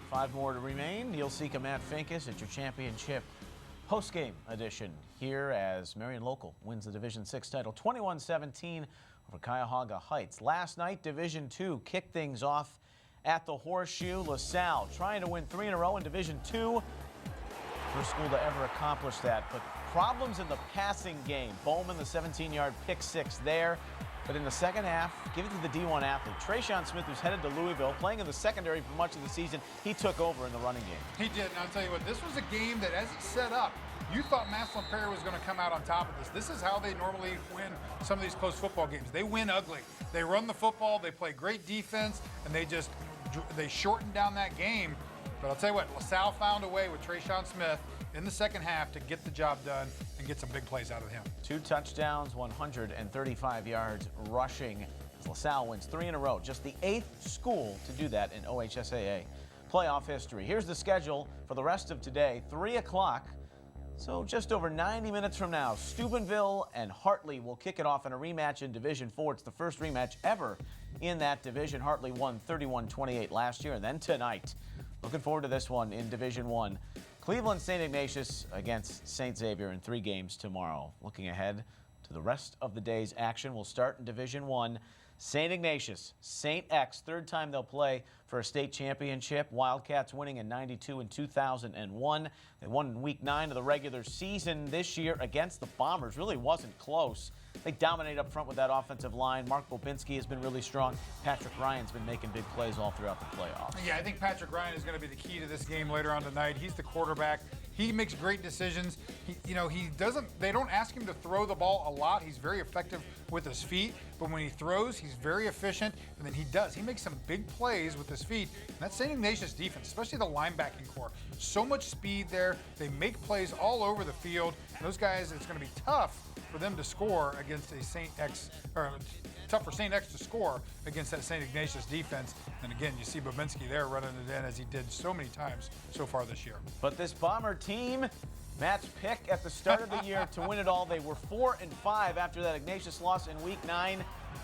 [SPEAKER 7] 5 more to remain. Neil Seeka, Matt Finkus at your championship postgame edition here as Marion Local wins the Division VI title 21-17 over Cuyahoga Heights. Last night, Division II kicked things off at the Horseshoe. LaSalle trying to win 3 in a row in Division II. First school to ever accomplish that, but problems in the passing game. Bowman, the 17-yard pick 6 there. But in the second half, give it to the D1 athlete. Trayshawn Smith, who's headed to Louisville, playing in the secondary for much of the season, he took over in the running game.
[SPEAKER 23] He did, and I'll tell you what, this was a game that, as it set up, you thought Massillon Perry was going to come out on top of this. This is how they normally win some of these close football games. They win ugly. They run the football, they play great defense, and they shorten down that game. But I'll tell you what, LaSalle found a way with Trayshawn Smith in the second half to get the job done and get some big plays out of him. 2 touchdowns, 135 yards rushing. As LaSalle wins 3 in a row. Just the 8th school to do that in OHSAA playoff history. Here's the schedule for the rest of today. 3 o'clock. So just over 90 minutes from now, Steubenville and Hartley will kick it off in a rematch in Division 4. It's the first rematch ever in that division. Hartley won 31-28 last year. And then tonight, looking forward to this one in Division 1. Cleveland St. Ignatius against St. Xavier in 3 games tomorrow. Looking ahead to the rest of the day's action, we'll start in Division 1. St. Ignatius, St. X, 3rd time they'll play for a state championship. Wildcats winning in '92 and 2001. They won in Week 9 of the regular season this year against the Bombers. Really wasn't close. They dominate up front with that offensive line. Mark Bobinski has been really strong. Patrick Ryan's been making big plays all throughout the playoffs. Yeah, I think Patrick Ryan is going to be the key to this game later on tonight. He's the quarterback. He makes great decisions. They don't ask him to throw the ball a lot. He's very effective with his feet, but when he throws, he's very efficient, and then he makes some big plays with his feet. And that's St. Ignatius defense, especially the linebacking core. So much speed there. They make plays all over the field. And those guys, it's going to be tough for them to score against a St. X, or tough for St. X to score against that St. Ignatius defense. And again, you see Bobinski there running it in as he did so many times so far this year.
[SPEAKER 7] But this Bomber team, Matt's pick at the start of the year to win it all, they were 4-5 after that Ignatius loss in Week 9.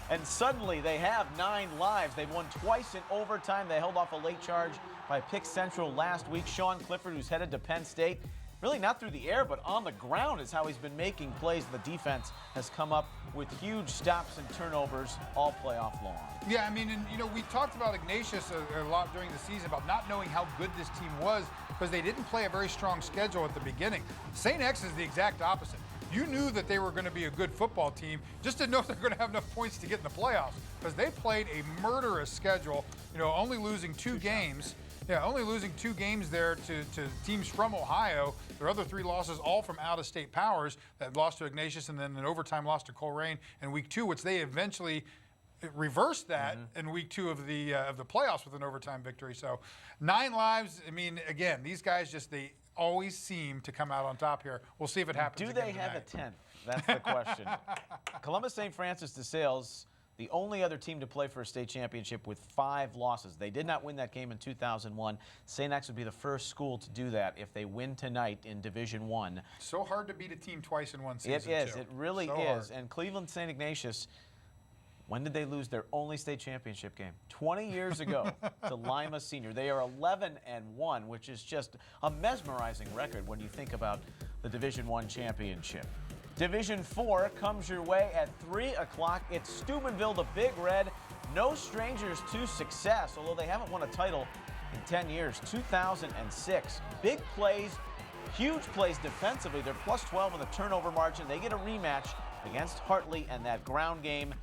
[SPEAKER 7] And suddenly they have 9 lives. They've won twice in overtime. They held off a late charge by Pick Central last week. Sean Clifford, who's headed to Penn State, really not through the air, but on the ground is how he's been making plays. The defense has come up with huge stops and turnovers all playoff long.
[SPEAKER 23] Yeah, I mean, and we talked about Ignatius a lot during the season about not knowing how good this team was because they didn't play a very strong schedule at the beginning. St. X is the exact opposite. You knew that they were going to be a good football team, just didn't know if they're going to have enough points to get in the playoffs because they played a murderous schedule, only losing 2 games. Yeah, only losing 2 games there to teams from Ohio. Their other 3 losses all from out-of-state powers that lost to Ignatius and then an overtime loss to Coleraine in Week 2, which they eventually reversed that in Week 2 of the playoffs with an overtime victory. So 9 lives. I mean, again, these guys they always seem to come out on top here. We'll see if it happens.
[SPEAKER 7] Do they have a 10th? That's the question. Columbus St. Francis de Sales, the only other team to play for a state championship with 5 losses. They did not win that game in 2001. St. X would be the first school to do that if they win tonight in Division 1.
[SPEAKER 23] So hard to beat a team twice in one season.
[SPEAKER 7] It is.
[SPEAKER 23] Too.
[SPEAKER 7] It really
[SPEAKER 23] so
[SPEAKER 7] is.
[SPEAKER 23] Hard.
[SPEAKER 7] And Cleveland St. Ignatius, when did they lose their only state championship game? 20 years ago to Lima Senior. They are 11-1, which is just a mesmerizing record when you think about the Division I championship. Division 4 comes your way at 3 o'clock. It's Steubenville, the Big Red. No strangers to success, although they haven't won a title in 10 years. 2006. Big plays, huge plays defensively. They're plus 12 in the turnover margin. They get a rematch against Hartley and that ground game.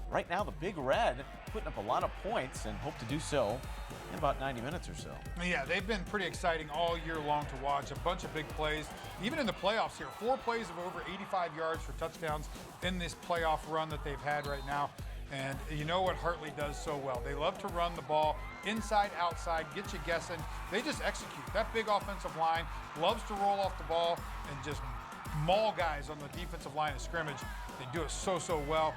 [SPEAKER 7] Right now, the Big Red putting up a lot of points and hope to do so in about 90 minutes or so.
[SPEAKER 23] Yeah, they've been pretty exciting all year long to watch. A bunch of big plays, even in the playoffs here. 4 plays of over 85 yards for touchdowns in this playoff run that they've had right now. And you know what Hartley does so well. They love to run the ball inside, outside, get you guessing. They just execute. That big offensive line loves to roll off the ball and just maul guys on the defensive line of scrimmage. They do it so well.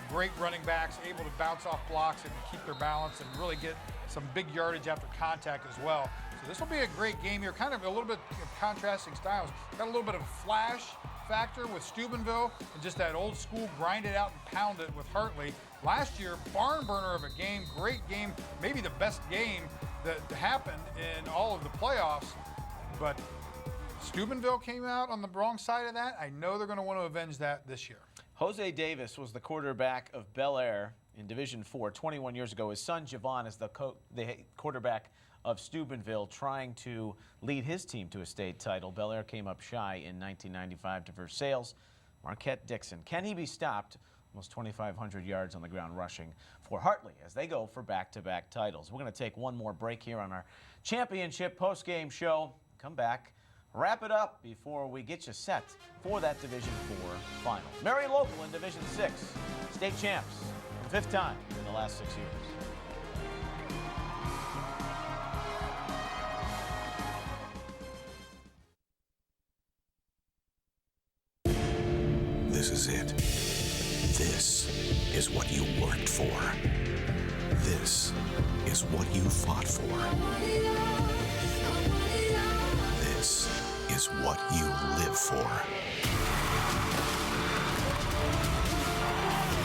[SPEAKER 23] Great running backs, able to bounce off blocks and keep their balance and really get some big yardage after contact as well. So this will be a great game here, kind of a little bit of contrasting styles. Got a little bit of a flash factor with Steubenville and just that old school grind it out and pound it with Hartley. Last year, barn burner of a game, great game, maybe the best game that happened in all of the playoffs. But Steubenville came out on the wrong side of that. I know they're going to want to avenge that this year.
[SPEAKER 7] Jose Davis was the quarterback of Bel Air in Division 4. 21 years ago, his son Javon is the quarterback of Steubenville, trying to lead his team to a state title. Bel Air came up shy in 1995 to Versailles. Marquette Dixon. Can he be stopped? Almost 2,500 yards on the ground rushing for Hartley as they go for back-to-back titles. We're going to take one more break here on our championship post-game show. Come back, wrap it up before we get you set for that Division 4 final. Marion Local in Division 6, state champs, 5th time in the last 6 years.
[SPEAKER 6] This is it. This is what you worked for. This is what you fought for. This is what you live for.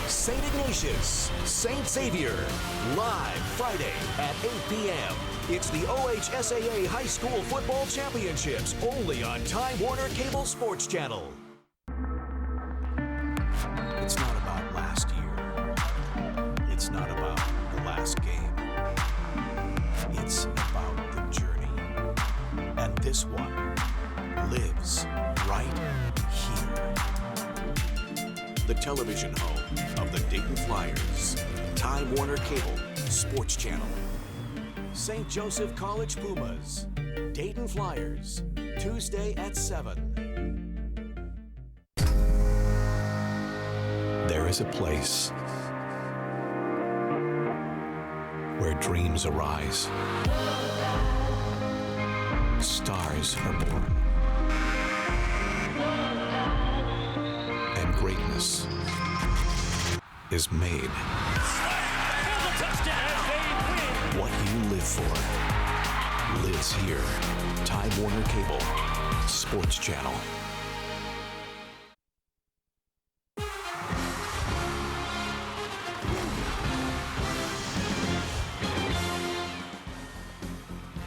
[SPEAKER 6] St. Ignatius, St. Xavier, live Friday at 8 p.m. It's the OHSAA High School Football Championships, only on Time Warner Cable Sports Channel. It's not about last year. It's not about the last game. It's about the journey. And this one lives right here. The television home of the Dayton Flyers. Time Warner Cable Sports Channel. St. Joseph College Pumas. Dayton Flyers. Tuesday at 7. There is a place where dreams arise, stars are born, and greatness is made. What you live for lives here. Time Warner Cable Sports Channel.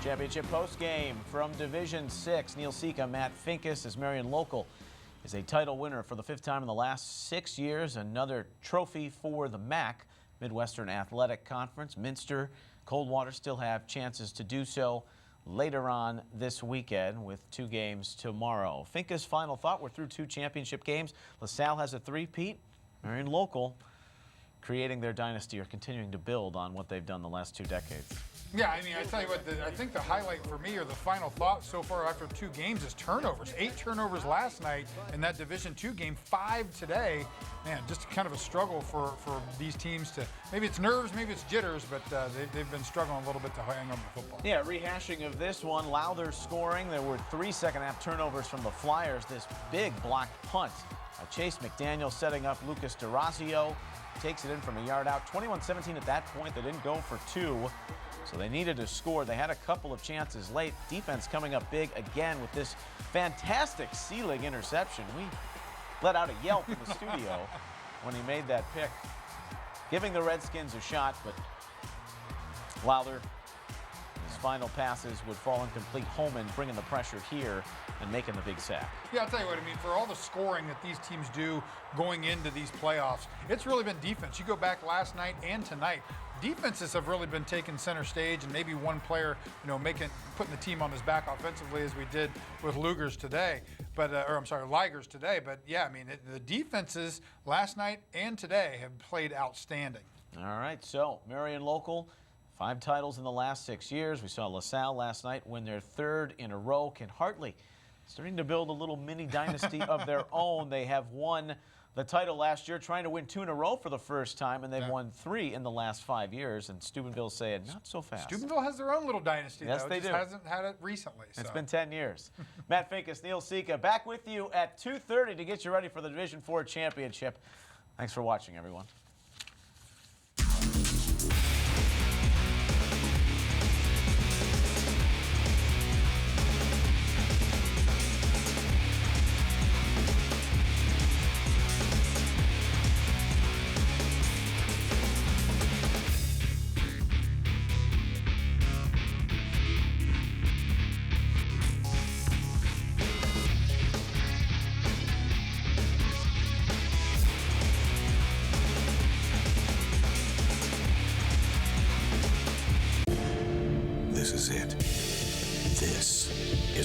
[SPEAKER 7] Championship post-game from Division 6. Neil Sika, Matt Finkus as Marion Local is a title winner for the 5th time in the last 6 years. Another trophy for the MAC, Midwestern Athletic Conference. Minster, Coldwater still have chances to do so later on this weekend with 2 games tomorrow. Finkus' final thought, we're through 2 championship games. LaSalle has a 3-peat. Marion Local creating their dynasty or continuing to build on what they've done the last 2 decades.
[SPEAKER 23] Yeah, I mean, I tell you what, I think the highlight for me or the final thought so far after 2 games is turnovers. 8 turnovers last night in that Division II game, 5 today. Man, just kind of a struggle for these teams to, maybe it's nerves, maybe it's jitters, but they've been struggling a little bit to hang on to the football.
[SPEAKER 7] Yeah, rehashing of this one, Lowther scoring. There were 3 second-half turnovers from the Flyers. This big blocked punt. Chase McDaniel setting up Lucas DeRazio. Takes it in from a yard out. 21-17 at that point. They didn't go for 2. So they needed to score. They had a couple of chances late. Defense coming up big again with this fantastic Seelig interception. We let out a yelp in the studio when he made that pick, giving the Redskins a shot, but Lowther, his final passes would fall incomplete. Holman bringing the pressure here and making the big sack.
[SPEAKER 23] Yeah, I'll tell you what, I mean, for all the scoring that these teams do going into these playoffs, it's really been defense. You go back last night and tonight, defenses have really been taking center stage, and maybe one player, putting the team on his back offensively, as we did with Ligers today. But yeah, I mean, the defenses last night and today have played outstanding.
[SPEAKER 7] All right, so Marion Local, 5 titles in the last 6 years. We saw LaSalle last night win their 3rd in a row. Can Hartley starting to build a little mini dynasty of their own. They have won the title last year, trying to win 2 in a row for the first time, and they've won 3 in the last 5 years. And Steubenville saying, not so fast.
[SPEAKER 23] Steubenville has their own little dynasty,
[SPEAKER 7] yes,
[SPEAKER 23] though.
[SPEAKER 7] They
[SPEAKER 23] just
[SPEAKER 7] do.
[SPEAKER 23] Hasn't had it recently. So.
[SPEAKER 7] It's been 10 years. Matt Finkus, Neil Sika, back with you at 2:30 to get you ready for the Division 4 championship. Thanks for watching, everyone.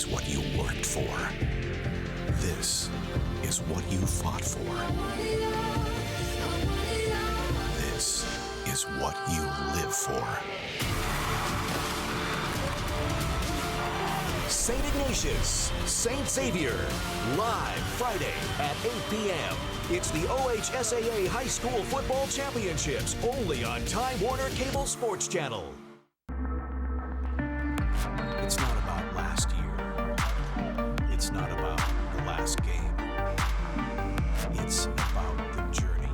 [SPEAKER 6] what you worked for. This is what you fought for. This is what you live for. St. Ignatius, St. Xavier, live Friday at 8 p.m. It's the OHSAA High School Football Championships, only on Time Warner Cable Sports Channel. It's not about last year. It's not about the last game. It's about the journey.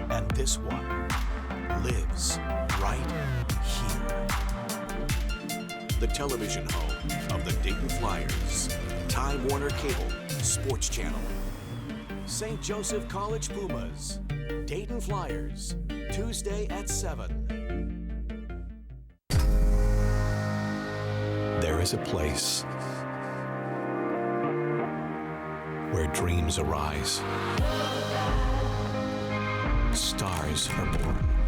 [SPEAKER 6] And this one lives right here. The television home of the Dayton Flyers. Time Warner Cable Sports Channel. St. Joseph College Pumas. Dayton Flyers. Tuesday at 7. There is a place where dreams arise. Stars are born.